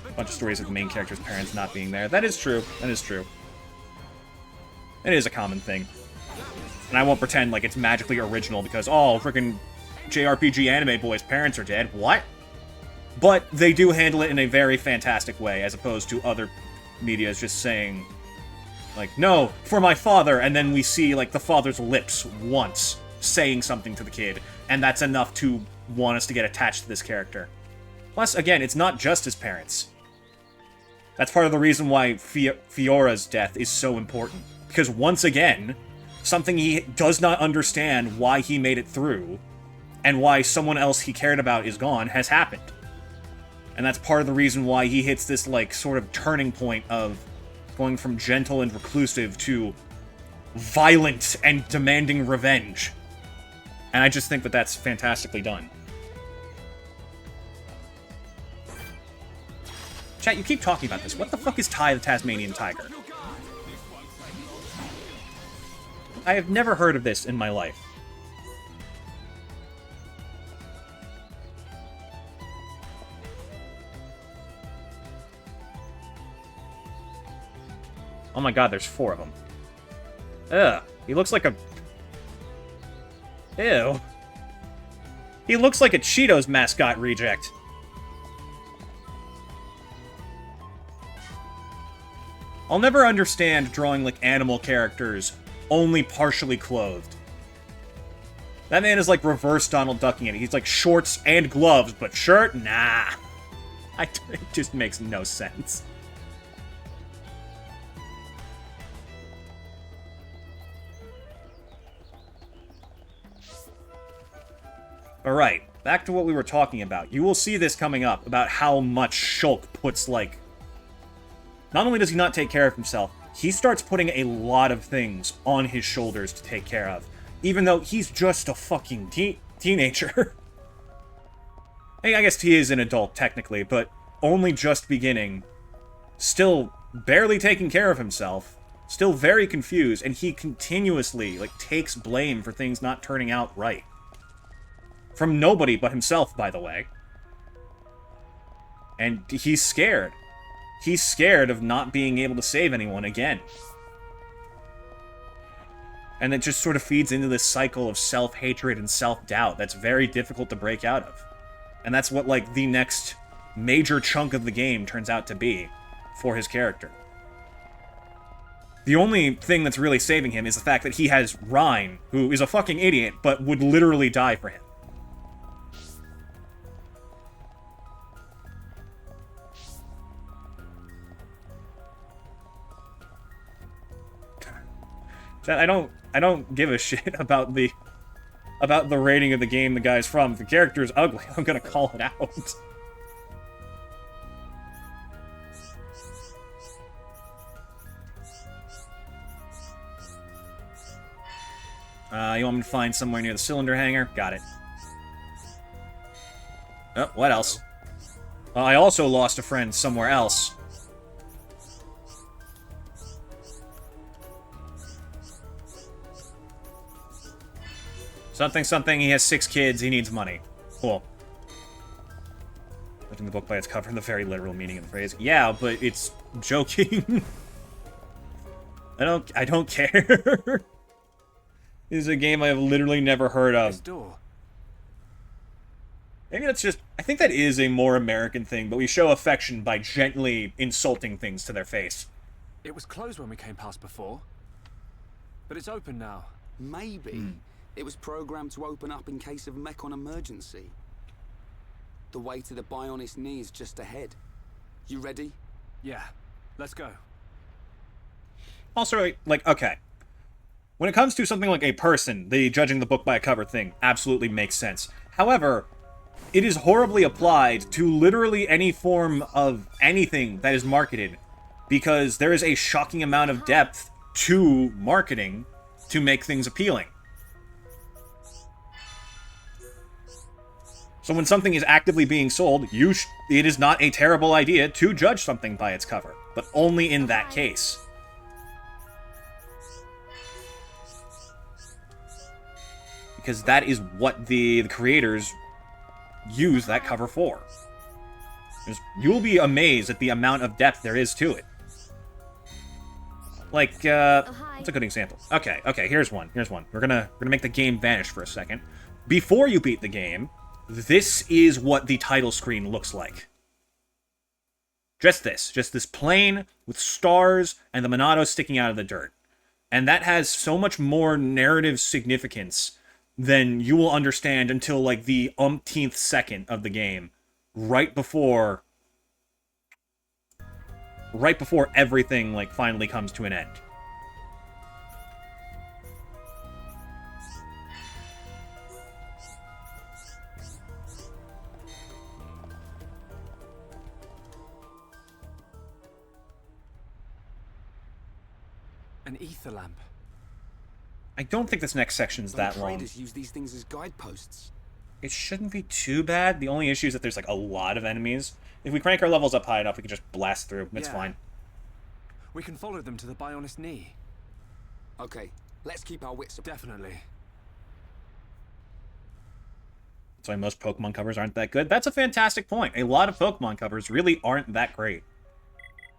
A bunch of stories of the main character's parents not being there. That is true. That is true. It is a common thing. And I won't pretend like it's magically original because, oh, freaking JRPG anime boy's parents are dead. What? But they do handle it in a very fantastic way, as opposed to other media is just saying, like, no, for my father, and then we see, like, the father's lips once saying something to the kid, and that's enough to want us to get attached to this character. Plus, again, it's not just his parents. That's part of the reason why Fiora's death is so important. Because once again, something he does not understand why he made it through, and why someone else he cared about is gone, has happened. And that's part of the reason why he hits this, like, sort of turning point of going from gentle and reclusive to violent and demanding revenge. And I just think that that's fantastically done. Chat, you keep talking about this. What the fuck is Ty the Tasmanian Tiger? I have never heard of this in my life. Oh my god, there's 4 of them. Ugh. He looks like a... Ew. He looks like a Cheetos mascot reject. I'll never understand drawing, like, animal characters only partially clothed. That man is, like, reverse Donald Ducking it. He's, like, shorts and gloves, but shirt? Nah. It just makes no sense. Alright, back to what we were talking about. You will see this coming up, about how much Shulk puts, like... Not only does he not take care of himself, he starts putting a lot of things on his shoulders to take care of. Even though he's just a fucking teenager. I guess he is an adult, technically, but only just beginning. Still barely taking care of himself. Still very confused, and he continuously, like, takes blame for things not turning out right. From nobody but himself, by the way. And he's scared. He's scared of not being able to save anyone again. And it just sort of feeds into this cycle of self-hatred and self-doubt that's very difficult to break out of. And that's what, like, the next major chunk of the game turns out to be for his character. The only thing that's really saving him is the fact that he has Rhine, who is a fucking idiot, but would literally die for him. I don't give a shit about the rating of the game the guy's from. If the character is ugly, I'm gonna call it out. You want me to find somewhere near the cylinder hanger? Got it. Oh, what else? I also lost a friend somewhere else. Something, something, he has 6 kids, he needs money. Cool. Judging the book by its cover, the very literal meaning of the phrase. Yeah, but it's joking. I don't care. This is a game I have literally never heard of. Maybe that's just... I think that is a more American thing, but we show affection by gently insulting things to their face. It was closed when we came past before. But it's open now. Maybe. It was programmed to open up in case of Mechon emergency. The way to the Bionis knee is just ahead. You ready? Yeah, let's go. Also, like, okay. When it comes to something like a person, the judging the book by a cover thing absolutely makes sense. However, it is horribly applied to literally any form of anything that is marketed, because there is a shocking amount of depth to marketing to make things appealing. So when something is actively being sold, it is not a terrible idea to judge something by its cover, but only in that case. Because that is what the creators use that cover for. You'll be amazed at the amount of depth there is to it. Like, what's a good example? Okay, here's one. We're gonna make the game vanish for a second. Before you beat the game, this is what the title screen looks like. Just this plane with stars and the Monado sticking out of the dirt. And that has so much more narrative significance than you will understand until, like, the umpteenth second of the game. Right before everything, like, finally comes to an end. An ether lamp. I don't think this next section's that long. Traders use these things as guideposts. It shouldn't be too bad. The only issue is that there's, like, a lot of enemies. If we crank our levels up high enough, we can just blast through. It's fine. We can follow them to the Bionis knee. Okay, let's keep our wits about. Definitely. That's why most Pokemon covers aren't that good. That's a fantastic point. A lot of Pokemon covers really aren't that great.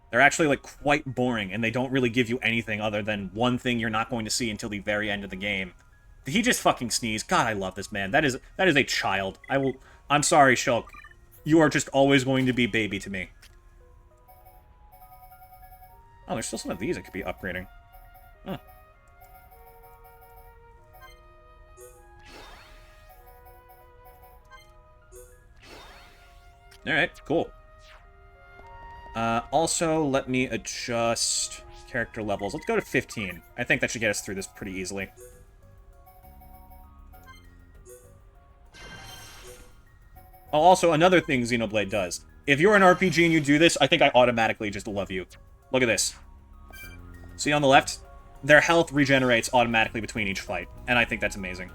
They're actually, like, quite boring, and they don't really give you anything other than one thing you're not going to see until the very end of the game. Did he just fucking sneeze? God, I love this man. That is a child. I'm sorry, Shulk. You are just always going to be baby to me. Oh, there's still some of these I could be upgrading. Huh. Alright, cool. Also, let me adjust character levels. Let's go to 15. I think that should get us through this pretty easily. Oh, also, another thing Xenoblade does. If you're an RPG and you do this, I think I automatically just love you. Look at this. See on the left? Their health regenerates automatically between each fight, and I think that's amazing.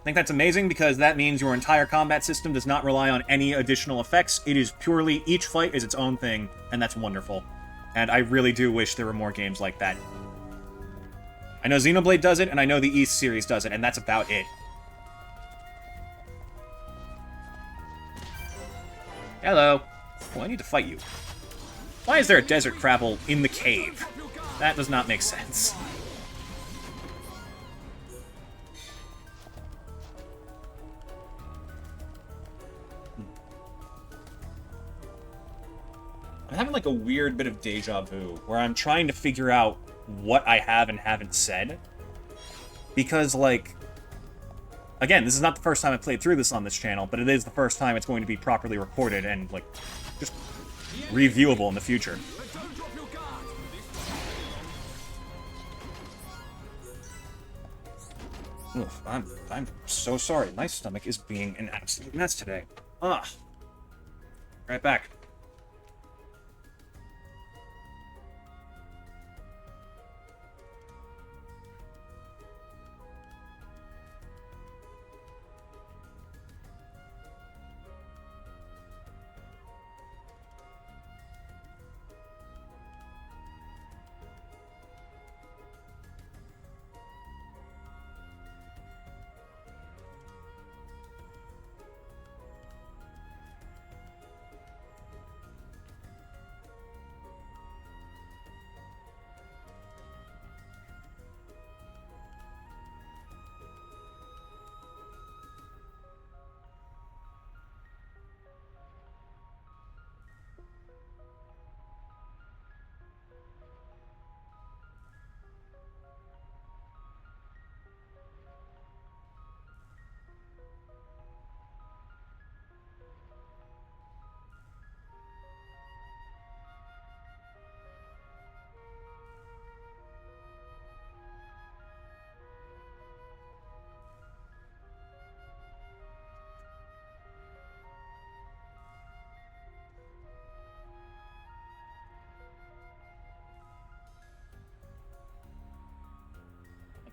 I think that's amazing because that means your entire combat system does not rely on any additional effects. It is purely, each fight is its own thing, and that's wonderful. And I really do wish there were more games like that. I know Xenoblade does it, and I know the East series does it, and that's about it. Hello. Oh, I need to fight you. Why is there a desert crabble in the cave? That does not make sense. I'm having, like, a weird bit of deja vu, where I'm trying to figure out what I have and haven't said. Because, like... Again, this is not the first time I played through this on this channel, but it is the first time it's going to be properly recorded and, like, just reviewable in the future. Oof, I'm so sorry. My stomach is being an absolute mess today. Ugh. Right back.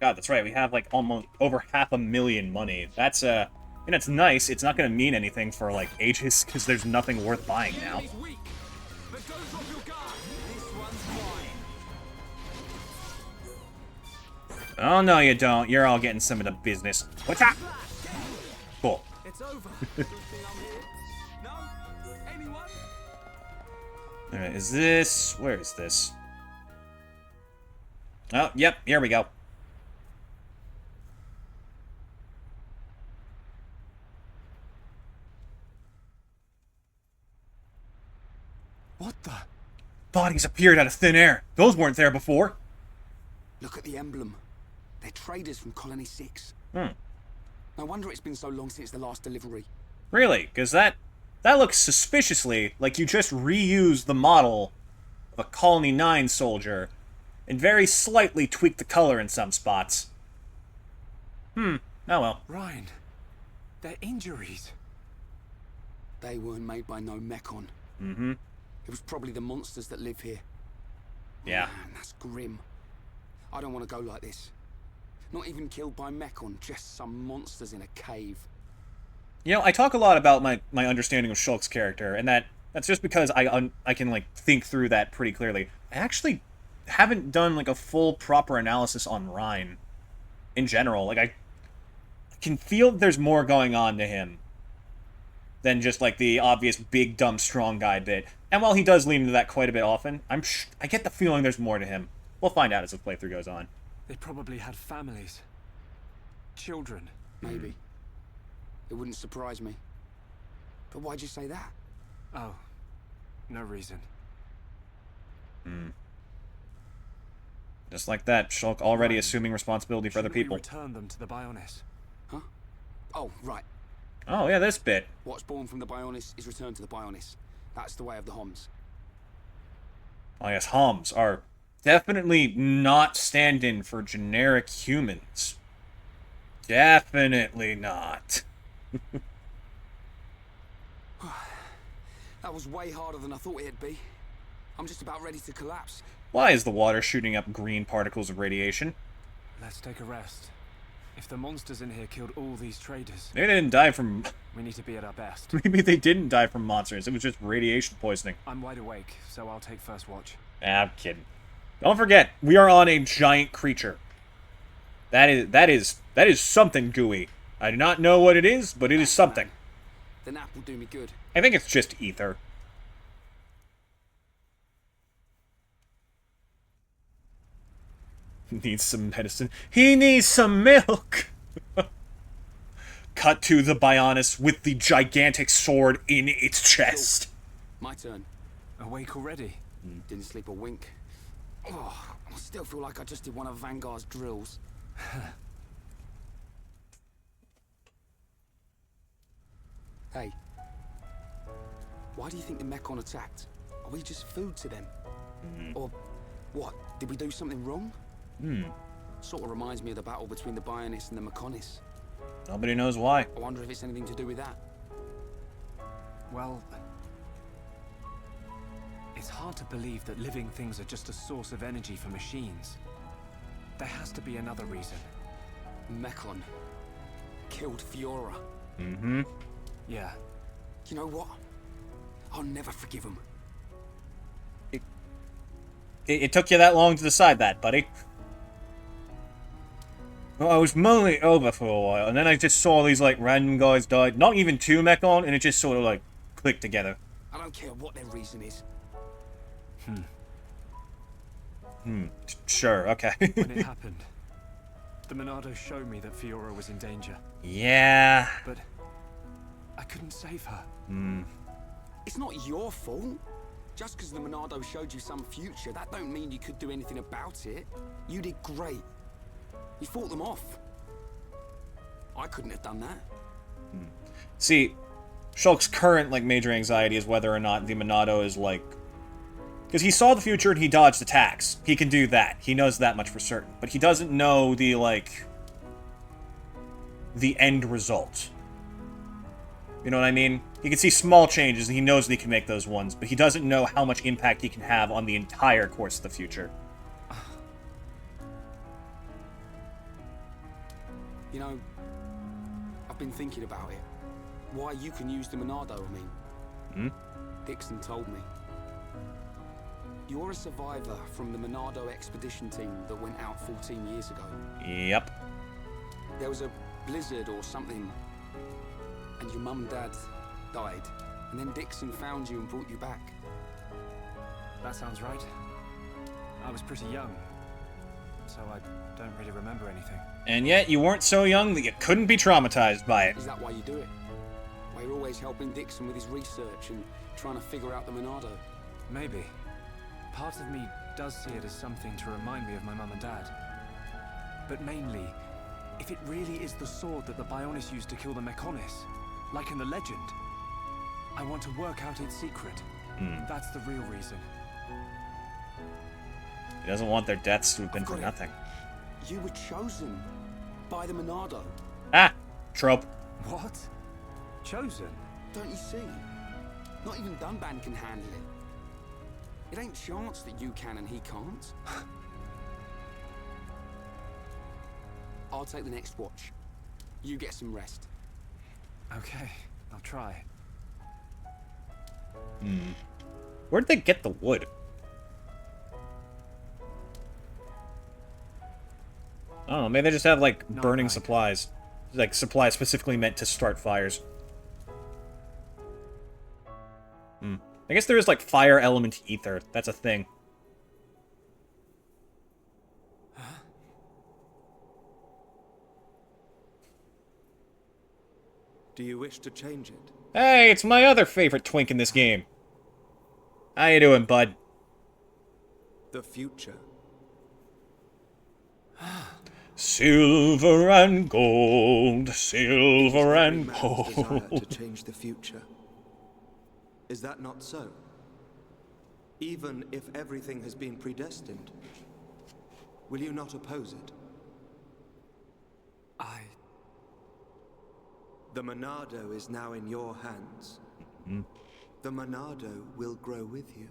God, that's right. We have, like, almost over 500,000 money. That's, and it's nice. It's not going to mean anything for, like, ages, because there's nothing worth buying now. Oh, no, you don't. You're all getting some of the business. What's that? Cool. It's over. No? Anyone? Alright, is this... Where is this? Oh, yep, here we go. bodies appeared out of thin air. Those weren't there before. Look at the emblem. They're traders from Colony 6. Hmm. No wonder it's been so long since the last delivery. Really? Because that looks suspiciously like you just reused the model of a Colony 9 soldier and very slightly tweaked the color in some spots. Oh well. Ryan, their injuries. They weren't made by no Mechon. Mm-hmm. It was probably the monsters that live here. Yeah. Man, that's grim. I don't want to go like this. Not even killed by Mechon, just some monsters in a cave. You know, I talk a lot about my understanding of Shulk's character, and that's just because I can, like, think through that pretty clearly. I actually haven't done, like, a full, proper analysis on Ryan in general. Like, I can feel there's more going on to him than just, like, the obvious big, dumb, strong guy bit. And while he does lean into that quite a bit often, I get the feeling there's more to him. We'll find out as the playthrough goes on. They probably had families. Children. Maybe. It wouldn't surprise me. But why'd you say that? Oh, no reason. Just like that, Shulk already assuming responsibility for other Shouldn't we people. return them to the Bionis? Huh? Oh, right. Oh, yeah, this bit. What's born from the Bionis is returned to the Bionis. That's the way of the Homs. Oh, yes, Homs are definitely not stand-in for generic humans. Definitely not. That was way harder than I thought it'd be. I'm just about ready to collapse. Why is the water shooting up green particles of radiation? Let's take a rest. If the monsters in here killed all these traders... Maybe they didn't die from... We need to be at our best. Maybe they didn't die from monsters. It was just radiation poisoning. I'm wide awake, so I'll take first watch. I'm kidding. Don't forget, we are on a giant creature. That is something gooey. I do not know what it is, but it is something. The nap will do me good. I think it's just ether. Needs some medicine. He needs some milk! Cut to the Bionis with the gigantic sword in its chest. My turn. Awake already? Didn't sleep a wink. Oh, I still feel like I just did one of Vanguard's drills. Hey. Why do you think the Mechon attacked? Are we just food to them? Or what? Did we do something wrong? Sort of reminds me of the battle between the Bionis and the Mechonis. Nobody knows why. I wonder if it's anything to do with that. Well... It's hard to believe that living things are just a source of energy for machines. There has to be another reason. Mechon killed Fiora. Yeah. You know what? I'll never forgive him. It took you that long to decide that, buddy. Well, I was mulling it over for a while, and then I just saw these, like, random guys died. Not even two Mechon, and it just sort of, like, clicked together. I don't care what their reason is. Sure, okay. When it happened, the Monado showed me that Fiora was in danger. Yeah. But I couldn't save her. It's not your fault. Just because the Monado showed you some future, that don't mean you could do anything about it. You did great. You fought them off. I couldn't have done that. See, Shulk's current, like, major anxiety is whether or not the Monado is, like... Because he saw the future and he dodged attacks. He can do that. He knows that much for certain. But he doesn't know the, like... the end result. You know what I mean? He can see small changes and he knows that he can make those ones, but he doesn't know how much impact he can have on the entire course of the future. You know, I've been thinking about it. Why you can use the Monado, I mean. Dixon told me. You're a survivor from the Monado expedition team that went out 14 years ago. Yep. There was a blizzard or something, and your mum and dad died. And then Dixon found you and brought you back. That sounds right. I was pretty young, so I don't really remember anything. And yet, you weren't so young that you couldn't be traumatized by it. Is that why you do it? Why you're always helping Dixon with his research and trying to figure out the Monado? Maybe. Part of me does see it as something to remind me of my mum and dad. But mainly, if it really is the sword that the Bionis used to kill the Mechonis, like in the legend, I want to work out its secret. That's the real reason. He doesn't want their deaths to have been for nothing. You were chosen by the Monado. Ah! Trope. What? Chosen? Don't you see? Not even Dunban can handle it. It ain't chance that you can and he can't. I'll take the next watch. You get some rest. Okay, I'll try. Where'd they get the wood? I don't know, maybe they just have, like, burning supplies. Like, supplies specifically meant to start fires. I guess there is, like, fire element ether. That's a thing. Do you wish to change it? Hey, it's my other favorite twink in this game. How you doing, bud? The future. Silver and gold, silver and Desire to gold. change the future. Is that not so? Even if everything has been predestined, will you not oppose it? The Monado is now in your hands. The Monado will grow with you.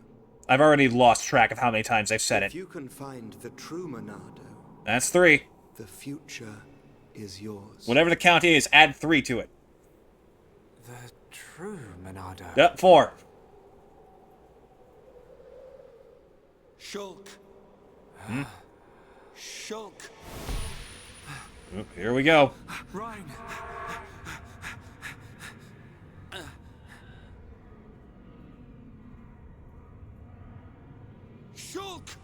I've already lost track of how many times I've said If it. you can find the true Monado, That's 3. the future is yours. Whatever the count is, add 3 to it. The true Monado. Yep, 4. Shulk. Shulk. Oh, here we go. Ryan. Shulk.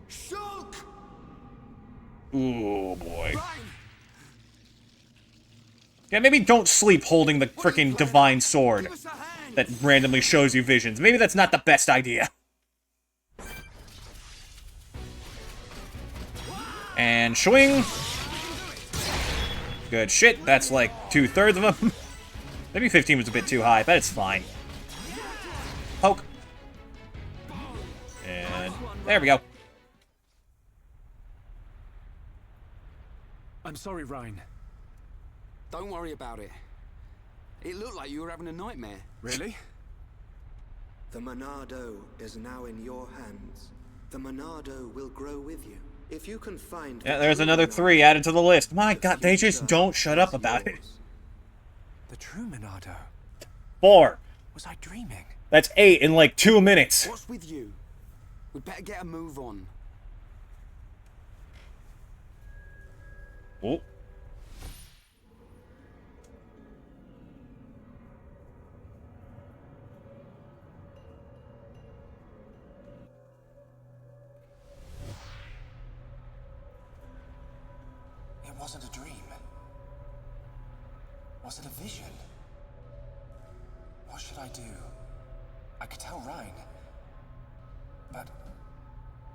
Shulk. Ooh, boy. Yeah, maybe don't sleep holding the frickin' divine sword that randomly shows you visions. Maybe that's not the best idea. And swing. Good shit. That's like 2/3 of them. Maybe 15 was a bit too high, but it's fine. Poke. And there we go. I'm sorry, Ryan. Don't worry about it. It looked like you were having a nightmare. Really? The Monado is now in your hands. The Monado will grow with you. If you can find... Yeah, there's another 3 added to the list. My god, they just don't shut up about it. The true Monado. 4. Was I dreaming? That's 8 in like 2 minutes. What's with you? We'd better get a move on. Oh. It wasn't a dream. Was it a vision? What should I do? I could tell Ryan. But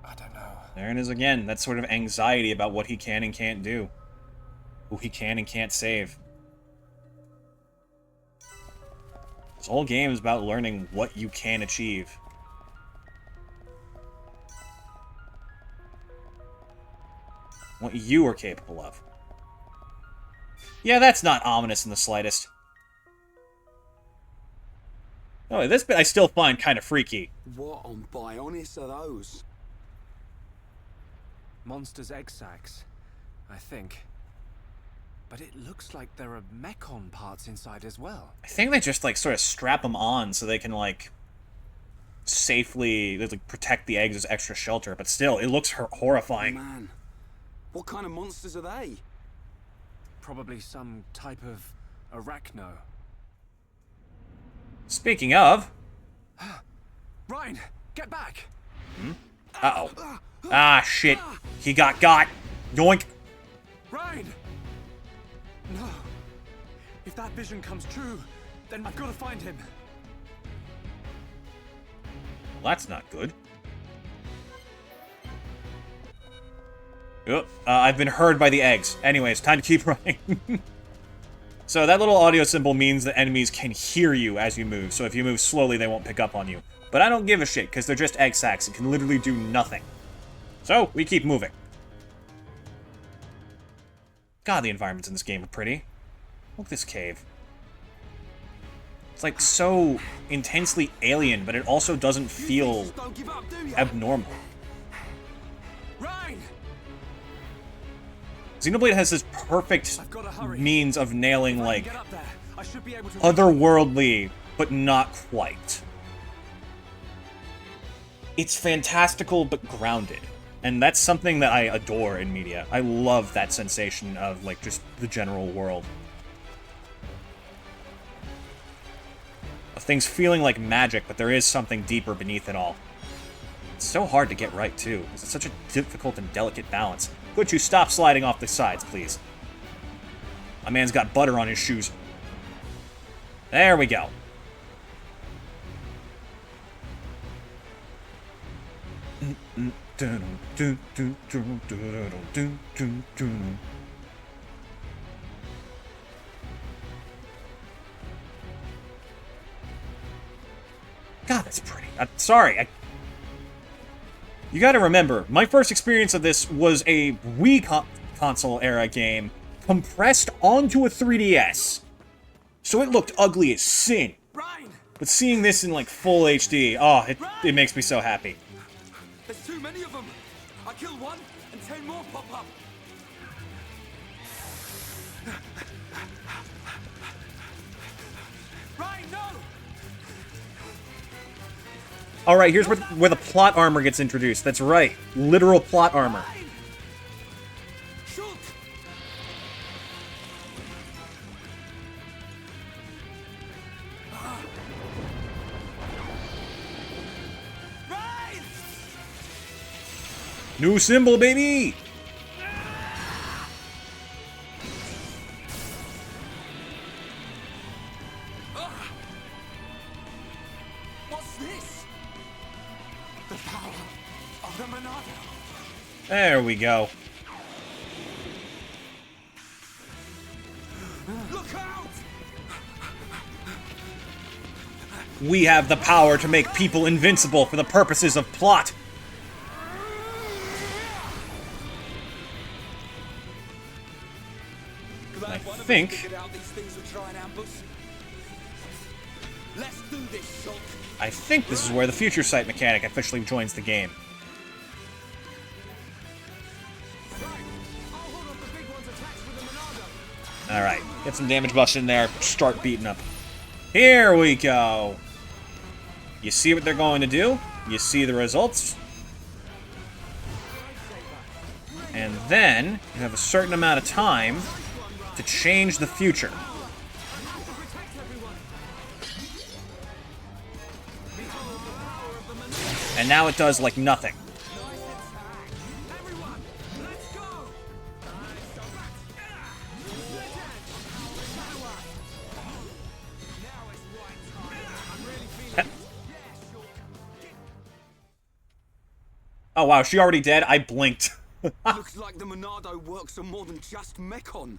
I don't know. There it is again. That sort of anxiety about what he can and can't do. Who he can and can't save. This whole game is about learning what you can achieve. What you are capable of. Yeah, that's not ominous in the slightest. Oh, this bit I still find kind of freaky. What on Bionis are those? Monsters' egg sacs, I think. But it looks like there are mechon parts inside as well. I think they just, like, sort of strap them on so they can, like, safely like, protect the eggs as extra shelter. But still, it looks horrifying. Man, what kind of monsters are they? Probably some type of arachno. Speaking of... Ryan, get back! Uh-oh. Ah, shit. He got. Yoink. Ryan! No. If that vision comes true, then I've got to find him. Well, that's not good. Oop, I've been heard by the eggs. Anyways, time to keep running. So that little audio symbol means that enemies can hear you as you move, so if you move slowly, they won't pick up on you. But I don't give a shit, because they're just egg sacs and can literally do nothing. So, we keep moving. God, the environments in this game are pretty. Look at this cave. It's like so intensely alien, but it also doesn't feel abnormal. Ryan! Xenoblade has this perfect means of nailing, like, I should be able to otherworldly, but not quite. It's fantastical, but grounded. And that's something that I adore in media. I love that sensation of, like, just the general world. Of things feeling like magic, but there is something deeper beneath it all. It's so hard to get right, too, because it's such a difficult and delicate balance. Could you stop sliding off the sides, please? My man's got butter on his shoes. There we go. God, that's pretty. Sorry, you gotta remember, my first experience of this was a Wii console-era game compressed onto a 3DS. So it looked ugly as sin. But seeing this in, like, full HD, oh, it makes me so happy. There's too many of them. I killed one, and 10 more pop up. Ryan, no! Alright, here's where the plot armor gets introduced. That's right. Literal plot armor. New symbol, baby! What's this? The power of the Monado. There we go. Look out! We have the power to make people invincible for the purposes of plot. I think... Let's do this, Shulk. I think this is where the future sight mechanic officially joins the game. Alright, get some damage buffs in there, start beating up. Here we go! You see what they're going to do, you see the results, and then you have a certain amount of time to change the future. And now it does, like, nothing. Oh wow, she already dead? I blinked. Looks like the Monado works on more than just Mechon.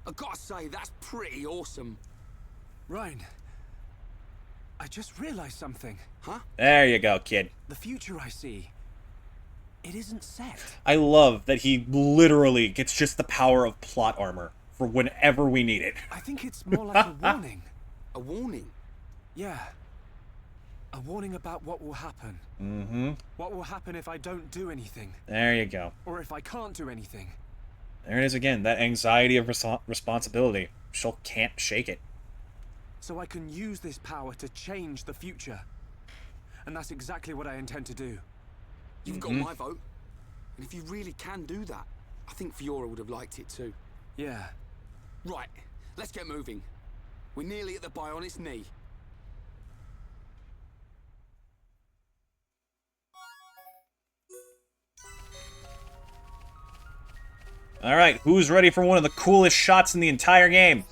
I gotta say, that's pretty awesome. Ryan, I just realized something. Huh? There you go, kid. The future I see, it isn't set. I love that he literally gets just the power of plot armor for whenever we need it. I think it's more like a warning. A warning? Yeah. A warning about what will happen. Mm-hmm. What will happen if I don't do anything. There you go. Or if I can't do anything. There it is again, that anxiety of responsibility. She can't shake it. So I can use this power to change the future. And that's exactly what I intend to do. You've got my vote. And if you really can do that, I think Fiora would have liked it too. Yeah. Right, let's get moving. We're nearly at the Bionic's knee. Alright, who's ready for one of the coolest shots in the entire game?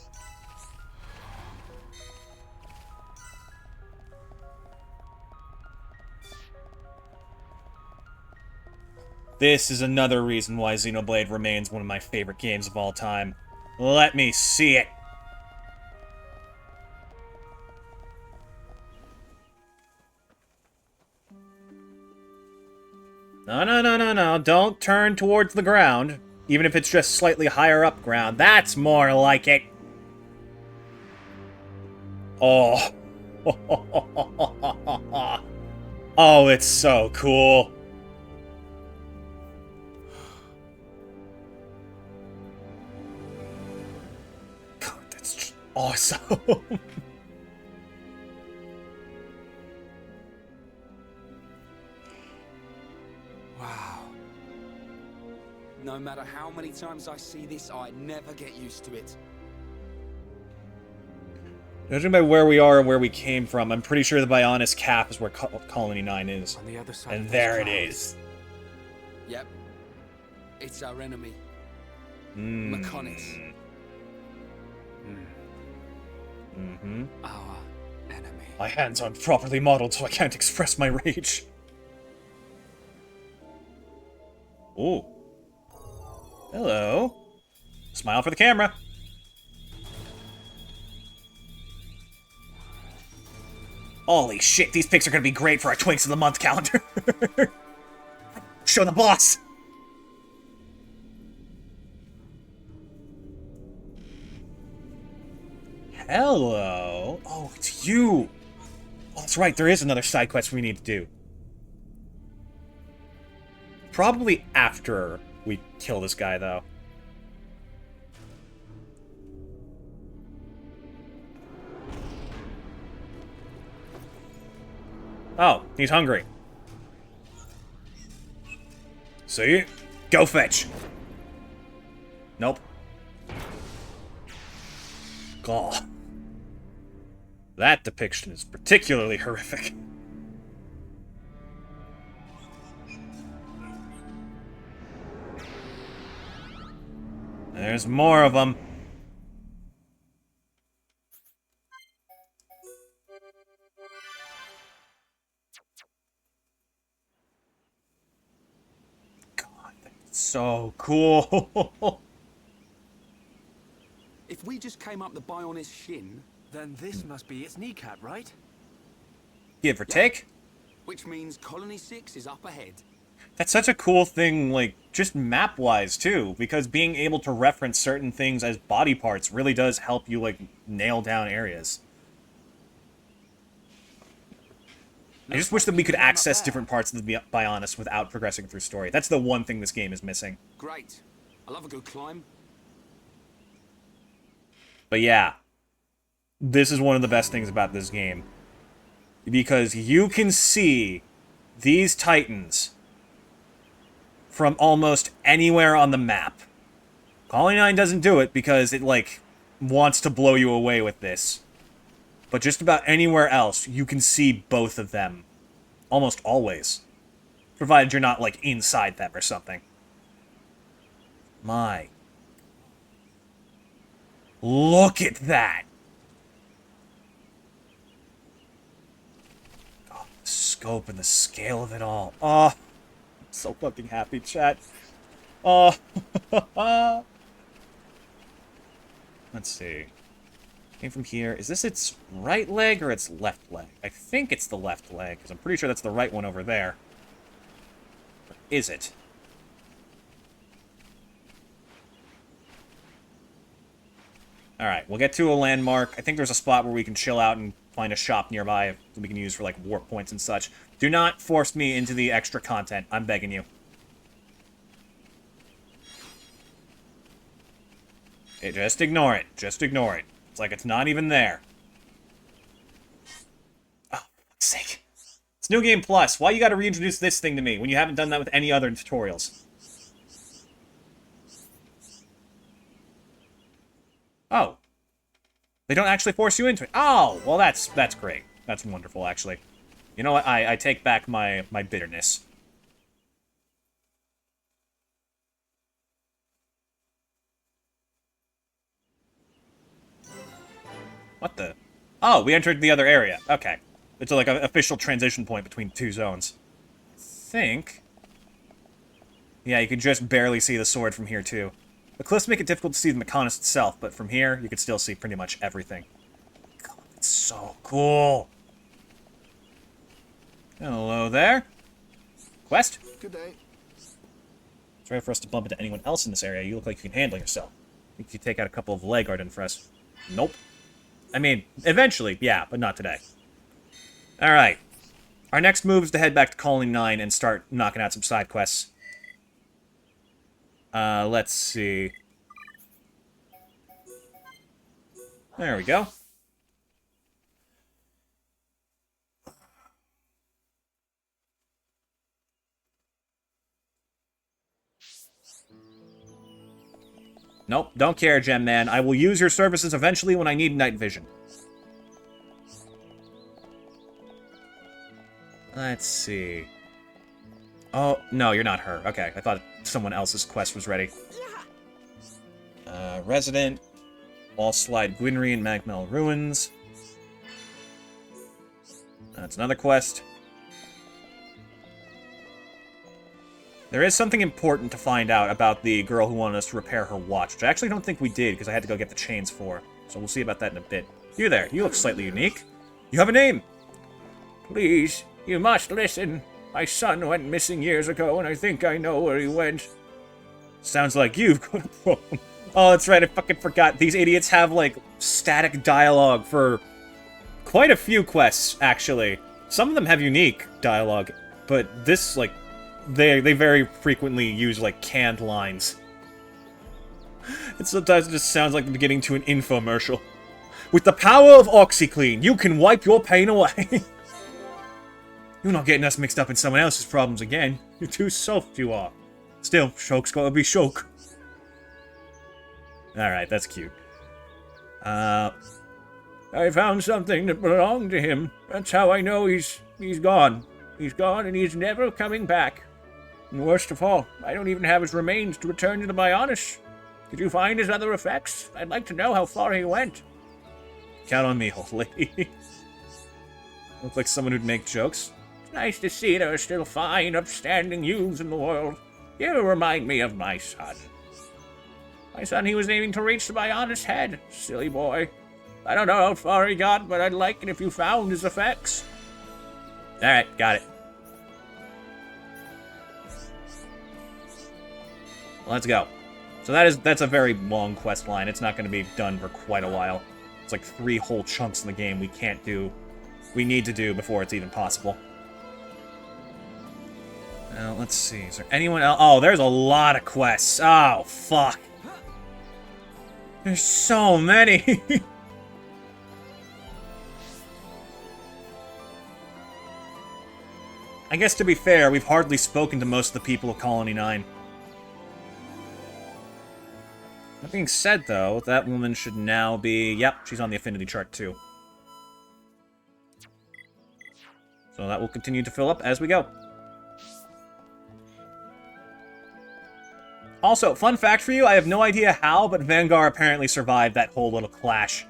This is another reason why Xenoblade remains one of my favorite games of all time. Let me see it! No, no, no, no, no. Don't turn towards the ground. Even if it's just slightly higher up ground. That's more like it. Oh. Oh, it's so cool. God, that's just awesome. Wow. No matter how many times I see this, I never get used to it. Judging by where we are and where we came from, I'm pretty sure the Bionis cap is where Colony 9 is. On the other side And of there it clouds. is. Yep. It's our enemy. Maliketh. Mm-hmm. Our enemy. My hands aren't properly modeled, so I can't express my rage. Ooh. Hello. Smile for the camera. Holy shit, these pics are gonna be great for our Twinks of the Month calendar. Show the boss! Hello. Oh, it's you. Oh, that's right, there is another side quest we need to do. Probably after we kill this guy, though. Oh, he's hungry. See? Go fetch. Nope. God. That depiction is particularly horrific. There's more of them. God, that's so cool. If we just came up the Bionis shin, Then this must be its kneecap, right? Give or take. which means Colony 6 is up ahead. That's such a cool thing, like, just map-wise, too, because being able to reference certain things as body parts really does help you, like, nail down areas. I just wish that we could access different parts of the Bionis without progressing through story. That's the one thing this game is missing. Great. I love a good climb. But yeah, this is one of the best things about this game. Because you can see these titans from almost anywhere on the map. Colony 9 doesn't do it because it, like, wants to blow you away with this. But just about anywhere else, you can see both of them. Almost always. Provided you're not, like, inside them or something. My. Look at that! Oh, the scope and the scale of it all. Oh, I'm so fucking happy, chat. Oh. Let's see. Came from here. Is this its right leg or its left leg? I think it's the left leg, because I'm pretty sure that's the right one over there. Or is it? Alright, we'll get to a landmark. I think there's a spot where we can chill out and find a shop nearby that we can use for, like, warp points and such. Do not force me into the extra content. I'm begging you. Okay, just ignore it. Just ignore it. It's like it's not even there. Oh, for fuck's sake. It's New Game Plus. Why you gotta reintroduce this thing to me when you haven't done that with any other tutorials? Oh. They don't actually force you into it. Oh, well that's great. That's wonderful, actually. You know what? I take back my bitterness. What the? Oh, we entered the other area. Okay. It's like an official transition point between two zones. I think Yeah, you can just barely see the sword from here, too. The cliffs make it difficult to see the Mechonis itself, but from here, you can still see pretty much everything. God, it's so cool. Hello there. Quest? Good day. It's rare for us to bump into anyone else in this area. You look like you can handle yourself. Think you take out a couple of leg garden for us. Nope. I mean, eventually, yeah, but not today. Alright. Our next move is to head back to Colony 9 and start knocking out some side quests. Let's see. There we go. Nope, don't care, Gem Man. I will use your services eventually when I need night vision. Let's see. Oh, no, you're not her. Okay, I thought someone else's quest was ready. Resident. Wall Slide Gwynry and Magmel Ruins. That's another quest. There is something important to find out about the girl who wanted us to repair her watch, which I actually don't think we did, because I had to go get the chains for. So we'll see about that in a bit. You there, you look slightly unique. You have a name! Please, you must listen. My son went missing years ago, and I think I know where he went. Sounds like you've got a problem. Oh, that's right, I fucking forgot. These idiots have, like, static dialogue for quite a few quests, actually. Some of them have unique dialogue, but this, like, they very frequently use, like, canned lines. And sometimes it just sounds like the beginning to an infomercial. With the power of OxyClean, you can wipe your pain away. You're not getting us mixed up in someone else's problems again. You're too soft, you are. Still, Shulk's gotta be Shulk. Alright, that's cute. I found something that belonged to him. That's how I know he's gone. He's gone and he's never coming back. And worst of all, I don't even have his remains to return to the Bionis. Did you find his other effects? I'd like to know how far he went. Count on me, old lady. Look like someone who'd make jokes. It's nice to see there are still fine, upstanding youths in the world. You remind me of my son. My son, he was aiming to reach the Bionis head. Silly boy. I don't know how far he got, but I'd like it if you found his effects. Alright, got it. Let's go. So that's a very long quest line. It's not going to be done for quite a while. It's like 3 whole chunks in the game we need to do before it's even possible. Now, let's see. Is there anyone else? Oh, there's a lot of quests. Oh, fuck. There's so many. I guess to be fair, we've hardly spoken to most of the people of Colony 9. That being said, though, that woman should now be... Yep, she's on the affinity chart, too. So that will continue to fill up as we go. Also, fun fact for you, I have no idea how, but Vanguard apparently survived that whole little clash.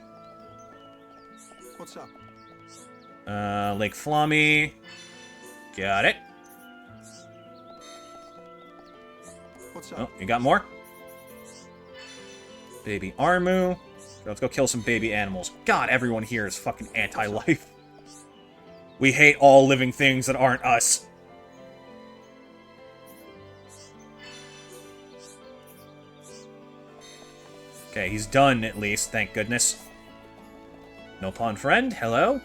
What's up? Lake Flommy. Got it. What's up? Oh, you got more? Baby Armu. Let's go kill some baby animals. God, everyone here is fucking anti-life. We hate all living things that aren't us. Okay, he's done at least, thank goodness. No pawn friend, hello?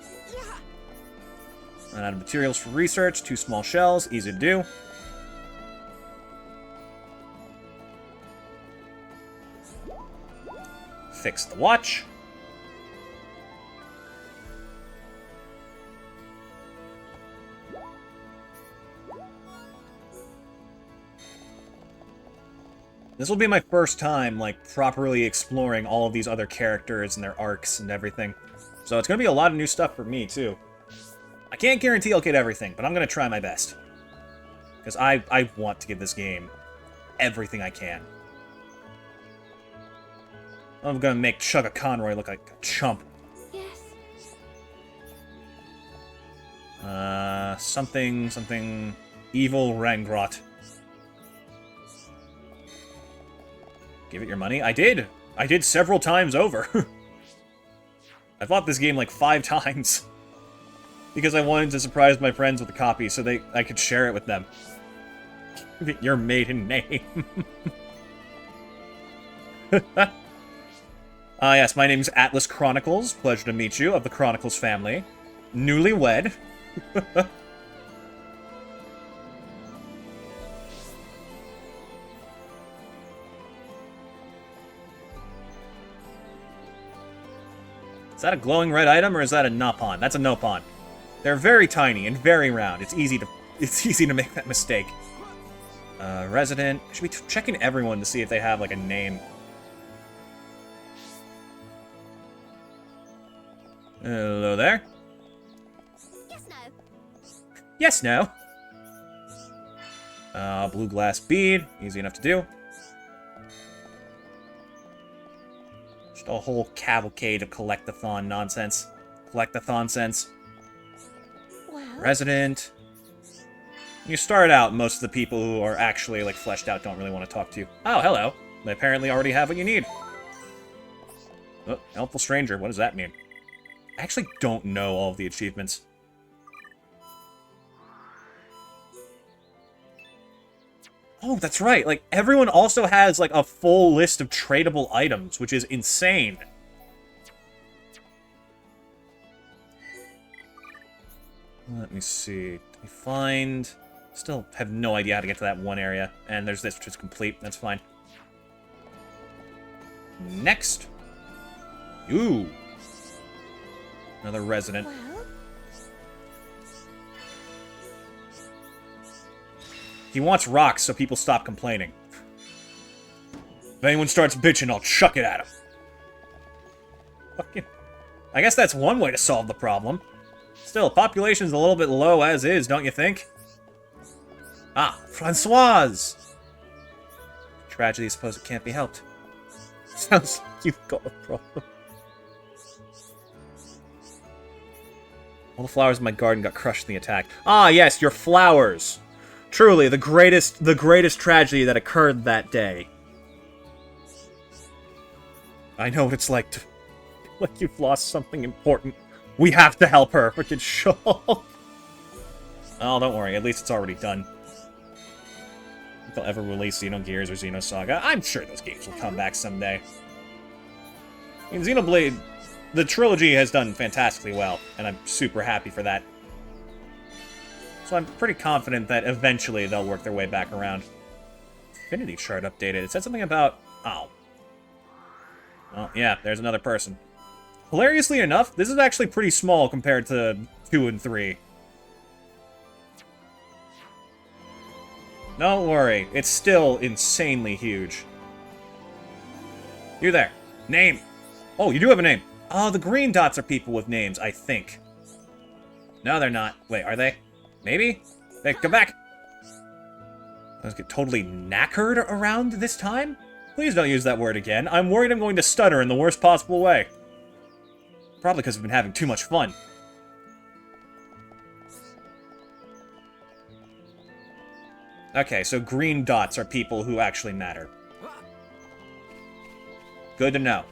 Run out of materials for research, 2 small shells, easy to do. Fix the watch. This will be my first time, like, properly exploring all of these other characters and their arcs and everything. So it's gonna be a lot of new stuff for me, too. I can't guarantee I'll get everything, but I'm gonna try my best. Because I want to give this game everything I can. I'm gonna make Chugga Conroy look like a chump. Yes. Something... Evil Rangrot. Give it your money? I did! I did several times over. I bought this game like 5 times. Because I wanted to surprise my friends with a copy so I could share it with them. Give it your maiden name. Yes, my name's Atlas Chronicles. Pleasure to meet you, of the Chronicles family. Newlywed. Is that a glowing red item, or is that a Nopon? That's a Nopon. They're very tiny and very round. It's easy to make that mistake. Resident. Should be checking everyone to see if they have, like, a name. Hello there. Yes, no. Yes, no. Blue glass bead. Easy enough to do. Just a whole cavalcade of collect-a-thon nonsense. Collect-a-thon sense. Well. Resident. You start out, most of the people who are actually, like, fleshed out don't really want to talk to you. Oh, hello. They apparently already have what you need. Oh, helpful stranger. What does that mean? I actually don't know all of the achievements. Oh, that's right. Like, everyone also has, like, a full list of tradable items, which is insane. Let me see. We find... Still have no idea how to get to that one area. And there's this, which is complete. That's fine. Next. Ooh. Another resident. Well. He wants rocks so people stop complaining. If anyone starts bitching, I'll chuck it at him. Fucking... I guess that's one way to solve the problem. Still, population's a little bit low as is, don't you think? Ah, Francoise! Tragedy, I suppose it can't be helped. Sounds like you've got a problem. All the flowers in my garden got crushed in the attack. Ah, yes, your flowers! Truly, the greatest tragedy that occurred that day. I know what it's like to... like you've lost something important. We have to help her, freaking Shaw. Oh, don't worry, at least it's already done. If they'll ever release Xenogears or Xenosaga, I'm sure those games will come back someday. I mean, Xenoblade, the trilogy has done fantastically well, and I'm super happy for that. So I'm pretty confident that eventually they'll work their way back around. Affinity chart updated. It said something about... Oh. Oh, yeah, there's another person. Hilariously enough, this is actually pretty small compared to 2 and 3. Don't worry, it's still insanely huge. You there. Name. Oh, you do have a name. Oh, the green dots are people with names, I think. No, they're not. Wait, are they? Maybe? Hey, come back! Let's get totally knackered around this time? Please don't use that word again. I'm worried I'm going to stutter in the worst possible way. Probably because we've been having too much fun. Okay, so green dots are people who actually matter. Good to know.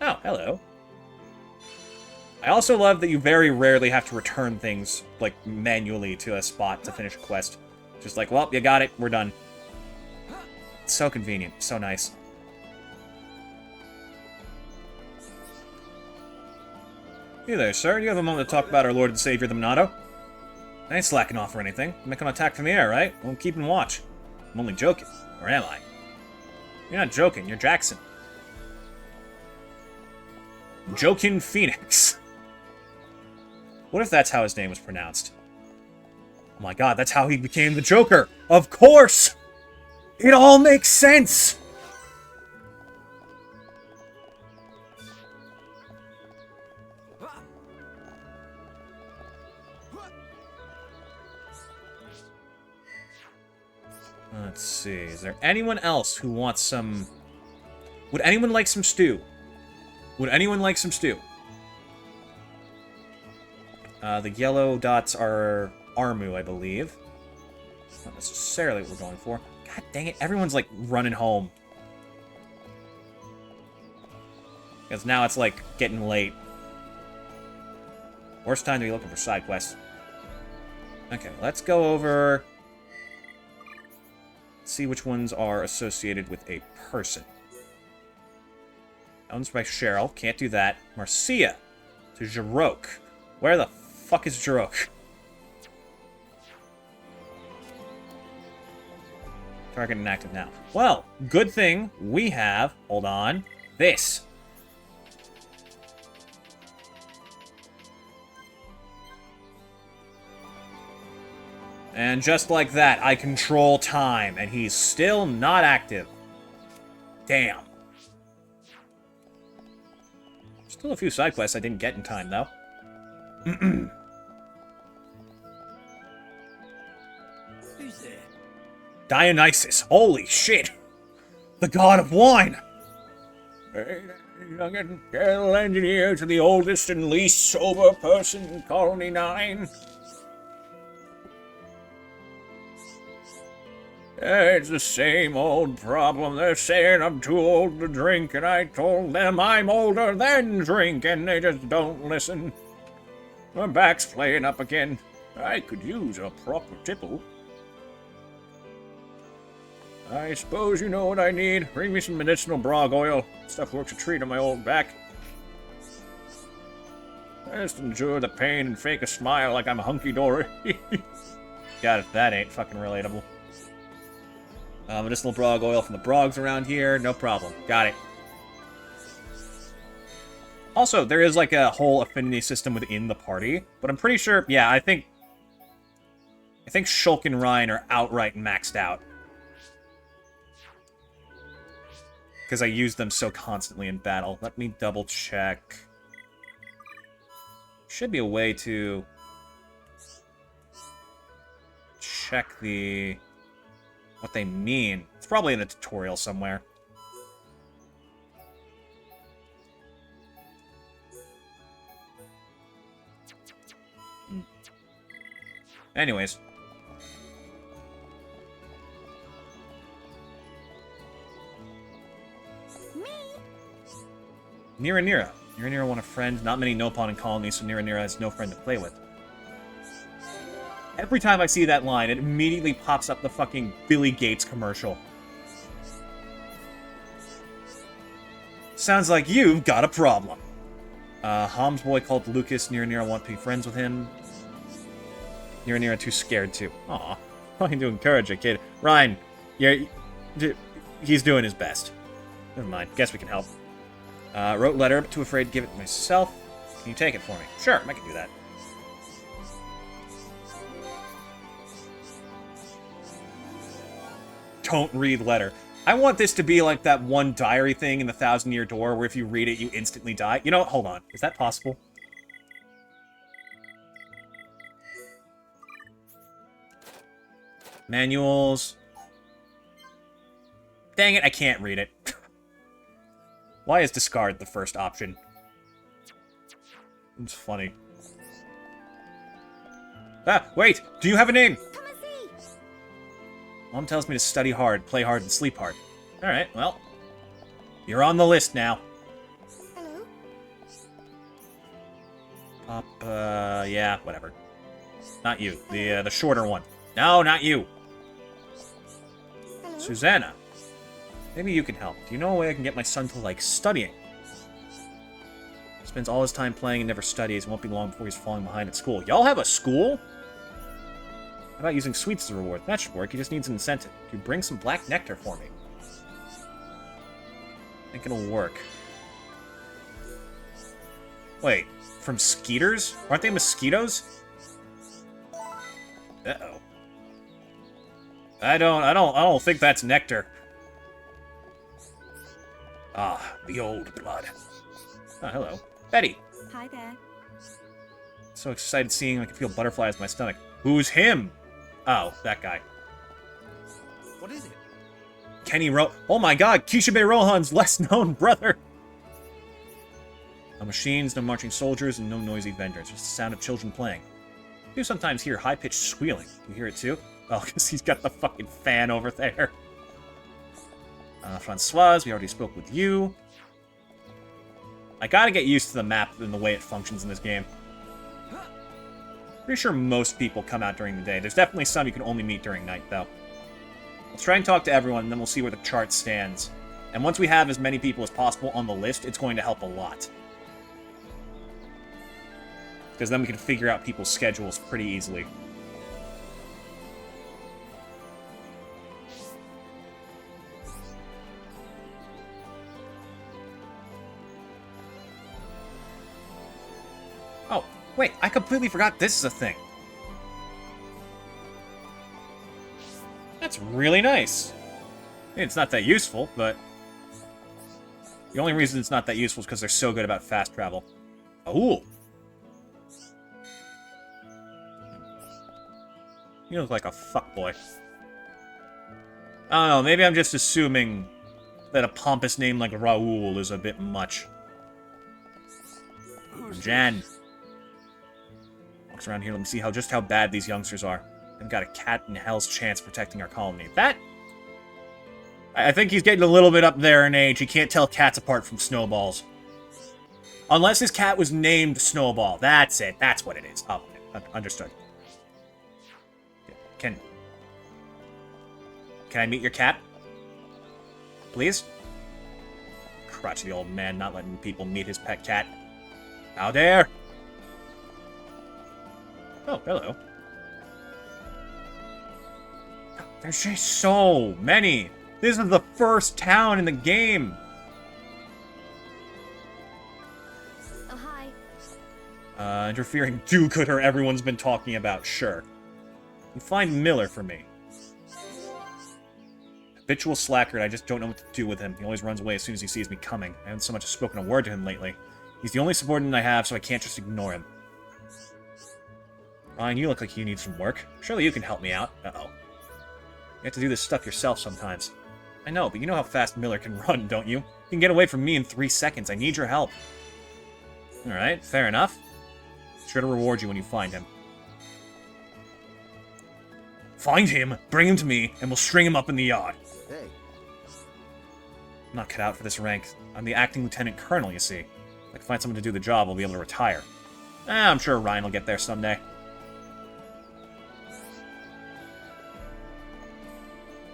Oh, hello. I also love that you very rarely have to return things, like, manually to a spot to finish a quest. Just like, well, you got it, we're done. It's so convenient, so nice. Hey there, sir. Do you have a moment to talk about our Lord and Savior, the Monado? I ain't slacking off or anything. I'm making an attack from the air, right? I'm keeping watch. I'm only joking. Or am I? You're not joking, you're Jackson. Jokin Phoenix. What if that's how his name was pronounced? Oh my god, that's how he became the Joker! Of course! It all makes sense! Let's see, is there anyone else who wants some... Would anyone like some stew? Would anyone like some stew? The yellow dots are Armu, I believe. Not necessarily what we're going for. God dang it, everyone's, like, running home. Because now it's, like, getting late. Worst time to be looking for side quests. Okay, let's go over... see which ones are associated with a person. Owned by Cheryl. Can't do that. Marcia. To Jarok. Where the fuck is Jarok? Target inactive now. Well, good thing we have... hold on. This. And just like that, I control time, and he's still not active. Damn. Still a few side quests I didn't get in time, though. Who's there? Dionysus. Holy shit. The god of wine. Young Carol engineer to the oldest and least sober person in Colony 9. It's the same old problem. They're saying I'm too old to drink, and I told them I'm older than drink, and they just don't listen. My back's playing up again. I could use a proper tipple. I suppose you know what I need. Bring me some medicinal brog oil. Stuff works a treat on my old back. I just endure the pain and fake a smile like I'm a hunky-dory. Got it. That ain't fucking relatable. Medicinal brog oil from the brogs around here. No problem. Got it. Also, there is like a whole affinity system within the party, but I'm pretty sure, yeah, I think Shulk and Ryan are outright maxed out. Because I use them so constantly in battle. Let me double check. Should be a way to check what they mean. It's probably in a tutorial somewhere. Anyways. Nira. Nira want a friend. Not many Nopon in colonies, so Nira has no friend to play with. Every time I see that line, it immediately pops up the fucking Billy Gates commercial. Sounds like you've got a problem. Hom's boy called Lucas. Nira want to be friends with him. Nira too scared to. Aw. Trying to encourage a kid. Ryan, he's doing his best. Never mind. Guess we can help. Wrote letter, but too afraid to give it myself. Can you take it for me? Sure, I can do that. Don't read letter. I want this to be like that one diary thing in the 1,000-Year Door where if you read it, you instantly die. You know what? Hold on. Is that possible? Manuals. Dang it, I can't read it. Why is discard the first option? It's funny. Ah, wait! Do you have a name? Come and see. Mom tells me to study hard, play hard, and sleep hard. Alright, well. You're on the list now. Hello? Yeah, whatever. Not you. The shorter one. No, not you. Hello? Susanna. Maybe you can help. Do you know a way I can get my son to like studying? He spends all his time playing and never studies. It won't be long before he's falling behind at school. Y'all have a school? How about using sweets as a reward? That should work. He just needs an incentive. Can you bring some black nectar for me? I think it'll work. Wait, from skeeters? Aren't they mosquitoes? Uh-oh. I don't think that's nectar. Ah, the old blood. Oh, hello. Betty. Hi there. So excited seeing him, I can feel butterflies in my stomach. Who's him? Oh, that guy. What is it? Kenny Oh my god, Kishibe Rohan's less known brother! No machines, no marching soldiers, and no noisy vendors. Just the sound of children playing. do sometimes hear high-pitched squealing. You hear it too? Oh, because he's got the fucking fan over there. Francoise, we already spoke with you. I gotta get used to the map and the way it functions in this game. Pretty sure most people come out during the day. There's definitely some you can only meet during night, though. Let's try and talk to everyone, and then we'll see where the chart stands. And once we have as many people as possible on the list, it's going to help a lot. Because then we can figure out people's schedules pretty easily. Oh, wait, I completely forgot this is a thing. That's really nice. I mean, it's not that useful, but... the only reason it's not that useful is because they're so good about fast travel. Oh! You look like a fuckboy. I don't know, maybe I'm just assuming that a pompous name like Raoul is a bit much. Jan. Walks around here, let me see just how bad these youngsters are. I've got a cat in hell's chance protecting our colony. That... I think he's getting a little bit up there in age. He can't tell cats apart from snowballs. Unless his cat was named Snowball. That's it. That's what it is. Oh, understood. Can I meet your cat? Please? Crotchety old man not letting people meet his pet cat. How dare! Oh, hello. There's just so many! This is the first town in the game! Oh, hi. Interfering do-gooder everyone's been talking about, sure. You find Miller for me. Habitual slacker, and I just don't know what to do with him. He always runs away as soon as he sees me coming. I haven't so much as spoken a word to him lately. He's the only subordinate I have, so I can't just ignore him. Ryan, you look like you need some work. Surely you can help me out. Uh-oh. You have to do this stuff yourself sometimes. I know, but you know how fast Miller can run, don't you? You can get away from me in 3 seconds. I need your help. Alright, fair enough. Sure to reward you when you find him. Find him, bring him to me, and we'll string him up in the yard. Hey. I'm not cut out for this rank. I'm the acting lieutenant colonel, you see. If I can find someone to do the job, I'll be able to retire. I'm sure Ryan will get there someday.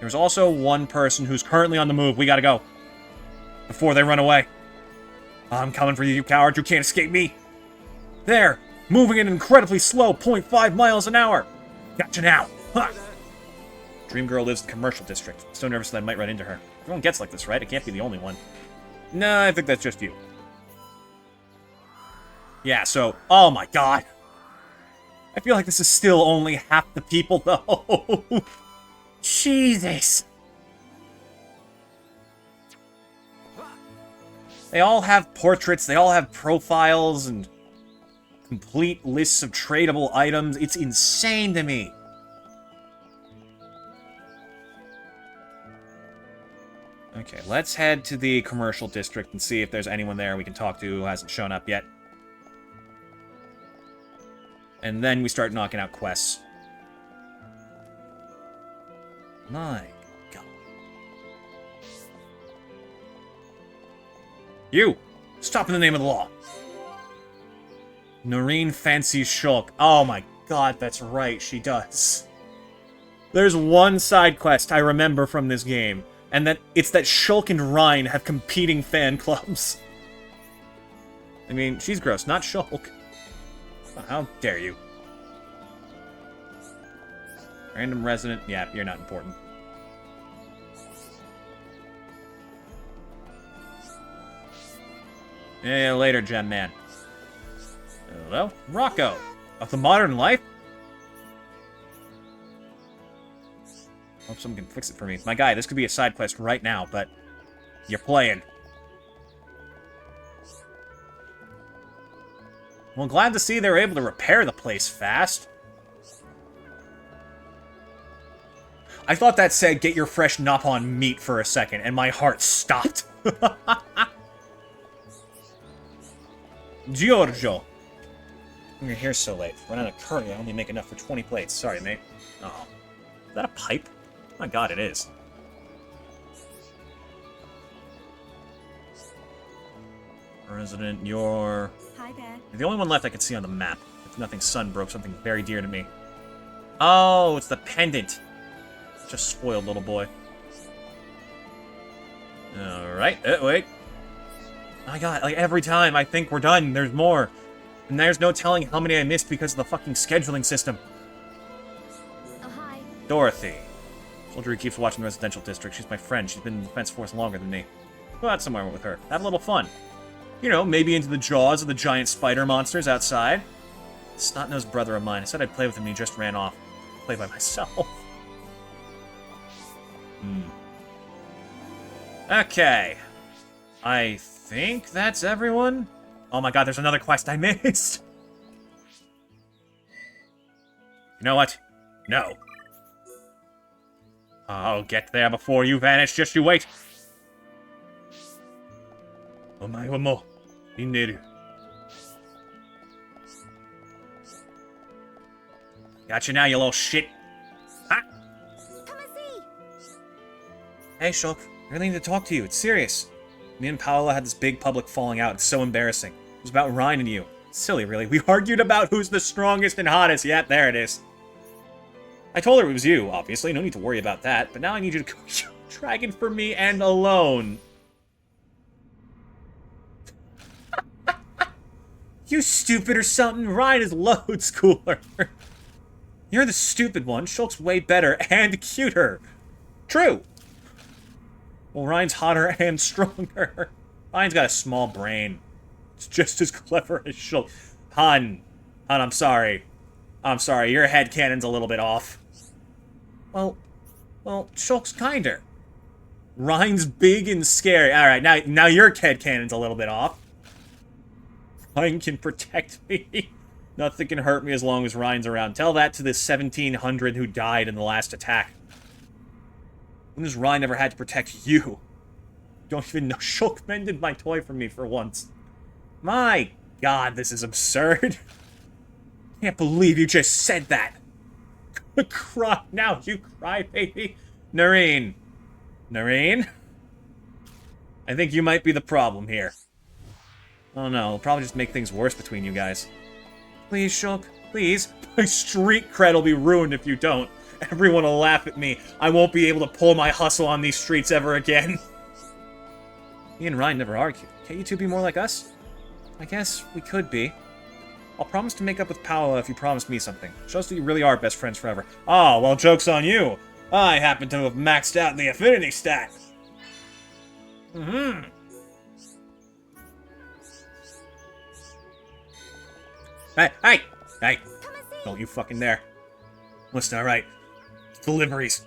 There's also one person who's currently on the move. We gotta go. Before they run away. I'm coming for you, you coward. You can't escape me. There! Moving at an incredibly slow 0.5 miles an hour. Gotcha now. Ha! Dream Girl lives in the commercial district. So nervous that I might run into her. Everyone gets like this, right? It can't be the only one. No, I think that's just you. Yeah, so... oh my god. I feel like this is still only half the people, though. Jesus. They all have portraits, they all have profiles, and complete lists of tradable items. It's insane to me. Okay, let's head to the commercial district and see if there's anyone there we can talk to who hasn't shown up yet. And then we start knocking out quests. My god. You! Stop in the name of the law! Noreen fancies Shulk. Oh my god, that's right, she does. There's one side quest I remember from this game, and it's that Shulk and Ryan have competing fan clubs. I mean, she's gross, not Shulk. Oh, how dare you. Random resident, yeah, you're not important. Yeah, later, Gem Man. Hello? Rocco! Of the modern life? Hope someone can fix it for me. My guy, this could be a side quest right now, but you're playing. Well, glad to see they were able to repair the place fast. I thought that said, get your fresh Nopon meat for a second, and my heart stopped. Giorgio. You're here so late. Run out of curry, I only make enough for 20 plates. Sorry, mate. Oh. Is that a pipe? Oh my god, it is. Resident, you're the only one left I can see on the map. If nothing, sun broke something very dear to me. Oh, it's the pendant. Just spoiled, little boy. Alright, wait. My god, like every time I think we're done, there's more. And there's no telling how many I missed because of the fucking scheduling system. Oh, hi. Dorothy. Soldier who keeps watching the residential district. She's my friend. She's been in the defense force longer than me. Go out somewhere with her. Have a little fun. You know, maybe into the jaws of the giant spider monsters outside. Snot-nosed brother of mine. I said I'd play with him and he just ran off. Play by myself. Okay. I think that's everyone. Oh my god, there's another quest I missed. You know what? No. I'll get there before you vanish. Just you wait. Omae wa mo inneru. Gotcha now, you little shit. Ah. Come and see. Hey, Shulk. I really need to talk to you. It's serious. Me and Paola had this big public falling out. It's so embarrassing. It was about Ryan and you. Silly, really. We argued about who's the strongest and hottest. Yeah, there it is. I told her it was you, obviously. No need to worry about that. But now I need you to go dragon for me and alone. You stupid or something. Ryan is loads cooler. You're the stupid one. Shulk's way better and cuter. True. Well, Ryan's hotter and stronger. Ryan's got a small brain. It's just as clever as Shulk. Hun, I'm sorry. I'm sorry, your headcanon's a little bit off. Well, Shulk's kinder. Ryan's big and scary. Alright, now your headcanon's a little bit off. Ryan can protect me. Nothing can hurt me as long as Ryan's around. Tell that to the 1,700 who died in the last attack. When has Ryan ever had to protect you? Don't even know. Shulk mended my toy for me for once. My god, this is absurd. Can't believe you just said that. Cry now, you cry, baby. Noreen. Noreen? I think you might be the problem here. Oh no, it'll probably just make things worse between you guys. Please, Shulk, please. My street cred will be ruined if you don't. Everyone will laugh at me. I won't be able to pull my hustle on these streets ever again. Me and Ryan never argued. Can't you two be more like us? I guess we could be. I'll promise to make up with Paola if you promise me something. Shows that you really are best friends forever. Oh, well, joke's on you. I happen to have maxed out the affinity stat. Hey! Don't you fucking dare. Listen, alright. Delivery's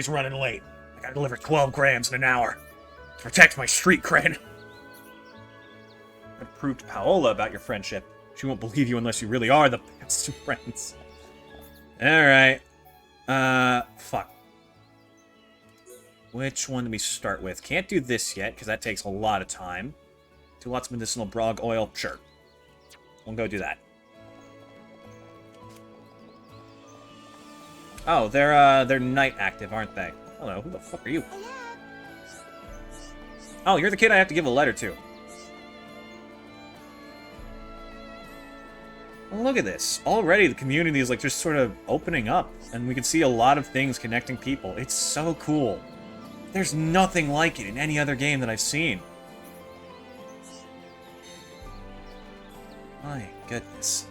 running late. I gotta deliver 12 grams in an hour. To protect my street cred. I proved to Paola about your friendship. She won't believe you unless you really are the best of friends. Alright. Fuck. Which one do we start with? Can't do this yet, because that takes a lot of time. Do lots of medicinal brog oil? Sure. We'll go do that. Oh, they're night active, aren't they? Hello, who the fuck are you? Oh, you're the kid I have to give a letter to. Well, look at this. Already the community is like just sort of opening up, and we can see a lot of things connecting people. It's so cool. There's nothing like it in any other game that I've seen. My goodness.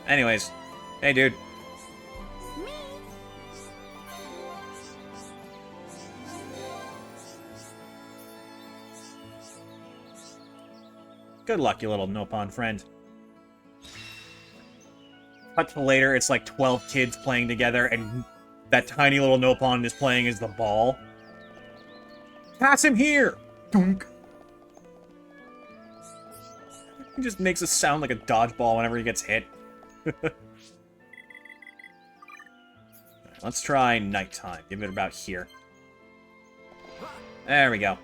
Anyways, hey dude. Good luck, you little Nopon friend. Cut to later, it's like 12 kids playing together, and that tiny little Nopon is playing as the ball. Pass him here! Dunk! He just makes a sound like a dodgeball whenever he gets hit. Let's try nighttime. Give it about here. There we go.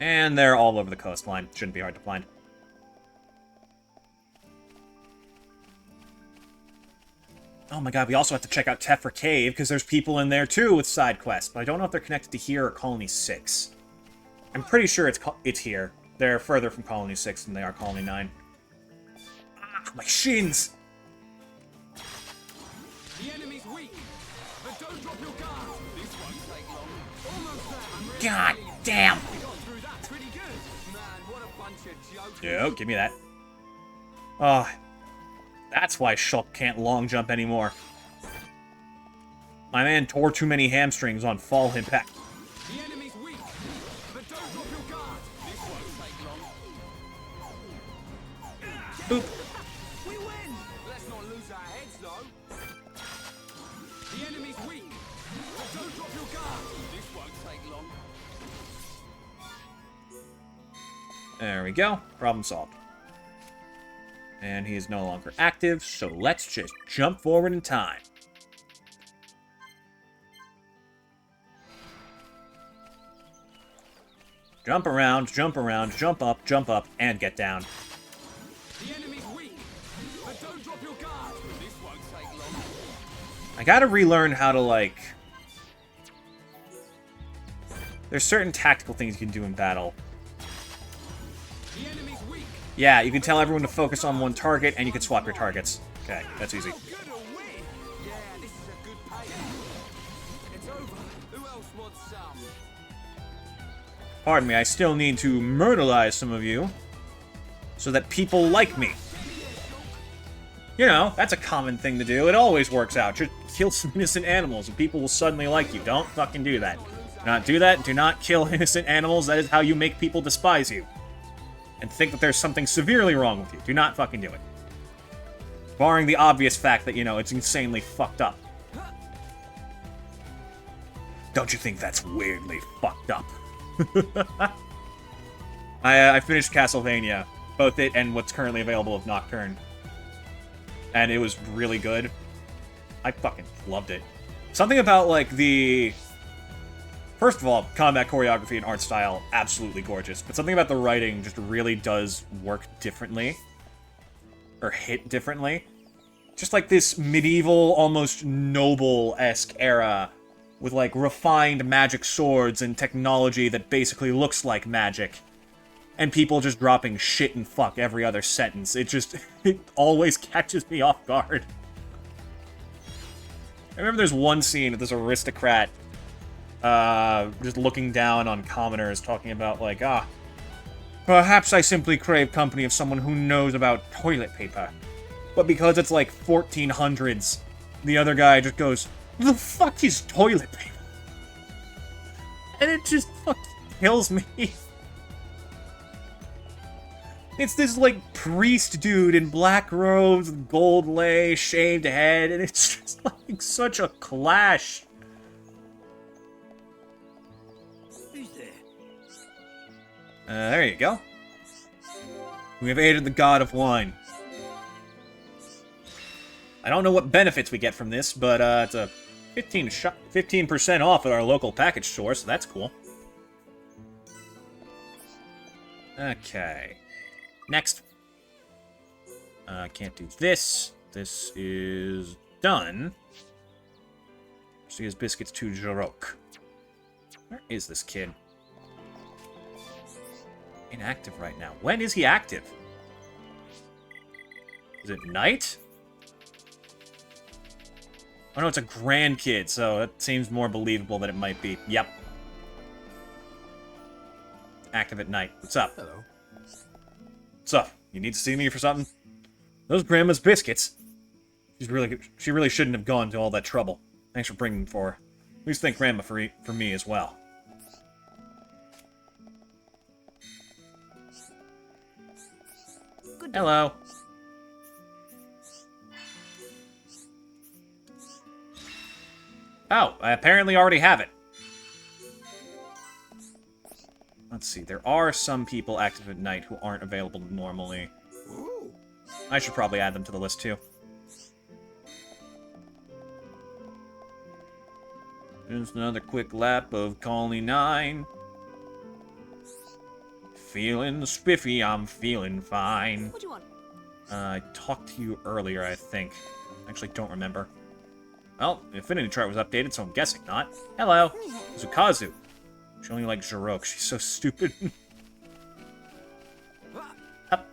And they're all over the coastline. Shouldn't be hard to find. Oh my god, we also have to check out Tephra Cave, because there's people in there too with side quests, but I don't know if they're connected to here or Colony 6. I'm pretty sure it's here. They're further from Colony 6 than they are Colony 9. Ah, my shins! The enemy's weak, but don't drop your guard. This won't take long. Almost there. God damn! We got through that pretty good. Man, what a bunch of jokers. Yo, give me that. Oh, that's why Shulk can't long jump anymore. My man tore too many hamstrings on Fall Impact. The enemy's weak, but don't drop your guard. This won't take long. Boop. We win. Let's not lose our heads, though. The enemy's weak, but don't drop your guard. This won't take long. There we go. Problem solved. And he is no longer active, so let's just jump forward in time. Jump around, jump up, and get down. The enemy's weak, but don't drop your guard. This won't take long. I gotta relearn how to, like... There's certain tactical things you can do in battle. The enemy's weak. Yeah, you can tell everyone to focus on one target, and you can swap your targets. Okay, that's easy. Good a win. Yeah, this is a good pay. It's over. Who else wants some? Pardon me, I still need to myrtleize some of you, so that people like me. You know, that's a common thing to do. It always works out. Just kill some innocent animals, and people will suddenly like you. Don't fucking do that. Do not do that. Do not kill innocent animals. That is how you make people despise you. And think that there's something severely wrong with you. Do not fucking do it. Barring the obvious fact that, you know, it's insanely fucked up. Don't you think that's weirdly fucked up? I finished Castlevania, both it and what's currently available of Nocturne. And it was really good. I fucking loved it. Something about, like, the... First of all, combat choreography and art style, absolutely gorgeous. But something about the writing just really does work differently. Or hit differently. Just like this medieval, almost noble-esque era with, like, refined magic swords and technology that basically looks like magic. And people just dropping shit and fuck every other sentence. It just... it always catches me off guard. I remember there's one scene with this aristocrat just looking down on commoners, talking about, like, perhaps I simply crave company of someone who knows about toilet paper. But because it's, like, 1400s, the other guy just goes, the fuck is toilet paper? And it just fucking kills me. It's this, like, priest dude in black robes, gold lay, shaved head, and it's just, like, such a clash. There you go. We have aided the god of wine. I don't know what benefits we get from this, but it's a 15% off at our local package store, so that's cool. Okay. Next. Can't do this. This is done. So here's biscuits to Jarok. Where is this kid? Inactive right now. When is he active? Is it night? Oh no, it's a grandkid, so that seems more believable that it might be. Yep. Active at night. What's up? Hello. What's up? You need to see me for something? Those grandma's biscuits. She really shouldn't have gone to all that trouble. Thanks for bringing them for her. Please thank grandma for me as well. Hello. Oh, I apparently already have it. Let's see, there are some people active at night who aren't available normally. I should probably add them to the list too. Just another quick lap of Colony 9. feeling spiffy, I'm feeling fine. What do you want? I talked to you earlier, I think. Actually, don't remember. Well, the affinity chart was updated, so I'm guessing not. Hello, Zukazu. She only likes Jirok. She's so stupid. Up.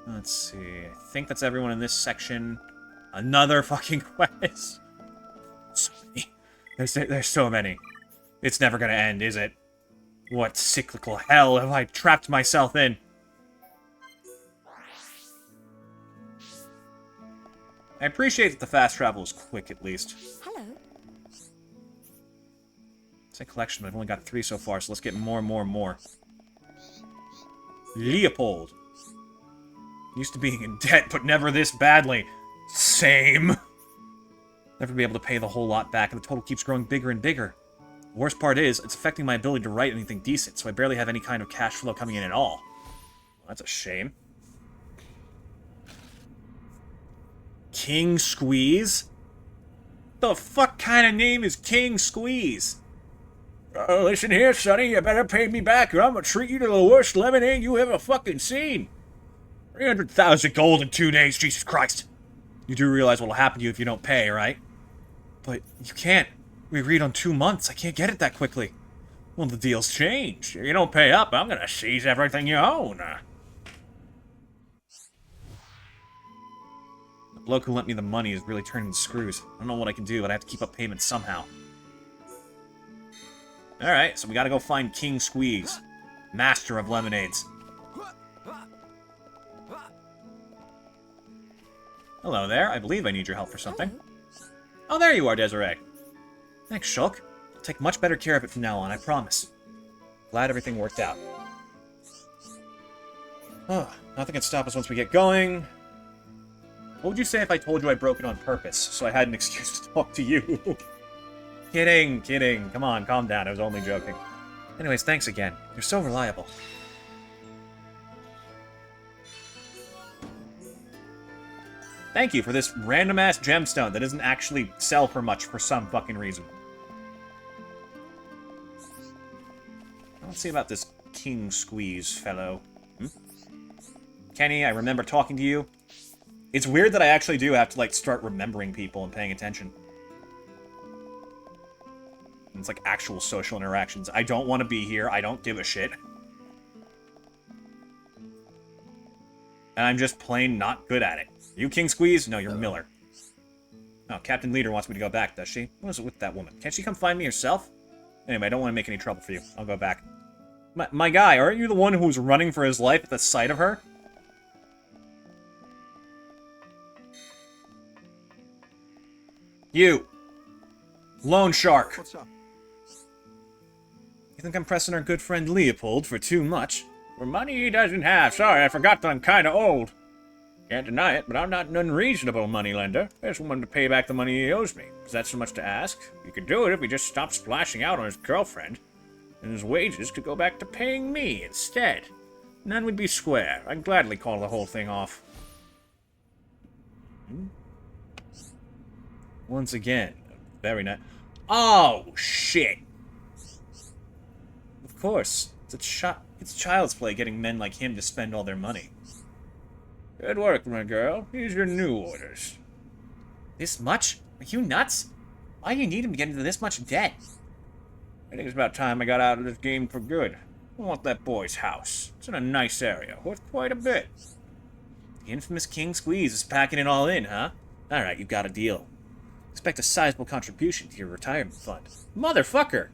Let's see. I think that's everyone in this section. Another fucking quest. So many. There's so many. It's never gonna end, is it? What cyclical hell have I trapped myself in? I appreciate that the fast travel is quick, at least. Hello. It's a collection, but I've only got 3 so far, so let's get more and more and more. Leopold. Used to being in debt, but never this badly. Same. Never be able to pay the whole lot back, and the total keeps growing bigger and bigger. The worst part is, it's affecting my ability to write anything decent, so I barely have any kind of cash flow coming in at all. Well, that's a shame. King Squeeze? The fuck kind of name is King Squeeze? Listen here, Sonny, you better pay me back or I'm gonna treat you to the worst lemonade you ever fucking seen. 300,000 gold in 2 days, Jesus Christ. You do realize what'll happen to you if you don't pay, right? But you can't. We agreed on 2 months. I can't get it that quickly. Well, the deal's changed. If you don't pay up, I'm gonna seize everything you own. The bloke who lent me the money is really turning the screws. I don't know what I can do, but I have to keep up payments somehow. Alright, so we gotta go find King Squeeze. Master of lemonades. Hello there. I believe I need your help for something. Oh, there you are, Desiree. Thanks, Shulk. I'll take much better care of it from now on, I promise. Glad everything worked out. Oh, nothing can stop us once we get going. What would you say if I told you I broke it on purpose, so I had an excuse to talk to you? Kidding, kidding. Come on, calm down. I was only joking. Anyways, thanks again. You're so reliable. Thank you for this random-ass gemstone that doesn't actually sell for much for some fucking reason. Let's see about this King Squeeze fellow. Kenny, I remember talking to you. It's weird that I actually do have to, like, start remembering people and paying attention. It's like actual social interactions. I don't want to be here. I don't give a shit. And I'm just plain not good at it. You King Squeeze? No, you're Miller. Oh, Captain Leader wants me to go back, does she? What is it with that woman? Can't she come find me herself? Anyway, I don't want to make any trouble for you. I'll go back. My guy, aren't you the one who was running for his life at the sight of her? You! Lone Shark! What's up? You think I'm pressing our good friend Leopold for too much? For money he doesn't have. Sorry, I forgot that I'm kinda old. Can't deny it, but I'm not an unreasonable moneylender. I just want him to pay back the money he owes me. Is that so much to ask? He could do it if he just stopped splashing out on his girlfriend. And his wages could go back to paying me instead. And then we'd be square. I'd gladly call the whole thing off. Once again, very nice. Oh, shit! Of course, it's child's play getting men like him to spend all their money. Good work, my girl. Here's your new orders. This much? Are you nuts? Why do you need him to get into this much debt? I think it's about time I got out of this game for good. I want that boy's house. It's in a nice area, worth quite a bit. The infamous King Squeeze is packing it all in, huh? Alright, you've got a deal. Expect a sizable contribution to your retirement fund. Motherfucker!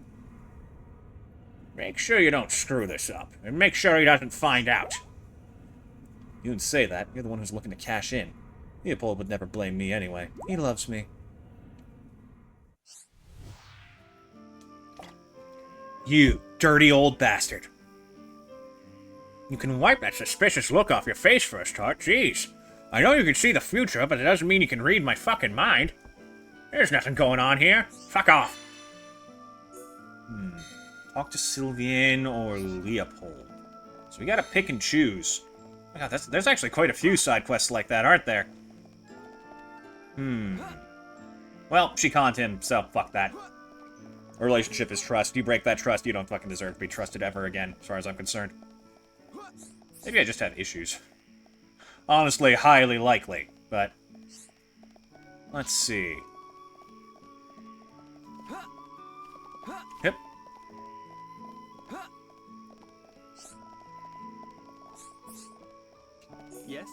Make sure you don't screw this up, and make sure he doesn't find out. You didn't say that. You're the one who's looking to cash in. Leopold would never blame me anyway. He loves me. You dirty old bastard. You can wipe that suspicious look off your face, First Heart. Jeez. I know you can see the future, but it doesn't mean you can read my fucking mind. There's nothing going on here. Fuck off. Talk to Sylvian or Leopold. So we gotta pick and choose. Oh my god, there's actually quite a few side quests like that, aren't there? Well, she conned him, so fuck that. A relationship is trust. You break that trust, you don't fucking deserve to be trusted ever again, as far as I'm concerned. Maybe I just have issues. Honestly, highly likely, but... Let's see. Yep. Yes?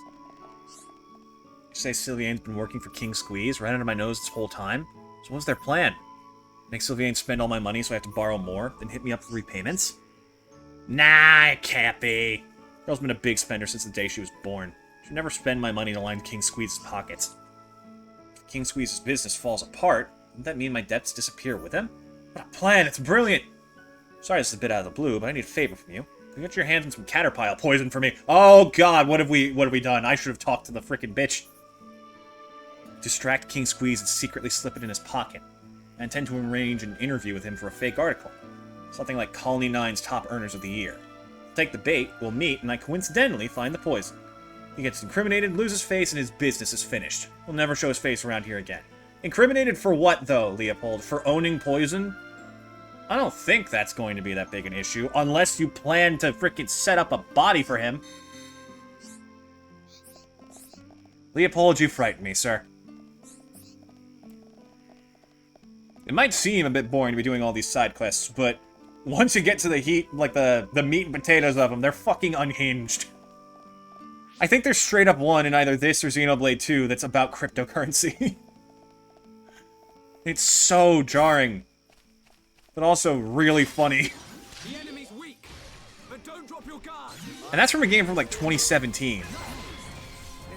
You say Sylviane's been working for King Squeeze right under my nose this whole time? So what was their plan? Make Sylviane spend all my money so I have to borrow more, then hit me up for repayments? Nah, it can't be. Girl's been a big spender since the day she was born. She'd never spend my money to line King Squeeze's pockets. If King Squeeze's business falls apart, wouldn't that mean my debts disappear with him? What a plan, it's brilliant! Sorry this is a bit out of the blue, but I need a favor from you. Can you get your hands on some caterpillar poison for me? Oh god, what have we done? I should have talked to the frickin' bitch. Distract King Squeeze and secretly slip it in his pocket. I intend to arrange an interview with him for a fake article. Something like Colony 9's top earners of the year. Take the bait, we'll meet, and I coincidentally find the poison. He gets incriminated, loses face, and his business is finished. He'll never show his face around here again. Incriminated for what, though, Leopold? For owning poison? I don't think that's going to be that big an issue, unless you plan to frickin' set up a body for him. Leopold, you frighten me, sir. It might seem a bit boring to be doing all these side quests, but once you get to the heat, like the meat and potatoes of them, they're fucking unhinged. I think there's straight up one in either this or Xenoblade 2 that's about cryptocurrency. It's so jarring, but also really funny. The enemy's weak, but don't drop your guard. And that's from a game from like 2017.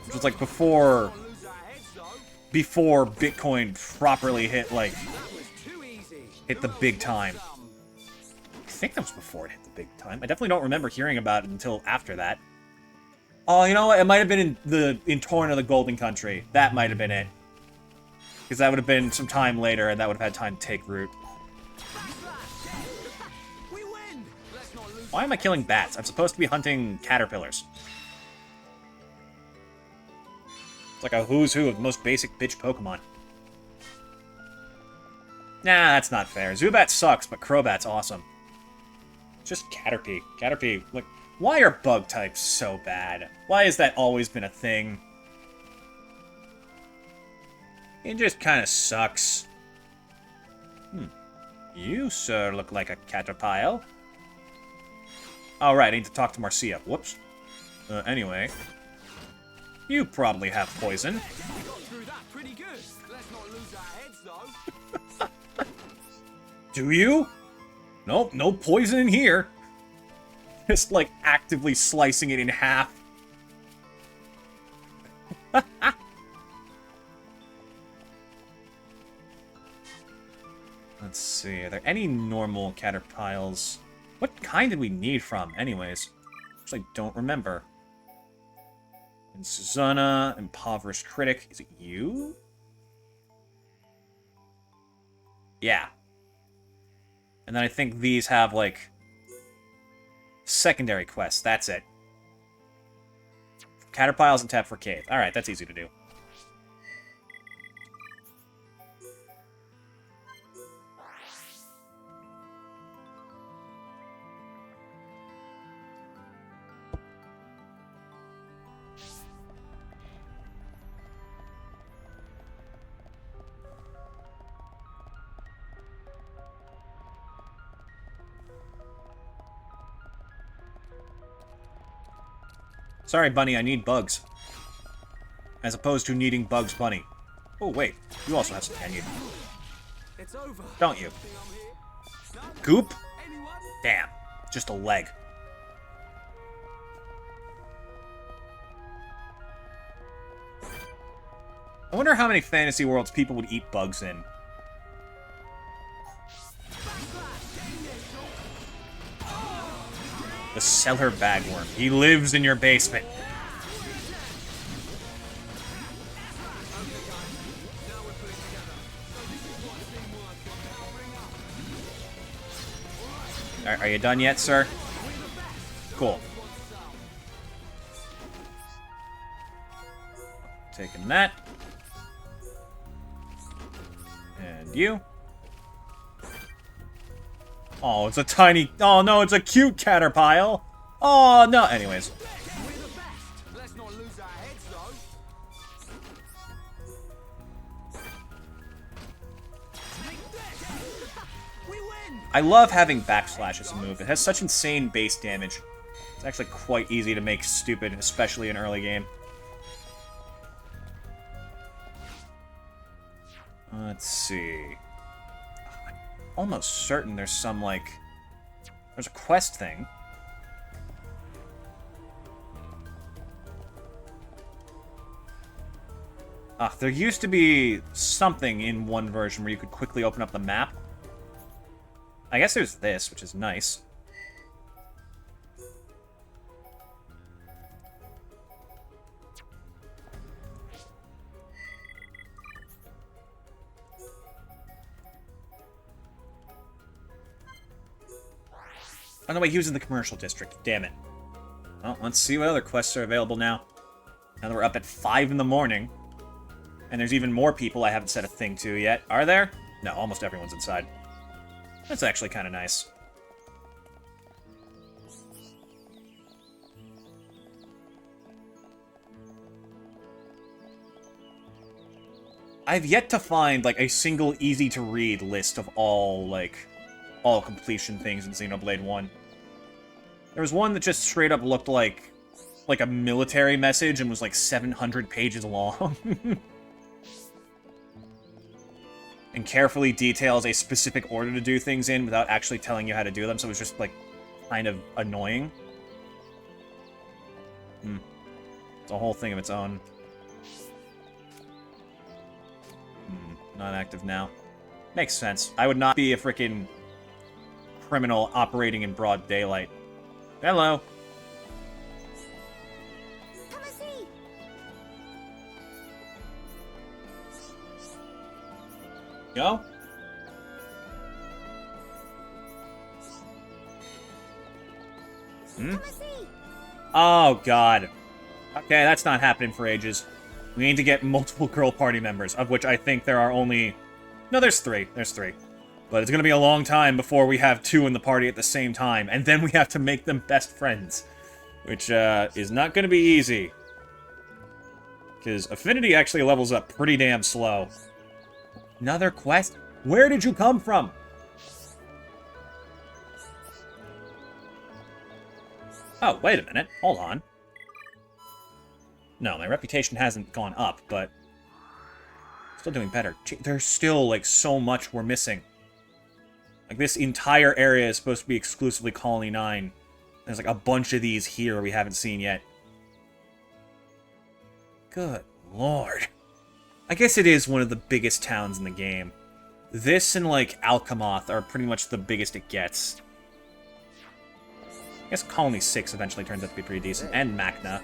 Which was like before Bitcoin properly hit the big time. I think that was before it hit the big time. I definitely don't remember hearing about it until after that. Oh, you know what? It might have been in Torn of the Golden Country. That might have been it. Because that would have been some time later, and that would have had time to take root. Why am I killing bats? I'm supposed to be hunting caterpillars. It's like a who's who of the most basic bitch Pokemon. Nah, that's not fair. Zubat sucks, but Crobat's awesome. It's just Caterpie. Caterpie, like, why are bug types so bad? Why has that always been a thing? It just kind of sucks. You, sir, look like a Caterpile. Oh, right, I need to talk to Marcia. Whoops. Anyway. You probably have poison. We got through that pretty good. Let's not lose our heads, though. Do you? Nope, no poison in here. Just, like, actively slicing it in half. Let's see, are there any normal caterpiles? What kind did we need from, anyways? I don't remember. And Susanna, Impoverished Critic. Is it you? Yeah. And then I think these have, like, secondary quests. That's it. Caterpiles and tap for cave. Alright, that's easy to do. Sorry, Bunny, I need bugs. As opposed to needing Bugs Bunny. Oh, wait. You also have something I need. It's over. Don't you? Goop? Damn. Just a leg. I wonder how many fantasy worlds people would eat bugs in. The cellar bagworm. He lives in your basement. Are you done yet, sir? Cool. Taking that. And you. Oh, it's a tiny... Oh, no, it's a cute caterpillar. Oh, no. Anyways. Let's not lose our heads, though. I love having backslash as a move. It has such insane base damage. It's actually quite easy to make stupid, especially in early game. Let's see. I'm almost certain there's some, like... There's a quest thing. There used to be something in one version where you could quickly open up the map. I guess there's this, which is nice. Oh, no, wait, he was in the commercial district. Damn it. Well, let's see what other quests are available now. Now that we're up at 5 in the morning. And there's even more people I haven't said a thing to yet. Are there? No, almost everyone's inside. That's actually kind of nice. I've yet to find, like, a single easy-to-read list of all, like, all completion things in Xenoblade 1. There was one that just straight up looked like a military message and was, like, 700 pages long. And carefully details a specific order to do things in without actually telling you how to do them, so it was just, like, kind of annoying. It's a whole thing of its own. Not active now. Makes sense. I would not be a freaking criminal operating in broad daylight. Hello. Come and see. Go? Hmm? Oh, God. Okay, that's not happening for ages. We need to get multiple girl party members, of which I think there are only... No, there's 3. There's 3. But it's going to be a long time before we have 2 in the party at the same time, and then we have to make them best friends. Which, is not going to be easy. Because Affinity actually levels up pretty damn slow. Another quest? Where did you come from? Oh, wait a minute. Hold on. No, my reputation hasn't gone up, but... Still doing better. There's still, like, so much we're missing. Like, this entire area is supposed to be exclusively Colony 9. There's, like, a bunch of these here we haven't seen yet. Good lord. I guess it is one of the biggest towns in the game. This and, like, Alchemoth are pretty much the biggest it gets. I guess Colony 6 eventually turns out to be pretty decent. And Machna.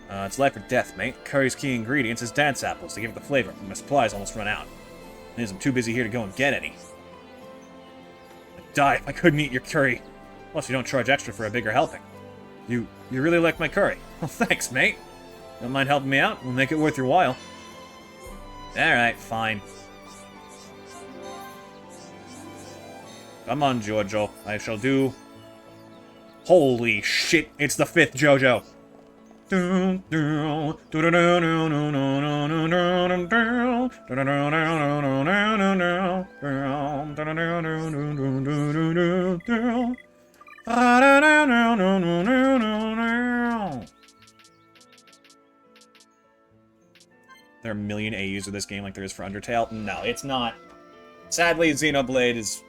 It's life or death, mate. Curry's key ingredients is dance apples to give it the flavor. My supplies almost run out. Means I'm too busy here to go and get any. I'd die if I couldn't eat your curry. Plus, you don't charge extra for a bigger helping. You really like my curry. Well, thanks, mate. Don't mind helping me out? We'll make it worth your while. Alright, fine. Come on, Giorgio. I shall do... Holy shit, it's the 5th JoJo. There are a million AUs of this game like there is for Undertale? No, it's not. Sadly, Xenoblade is,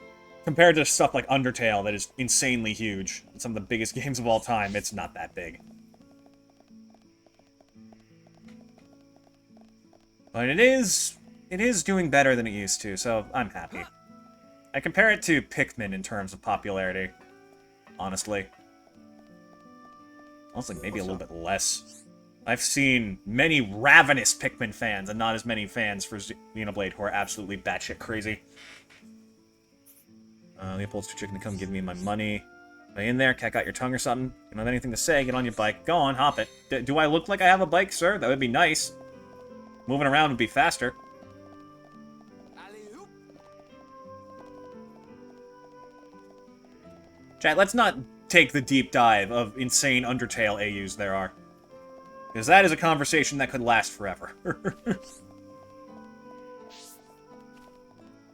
compared to stuff like Undertale that is insanely huge, some of the biggest games of all time, it's not that big. But it is doing better than it used to, so I'm happy. I compare it to Pikmin in terms of popularity, honestly. Honestly, maybe a little bit less. I've seen many ravenous Pikmin fans, and not as many fans for Xenoblade who are absolutely batshit crazy. Leopold's too chicken to come give me my money. Am I in there? Cat got your tongue or something? You don't have anything to say? Get on your bike. Go on, hop it. Do I look like I have a bike, sir? That would be nice. Moving around would be faster. Chat, let's not take the deep dive of insane Undertale AUs there are. Because that is a conversation that could last forever.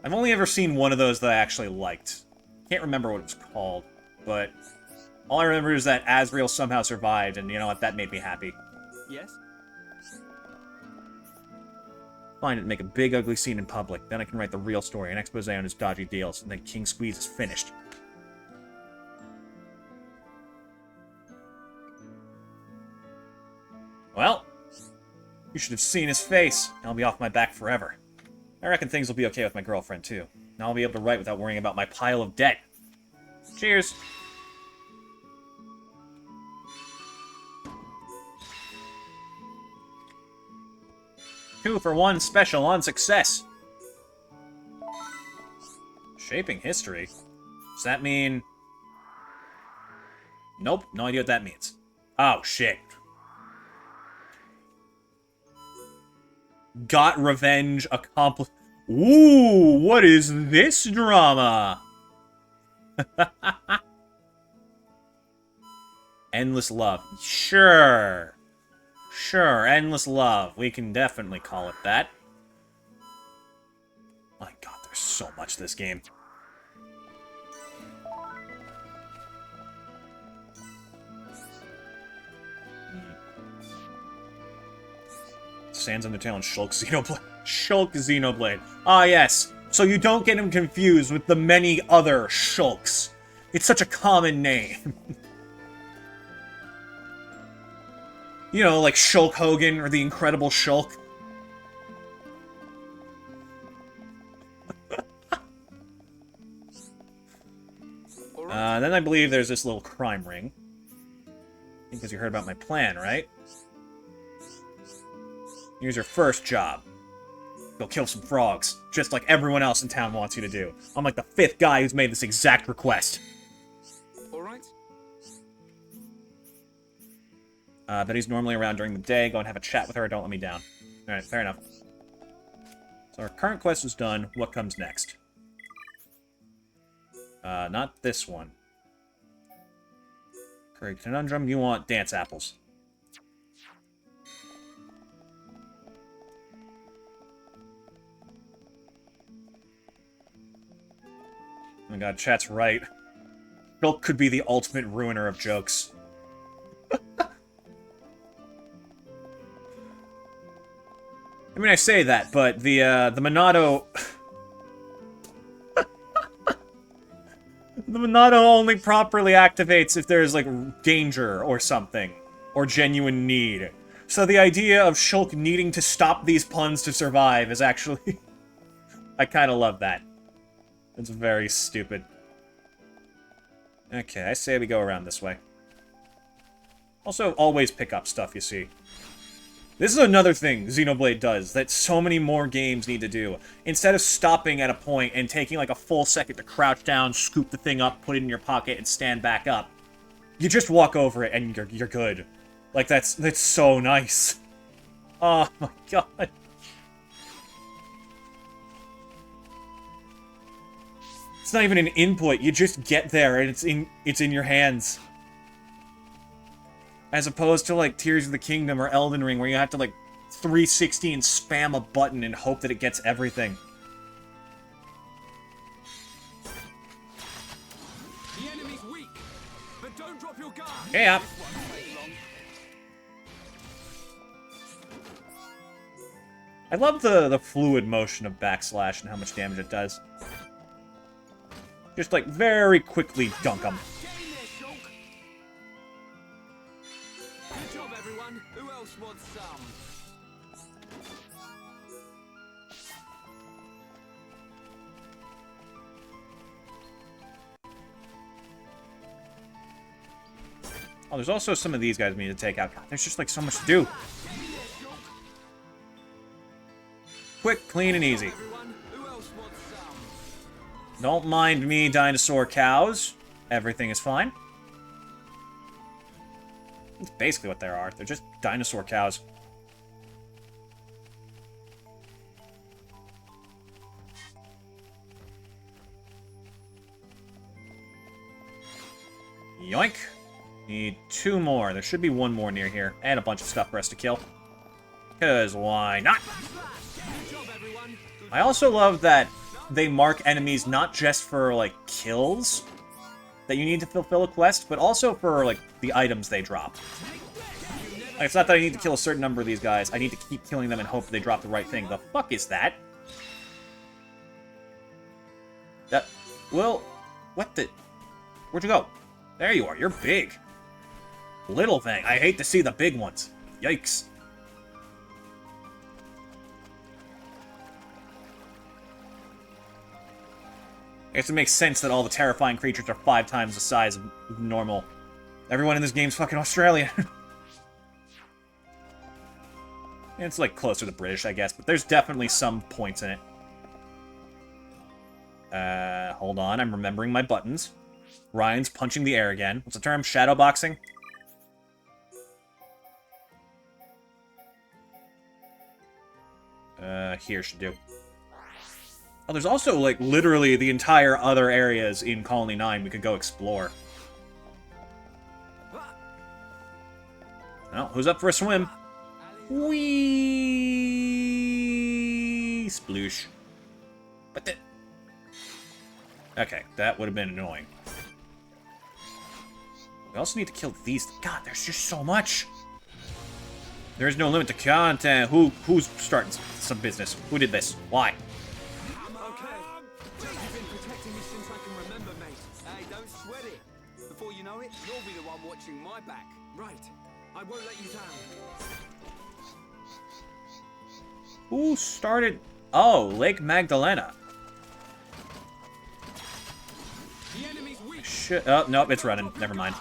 I've only ever seen one of those that I actually liked. Can't remember what it was called, but all I remember is that Asriel somehow survived, and you know what, that made me happy. Yes? Find it and make a big ugly scene in public. Then I can write the real story, an expose on his dodgy deals, and then King Squeeze is finished. Well, you should have seen his face. I'll be off my back forever. I reckon things will be okay with my girlfriend, too. Now I'll be able to write without worrying about my pile of debt. Cheers! 2-for-1 special on success. Shaping history? Does that mean... Nope, no idea what that means. Oh, shit. Got revenge accomplished. Ooh, what is this drama? Endless love. Sure. Sure, endless love. We can definitely call it that. My god, there's so much to this game. Sans Undertale and Shulk Xenoblade. Shulk Xenoblade. Ah, yes. So you don't get him confused with the many other Shulks. It's such a common name. You know, like Shulk Hogan or the Incredible Shulk. Then I believe there's this little crime ring. Because you heard about my plan, right? Here's your first job. Go kill some frogs, just like everyone else in town wants you to do. I'm like the 5th guy who's made this exact request. Alright. Betty's normally around during the day. Go and have a chat with her. Don't let me down. Alright, fair enough. So our current quest is done. What comes next? Not this one. Curry Conundrum. You want dance apples. Oh my god, chat's right. Shulk could be the ultimate ruiner of jokes. I mean, I say that, but the Monado... the Monado only properly activates if there's, like, danger or something. Or genuine need. So the idea of Shulk needing to stop these puns to survive is actually... I kinda love that. It's very stupid. Okay, I say we go around this way. Also, always pick up stuff, you see. This is another thing Xenoblade does that so many more games need to do. Instead of stopping at a point and taking like a full second to crouch down, scoop the thing up, put it in your pocket, and stand back up, you just walk over it and you're good. Like, that's so nice. Oh my god. It's not even an input, you just get there and it's in your hands. As opposed to, like, Tears of the Kingdom or Elden Ring, where you have to, like, 360 and spam a button and hope that it gets everything. The enemy's weak, but don't drop your guard. Yeah. I love the fluid motion of backslash and how much damage it does. Just, like, very quickly dunk them. Good job, everyone. Who else wants some? Oh, there's also some of these guys we need to take out. God, there's just, like, so much to do. Quick, clean, and easy. Don't mind me, dinosaur cows. Everything is fine. That's basically what they are. They're just dinosaur cows. Yoink. Need 2 more. There should be 1 more near here. And a bunch of stuff for us to kill. Because why not? I also love that they mark enemies not just for, like, kills that you need to fulfill a quest, but also for, like, the items they drop. Like, it's not that I need to kill a certain number of these guys. I need to keep killing them and hope they drop the right thing. The fuck is that? Well, what the... Where'd you go? There you are. You're big. Little thing. I hate to see the big ones. Yikes. I guess it makes sense that all the terrifying creatures are 5 times the size of normal. Everyone in this game's fucking Australian. It's, like, closer to British, I guess, but there's definitely some points in it. Hold on, I'm remembering my buttons. Ryan's punching the air again. What's the term? Shadowboxing? Here should do. Oh, there's also, like, literally the entire other areas in Colony 9 we could go explore. Well, who's up for a swim? Whee! Sploosh. What the... Okay, that would have been annoying. We also need to kill these... God, there's just so much! There's no limit to content. Who's starting some business? Who did this? Why? Okay. You've been protecting me since I can remember, mate. Hey, don't sweat it. Before you know it, you'll be the one watching my back. Right. I won't let you down. Who started... Oh, Lake Magdalena. Shit. Oh, nope, it's running. Never mind.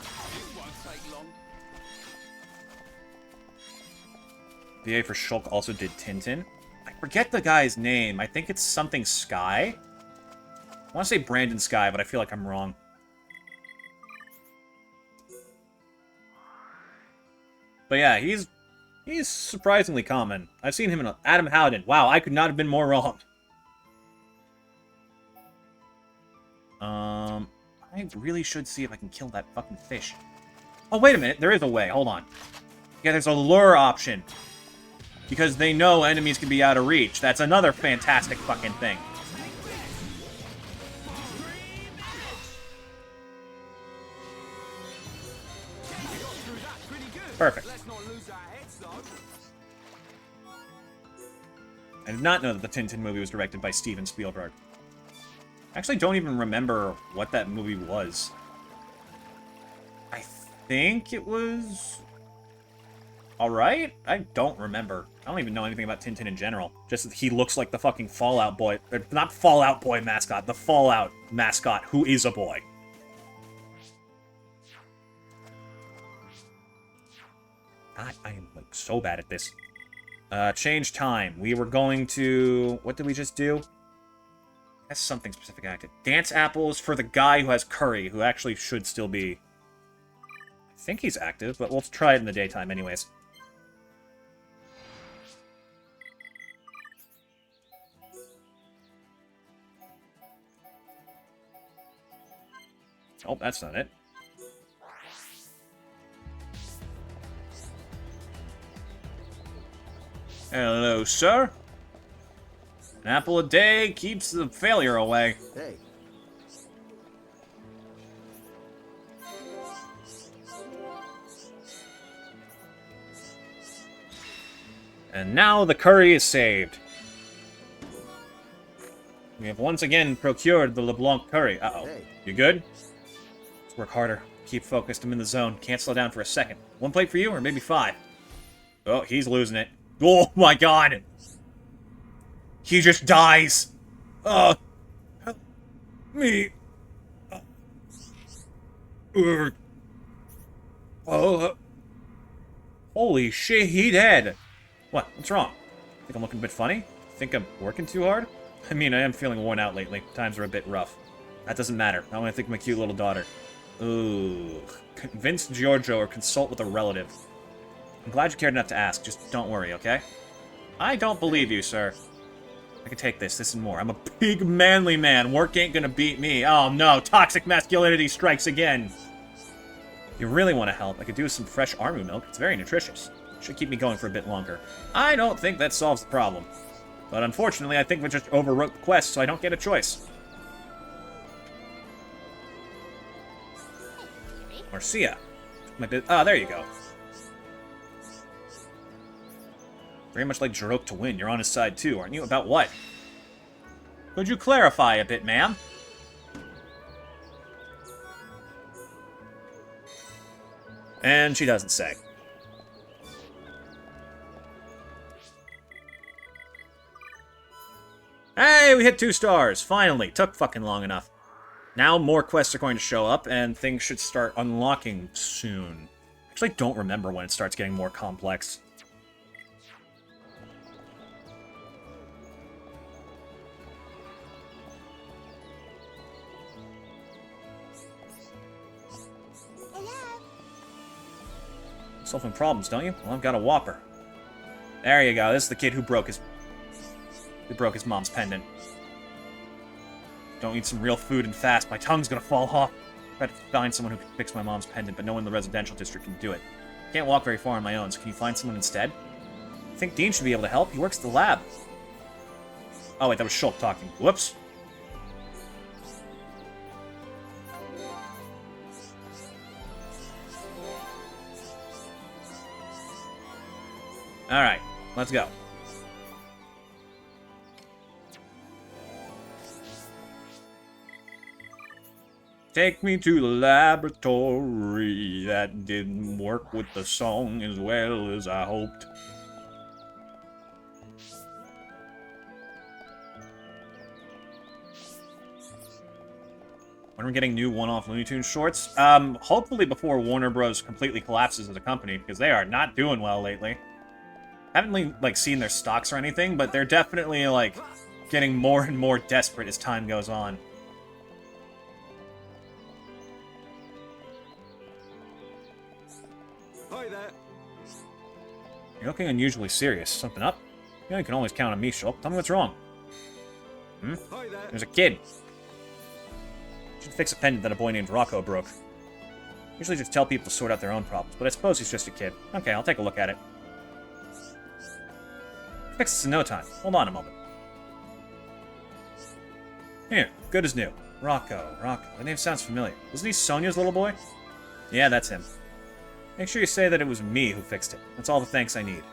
VA for Shulk also did Tintin. I forget the guy's name. I think it's something Sky. I want to say Brandon Sky, but I feel like I'm wrong. But yeah, he's surprisingly common. I've seen him in Adam Howden. Wow, I could not have been more wrong. I really should see if I can kill that fucking fish. Oh, wait a minute. There is a way. Hold on. Yeah, there's a lure option. Because they know enemies can be out of reach. That's another fantastic fucking thing. Perfect. I did not know that the Tintin movie was directed by Steven Spielberg. I actually don't even remember what that movie was. I think it was... alright? I don't remember. I don't even know anything about Tintin in general. Just that he looks like the fucking Fallout Boy. Not Fallout Boy mascot, the Fallout mascot who is a boy. God, I am, like, so bad at this. Change time. We were going to... What did we just do? That's something specific active. Dance apples for the guy who has curry, who actually should still be... I think he's active, but we'll try it in the daytime anyways. Oh, that's not it. Hello, sir. An apple a day keeps the failure away. Hey. And now the curry is saved. We have once again procured the LeBlanc curry. Uh-oh. Hey. You good? Let's work harder. Keep focused. I'm in the zone. Can't slow down for a second. 1 plate for you, or maybe 5. Oh, he's losing it. Oh my god! He just dies! Help me! Holy shit, he dead! What? What's wrong? Think I'm looking a bit funny? Think I'm working too hard? I mean, I am feeling worn out lately. Times are a bit rough. That doesn't matter. I want to think of my cute little daughter. Ooh. Convince Giorgio or consult with a relative. I'm glad you cared enough to ask. Just don't worry, okay? I don't believe you, sir. I can take this and more. I'm a big, manly man. Work ain't gonna beat me. Oh, no. Toxic masculinity strikes again. If you really want to help, I could do some fresh army milk. It's very nutritious. Should keep me going for a bit longer. I don't think that solves the problem. But unfortunately, I think we just overwrote the quest, so I don't get a choice. Marcia. Ah, there you go. Very much like Jarok to win. You're on his side too, aren't you? About what? Could you clarify a bit, ma'am? And she doesn't say. Hey, we hit 2 stars! Finally! Took fucking long enough. Now more quests are going to show up, and things should start unlocking soon. Actually, I don't remember when it starts getting more complex. Solving problems, don't you? Well, I've got a whopper. There you go. This is the kid who broke his mom's pendant. Don't eat some real food and fast. My tongue's gonna fall off. Try to find someone who can fix my mom's pendant, but no one in the residential district can do it. Can't walk very far on my own, so can you find someone instead? I think Dean should be able to help. He works at the lab. Oh, wait, that was Shulk talking. Whoops. Alright, let's go. Take me to the laboratory. That didn't work with the song as well as I hoped. When are we getting new one-off Looney Tunes shorts? Hopefully before Warner Bros. Completely collapses as a company, because they are not doing well lately. Haven't, like, seen their stocks or anything, but they're definitely, like, getting more and more desperate as time goes on. Hi there. You're looking unusually serious. Something up? You know you can always count on me, Shulk. Tell me what's wrong. Hmm? Hi there. There's a kid. Should fix a pendant that a boy named Rocco broke. Usually just tell people to sort out their own problems, but I suppose he's just a kid. Okay, I'll take a look at it. Fix this in no time. Hold on a moment. Here, good as new. Rocco. The name sounds familiar. Wasn't he Sonia's little boy? Yeah, that's him. Make sure you say that it was me who fixed it. That's all the thanks I need.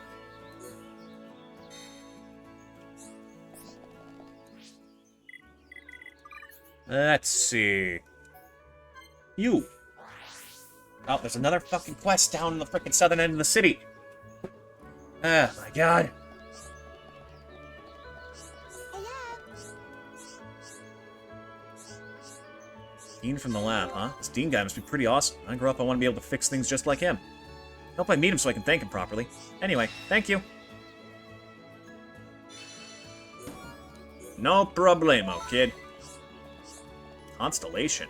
Let's see. You. Oh, there's another fucking quest down in the frickin' southern end of the city. Oh my god. Dean from the lab, huh? This Dean guy must be pretty awesome. When I grow up, I want to be able to fix things just like him. I hope I meet him so I can thank him properly. Anyway, thank you. No problemo, kid. Constellation.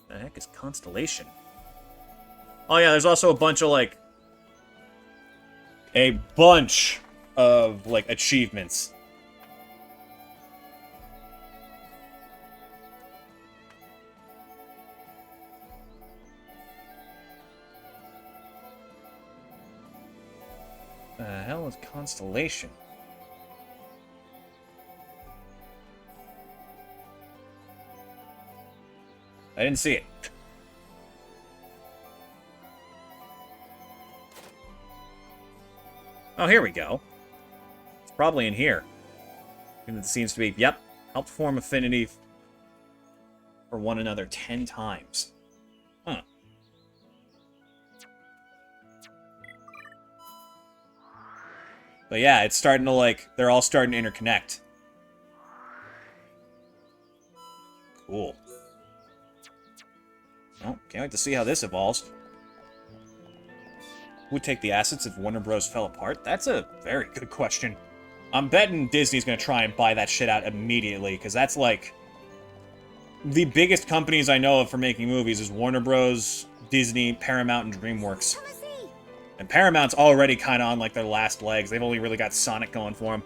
The heck is Constellation? Oh yeah, there's also a bunch of, like... a bunch of, like, achievements. The hell is Constellation? I didn't see it. Oh, here we go. It's probably in here. And it seems to be, yep, help form affinity for one another 10 times. Huh. But yeah, it's starting to, like, they're all starting to interconnect. Cool. Well, can't wait to see how this evolves. Who would take the assets if Warner Bros. Fell apart? That's a very good question. I'm betting Disney's gonna try and buy that shit out immediately, because that's, like... the biggest companies I know of for making movies is Warner Bros., Disney, Paramount, and DreamWorks. And Paramount's already kind of on, like, their last legs. They've only really got Sonic going for them.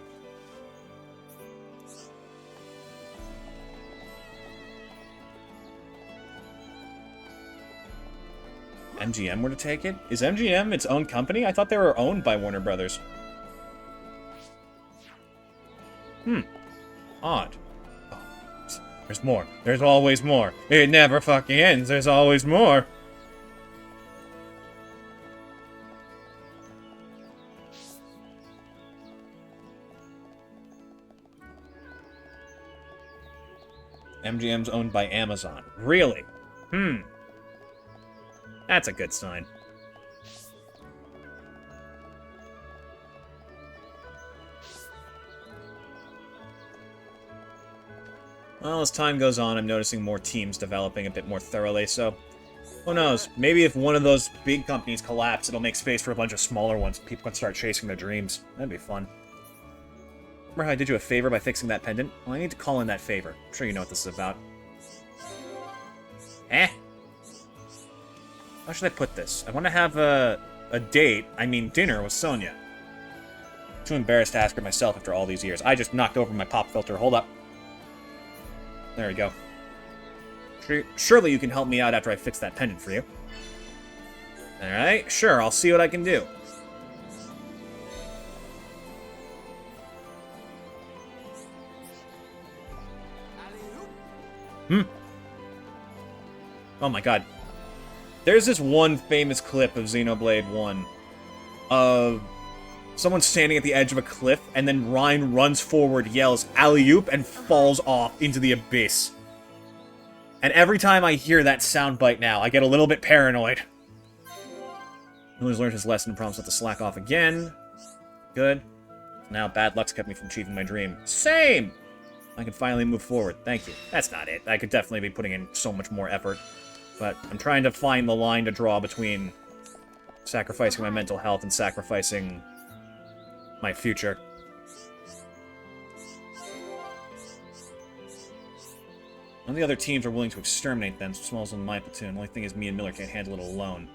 MGM were to take it? Is MGM its own company? I thought they were owned by Warner Brothers. Odd. Oh, there's more. There's always more. It never fucking ends. There's always more. MGM's owned by Amazon. Really? That's a good sign. Well, as time goes on, I'm noticing more teams developing a bit more thoroughly, so... Who knows? Maybe if one of those big companies collapse, it'll make space for a bunch of smaller ones. People can start chasing their dreams. That'd be fun. Remember how I did you a favor by fixing that pendant? Well, I need to call in that favor. I'm sure you know what this is about. How should I put this? I want to have a date, dinner with Sonia. Too embarrassed to ask her myself after all these years. I just knocked over my pop filter. Hold up. There we go. Surely you can help me out after I fix that pendant for you. Alright, sure, I'll see what I can do. Oh my god. There's this one famous clip of Xenoblade 1 of someone standing at the edge of a cliff, and then Ryan runs forward, yells, "Alley-oop," and falls off into the abyss. And every time I hear that soundbite now, I get a little bit paranoid. Miller's learned his lesson and promised not to slack off again. Good. Now bad luck's kept me from achieving my dream. Same! I can finally move forward. Thank you. That's not it. I could definitely be putting in so much more effort. But I'm trying to find the line to draw between sacrificing my mental health and sacrificing my future. None of the other teams are willing to exterminate them, so Small's on my platoon. The only thing is me and Miller can't handle it alone.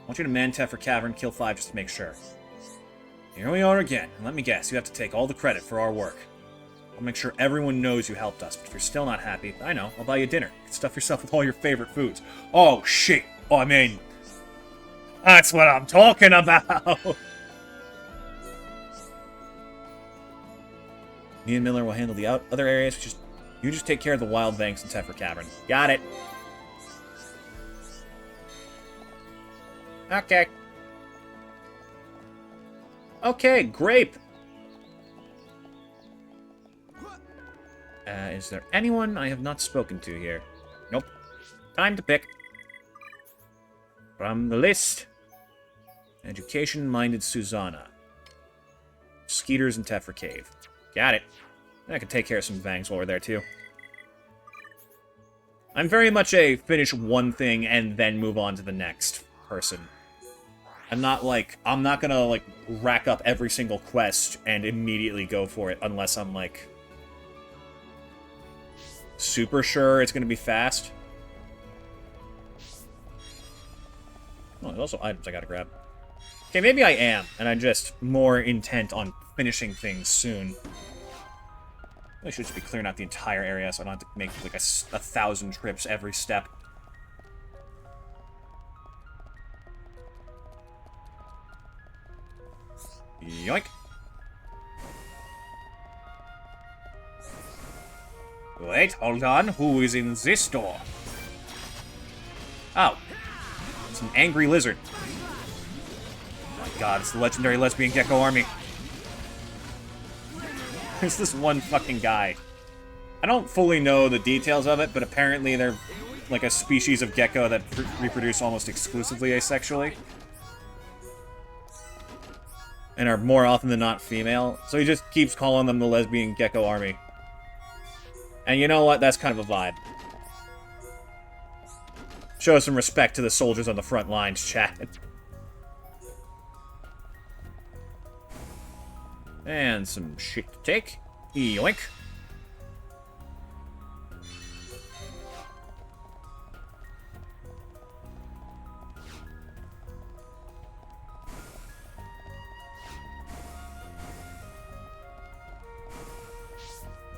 I want you to man Teffer Cavern, kill 5 just to make sure. Here we are again, and let me guess, you have to take all the credit for our work. I'll make sure everyone knows you helped us, but if you're still not happy, I know, I'll buy you dinner. You can stuff yourself with all your favorite foods. Oh, shit! That's what I'm talking about! Me and Miller will handle the other areas, you just take care of the Wild Banks and Teffer Cavern. Got it! Okay. Okay, grape! Is there anyone I have not spoken to here? Nope. Time to pick. From the list. Education-minded Susanna. Skeeters and Teffer Cave. Got it. I can take care of some Vangs while we're there, too. I'm very much a finish one thing and then move on to the next person. I'm not gonna, rack up every single quest and immediately go for it unless I'm, super sure it's gonna be fast. Oh, there's also items I gotta grab. Okay, maybe I am, and I'm just more intent on finishing things soon. I should just be clearing out the entire area so I don't have to make, 1,000 trips every step. Yoink! Wait, hold on. Who is in this door? Oh. It's an angry lizard. Oh my god, it's the legendary lesbian gecko army. There's this one fucking guy. I don't fully know the details of it, but apparently they're a species of gecko that reproduce almost exclusively asexually. And are more often than not female. So he just keeps calling them the lesbian gecko army. And you know what? That's kind of a vibe. Show some respect to the soldiers on the front lines, chat. And some shit to take. Yoink.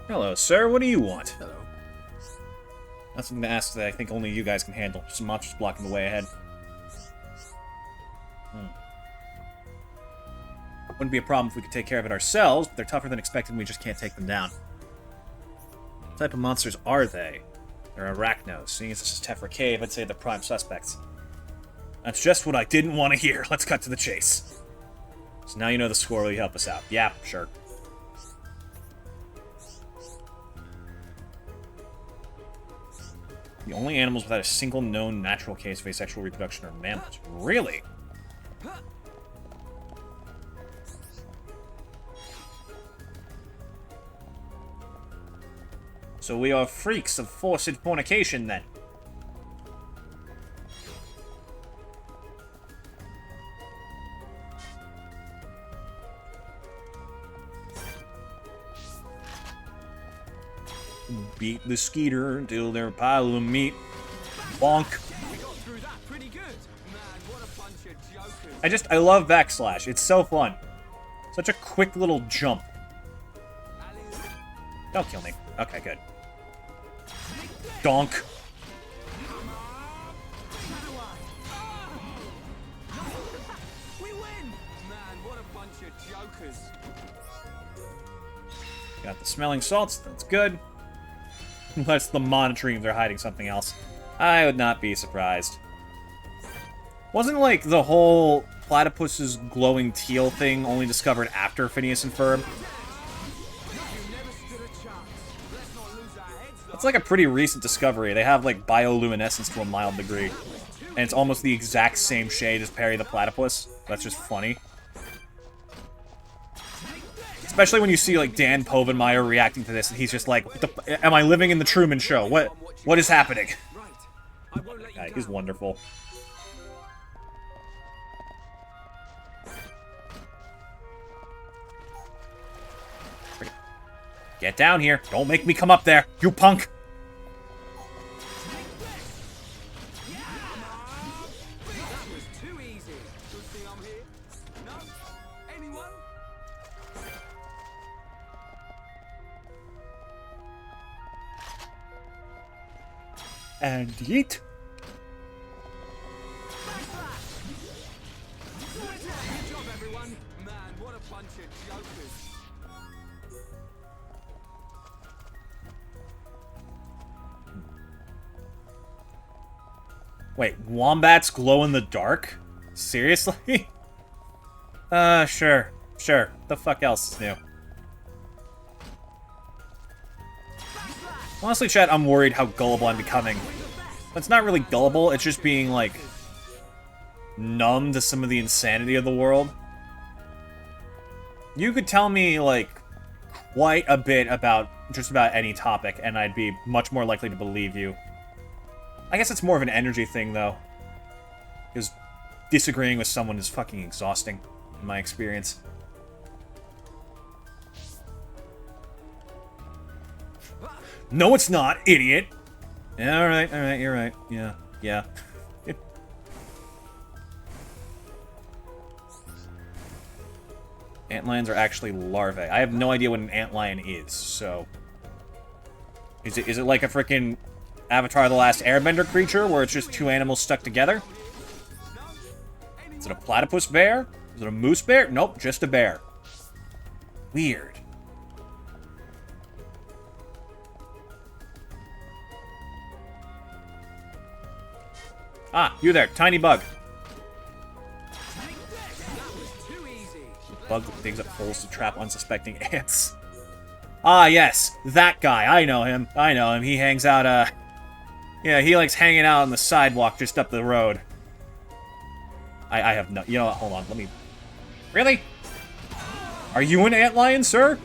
Hello, sir. What do you want? Hello. That's something to ask that I think only you guys can handle. Some monsters blocking the way ahead. Wouldn't be a problem if we could take care of it ourselves, but they're tougher than expected and we just can't take them down. What type of monsters are they? They're arachnos. Seeing as this is Tephra Cave, I'd say they're prime suspects. That's just what I didn't want to hear. Let's cut to the chase. So now you know the score. Will you help us out? Yeah, sure. The only animals without a single known natural case of asexual reproduction are mammals. Really? So we are freaks of forced fornication, then. Beat the skeeter until they're a pile of meat. Bonk. I love backslash. It's so fun. Such a quick little jump. Don't kill me. Okay, good. Donk. We win! Man, what a bunch of jokers. Got the smelling salts. That's good. Unless the monitoring, they're hiding something else. I would not be surprised. Wasn't, like, the whole platypus's glowing teal thing only discovered after Phineas and Ferb? It's like a pretty recent discovery. They have, like, bioluminescence to a mild degree. And it's almost the exact same shade as Perry the Platypus. That's just funny. Especially when you see, like, Dan Povenmire reacting to this, and he's just like, am I living in the Truman Show? What is happening? Yeah, he's wonderful. Get down here. Don't make me come up there, you punk. And yeet. Good job, everyone. Man, what a bunch of jokers. Wait, wombats glow in the dark? Seriously? Sure. Sure. The fuck else is new? Honestly, chat, I'm worried how gullible I'm becoming. That's not really gullible, it's just being, like, numb to some of the insanity of the world. You could tell me, like, quite a bit about just about any topic, and I'd be much more likely to believe you. I guess it's more of an energy thing, though. Because disagreeing with someone is fucking exhausting, in my experience. No, it's not, idiot! Yeah, alright, you're right. Yeah. Antlions are actually larvae. I have no idea what an antlion is, so... Is it like a frickin' Avatar: The Last Airbender creature, where it's just two animals stuck together? Is it a platypus bear? Is it a moose bear? Nope, just a bear. Weird. Ah, you there, tiny bug. Bug that digs up holes to trap unsuspecting ants. Ah, yes, that guy. I know him. He hangs out, yeah, he likes hanging out on the sidewalk just up the road. I have no... You know what? Hold on, let me... Really? Are you an antlion, sir?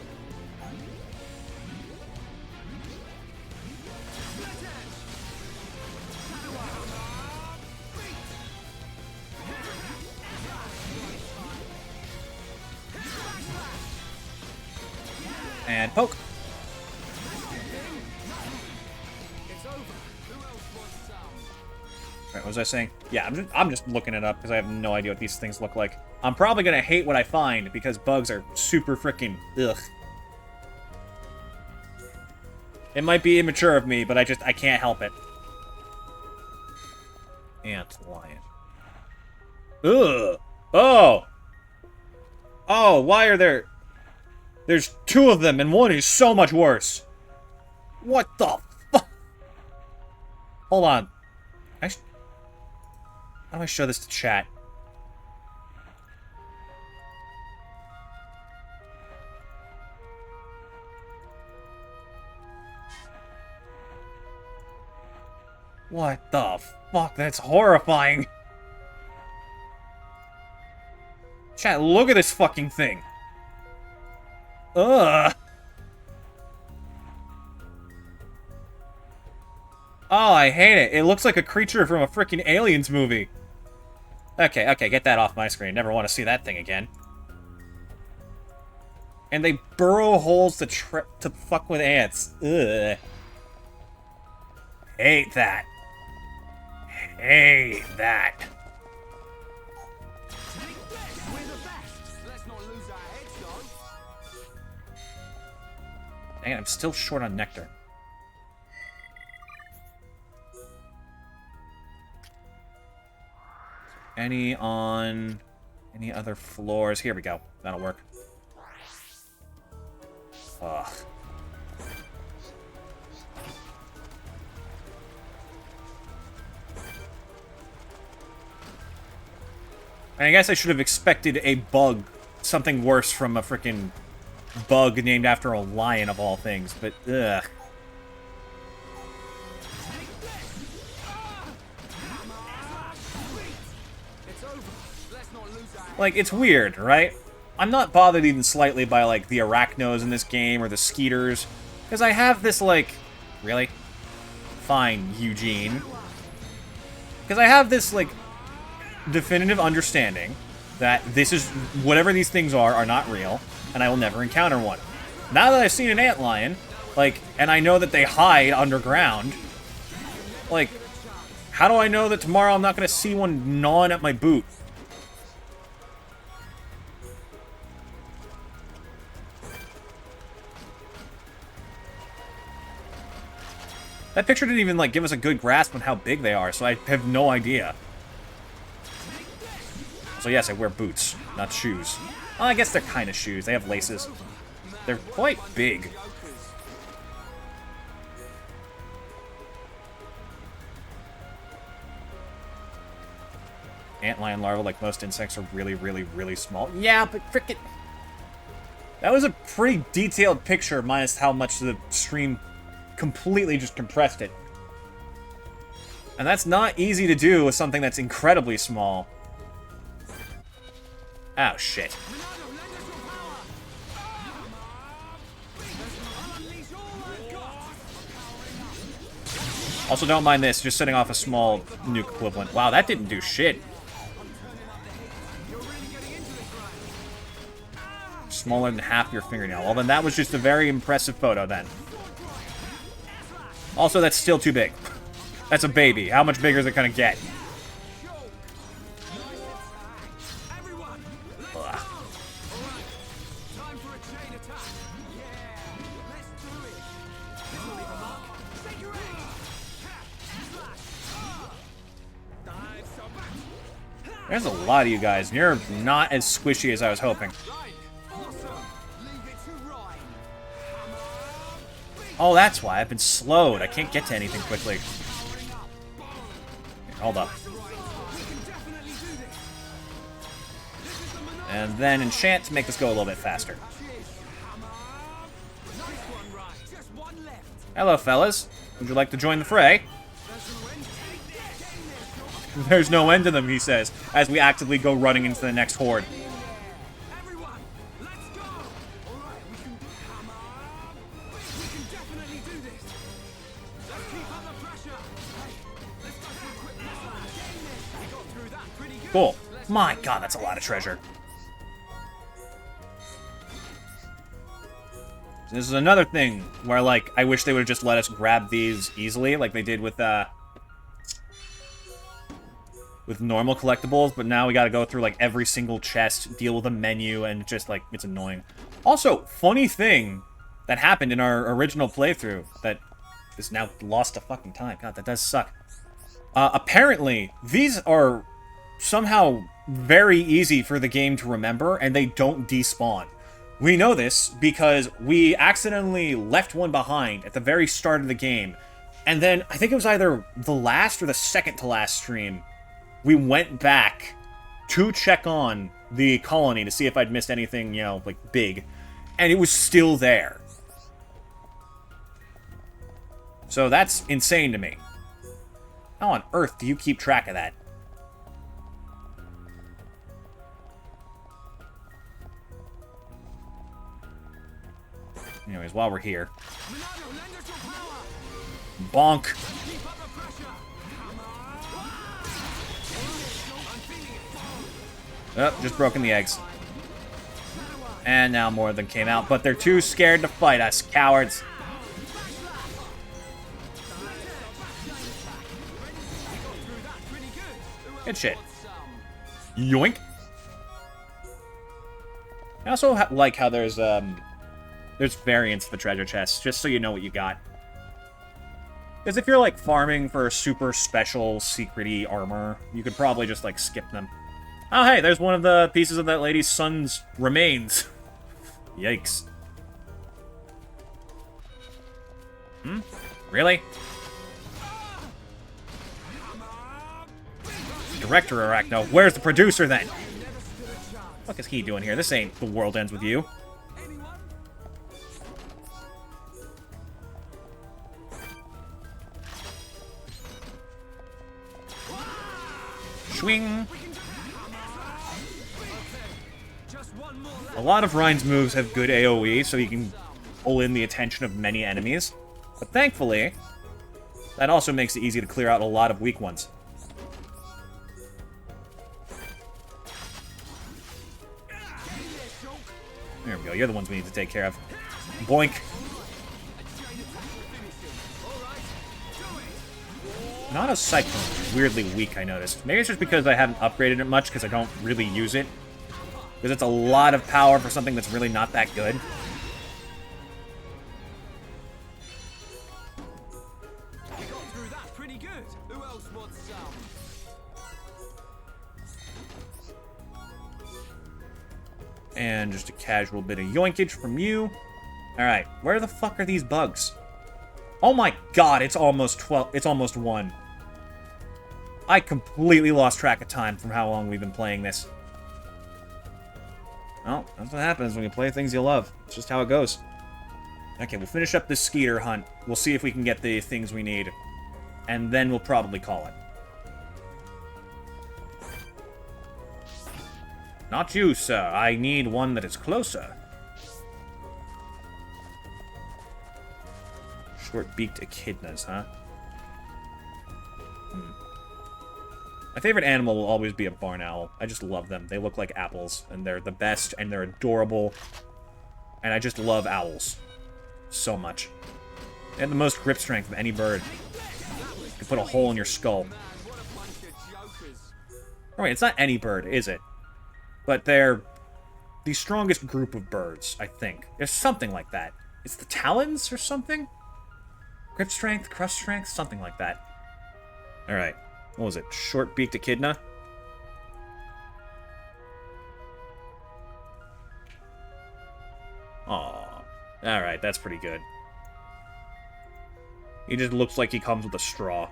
And poke. Right, what was I saying? Yeah, I'm just looking it up because I have no idea what these things look like. I'm probably gonna hate what I find because bugs are super freaking ugh. It might be immature of me, but I can't help it. Ant lion. Ugh. Oh! Oh, why are there... There's two of them, and one is so much worse. What the fuck? Hold on. How do I show this to chat? What the fuck? That's horrifying. Chat, look at this fucking thing. Ugh. Oh, I hate it. It looks like a creature from a freaking Aliens movie. Okay, okay, get that off my screen. Never want to see that thing again. And they burrow holes to fuck with ants. Ugh. Hate that. Hate that. Dang it, I'm still short on nectar. Any on any other floors? Here we go. That'll work. Ugh. I guess I should have expected a bug, something worse from a freaking bug named after a lion of all things, but ugh. Like, it's weird, right? I'm not bothered even slightly by, like, the arachnos in this game or the skeeters, because I have this, like... Really? Fine, Eugene. Because I have this, like, definitive understanding that this is... Whatever these things are not real, and I will never encounter one. Now that I've seen an antlion, like, and I know that they hide underground, like, how do I know that tomorrow I'm not going to see one gnawing at my boot? That picture didn't even, like, give us a good grasp on how big they are, so I have no idea. So yes, I wear boots, not shoes. Well, I guess they're kind of shoes. They have laces. They're quite big. Antlion larvae, like most insects, are really, really, really small. Yeah, but frickin'... That was a pretty detailed picture, minus how much the stream completely just compressed it. And that's not easy to do with something that's incredibly small. Oh, shit. Also, don't mind this, just setting off a small nuke equivalent. Wow, that didn't do shit. Smaller than half your fingernail. Well, then that was just a very impressive photo, then. Also, that's still too big. That's a baby. How much bigger is it gonna get? Ugh. There's a lot of you guys, and you're not as squishy as I was hoping. Oh, that's why. I've been slowed. I can't get to anything quickly. Here, hold up. And then enchant to make this go a little bit faster. Hello, fellas. Would you like to join the fray? There's no end to them, he says, as we actively go running into the next horde. Cool. My god, that's a lot of treasure. This is another thing where, like, I wish they would have just let us grab these easily, like they did with normal collectibles, but now we gotta go through, like, every single chest, deal with a menu, and just, like, it's annoying. Also, funny thing that happened in our original playthrough that is now lost to fucking time. God, that does suck. Apparently, these are somehow very easy for the game to remember, and they don't despawn. We know this because we accidentally left one behind at the very start of the game, and then I think it was either the last or the second to last stream, we went back to check on the colony to see if I'd missed anything, you know, like, big, and it was still there. So that's insane to me. How on earth do you keep track of that? Anyways, while we're here. Bonk. Oh, just broken the eggs. And now more of them came out, but they're too scared to fight us, cowards. Good shit. Yoink. I also like how there's variants to the treasure chests, just so you know what you got. Because if you're, like, farming for super special, secret-y armor, you could probably just, like, skip them. Oh, hey, there's one of the pieces of that lady's son's remains. Yikes. Hmm? Really? Director Arachno, where's the producer, then? What is he doing here? This ain't The World Ends With You. Swing. A lot of Ryan's moves have good AoE, so you can pull in the attention of many enemies. But thankfully, that also makes it easy to clear out a lot of weak ones. There we go. You're the ones we need to take care of. Boink. Not a Cyclone is weirdly weak, I noticed. Maybe it's just because I haven't upgraded it much, because I don't really use it. Because it's a lot of power for something that's really not that good. And just a casual bit of yoinkage from you. Alright, where the fuck are these bugs? Oh my god, it's almost 12. It's almost 1. I completely lost track of time from how long we've been playing this. Well, that's what happens when you play things you love. It's just how it goes. Okay, we'll finish up this skeeter hunt. We'll see if we can get the things we need. And then we'll probably call it. Not you, sir. I need one that is closer. Short-beaked echidnas, huh? My favorite animal will always be a barn owl. I just love them. They look like apples, and they're the best, and they're adorable. And I just love owls so much. They have the most grip strength of any bird. You can put a hole in your skull. Oh, wait, it's not any bird, is it? But they're the strongest group of birds, I think. There's something like that. It's the talons or something? Grip strength, crush strength, something like that. Alright. What was it? Short-beaked echidna? Aw. Alright, that's pretty good. He just looks like he comes with a straw.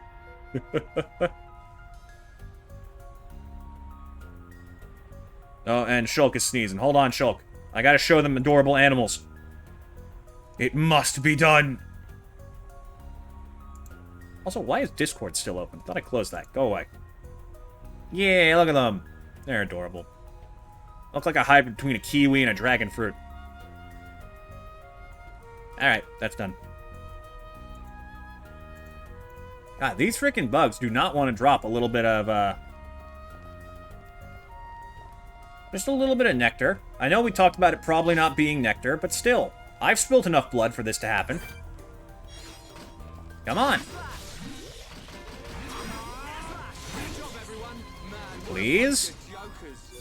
Oh, and Shulk is sneezing. Hold on, Shulk. I gotta show them adorable animals. It must be done! Also, why is Discord still open? I thought I closed that. Go away. Yeah, look at them. They're adorable. Look like a hybrid between a kiwi and a dragon fruit. Alright, that's done. God, these freaking bugs do not want to drop a little bit of, just a little bit of nectar. I know we talked about it probably not being nectar, but still. I've spilled enough blood for this to happen. Come on. Please?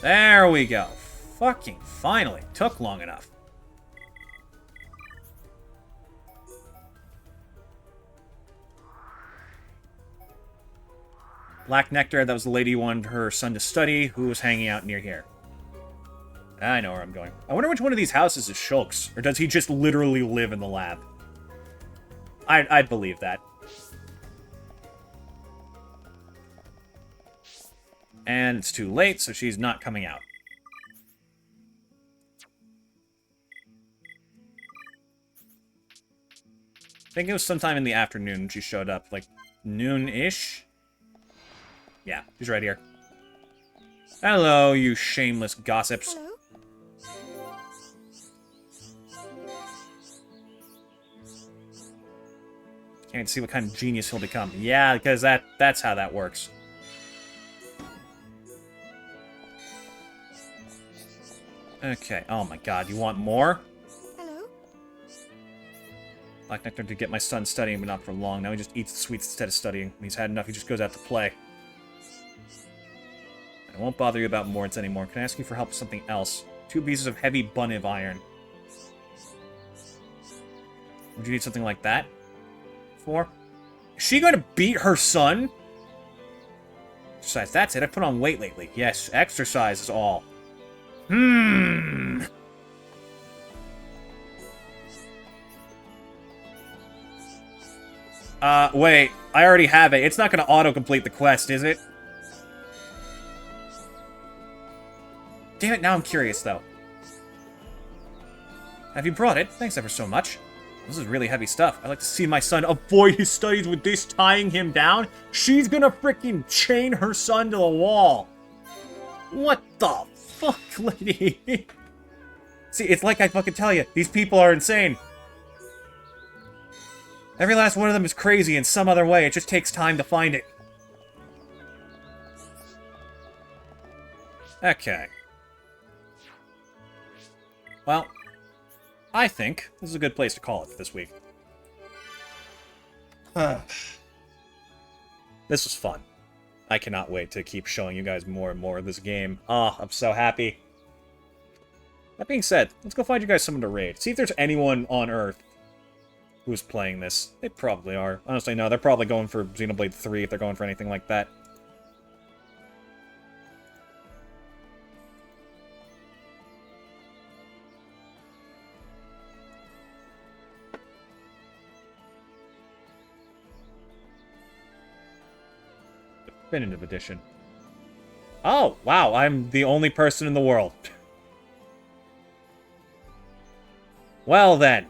There we go. Fucking finally. Took long enough. Black Nectar, that was the lady who wanted her son to study, who was hanging out near here. I know where I'm going. I wonder which one of these houses is Shulk's, or does he just literally live in the lab? I'd believe that. And it's too late, so she's not coming out. I think it was sometime in the afternoon she showed up, like noon-ish? Yeah, she's right here. Hello, you shameless gossips. Hello? Can't see what kind of genius he'll become. Yeah, because that's how that works. Okay, oh my god, you want more? Hello? Black Nectar to get my son studying, but not for long. Now he just eats the sweets instead of studying. When he's had enough, he just goes out to play. I won't bother you about Mords anymore. Can I ask you for help with something else? 2 pieces of heavy Buniv iron. Would you need something like that? For? Is she going to beat her son? Exercise. That's it. I put on weight lately. Yes, exercise is all. Wait. I already have it. It's not going to auto-complete the quest, is it? Damn it, now I'm curious, though. Have you brought it? Thanks ever so much. This is really heavy stuff. I'd like to see my son avoid his studies with this tying him down. She's gonna freaking chain her son to the wall. What the fuck, lady? See, it's like I fucking tell you. These people are insane. Every last one of them is crazy in some other way. It just takes time to find it. Okay. Well, I think this is a good place to call it for this week. This was fun. I cannot wait to keep showing you guys more and more of this game. Oh, I'm so happy. That being said, let's go find you guys someone to raid. See if there's anyone on Earth who's playing this. They probably are. Honestly, no, they're probably going for Xenoblade 3 if they're going for anything like that. Definitive edition. Oh, wow, I'm the only person in the world. Well then.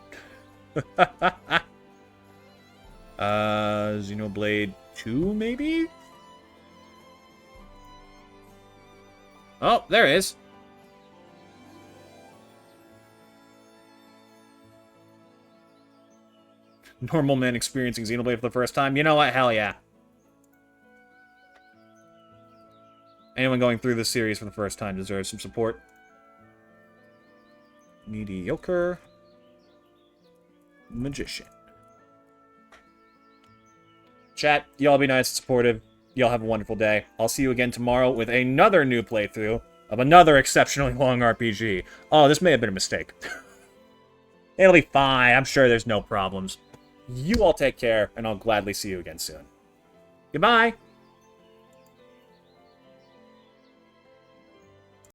Xenoblade 2, maybe? Oh, there it is. Normal man experiencing Xenoblade for the first time. You know what? Hell yeah. Anyone going through this series for the first time deserves some support. Mediocre. Magician. Chat, y'all be nice and supportive. Y'all have a wonderful day. I'll see you again tomorrow with another new playthrough of another exceptionally long RPG. Oh, this may have been a mistake. It'll be fine. I'm sure there's no problems. You all take care, and I'll gladly see you again soon. Goodbye!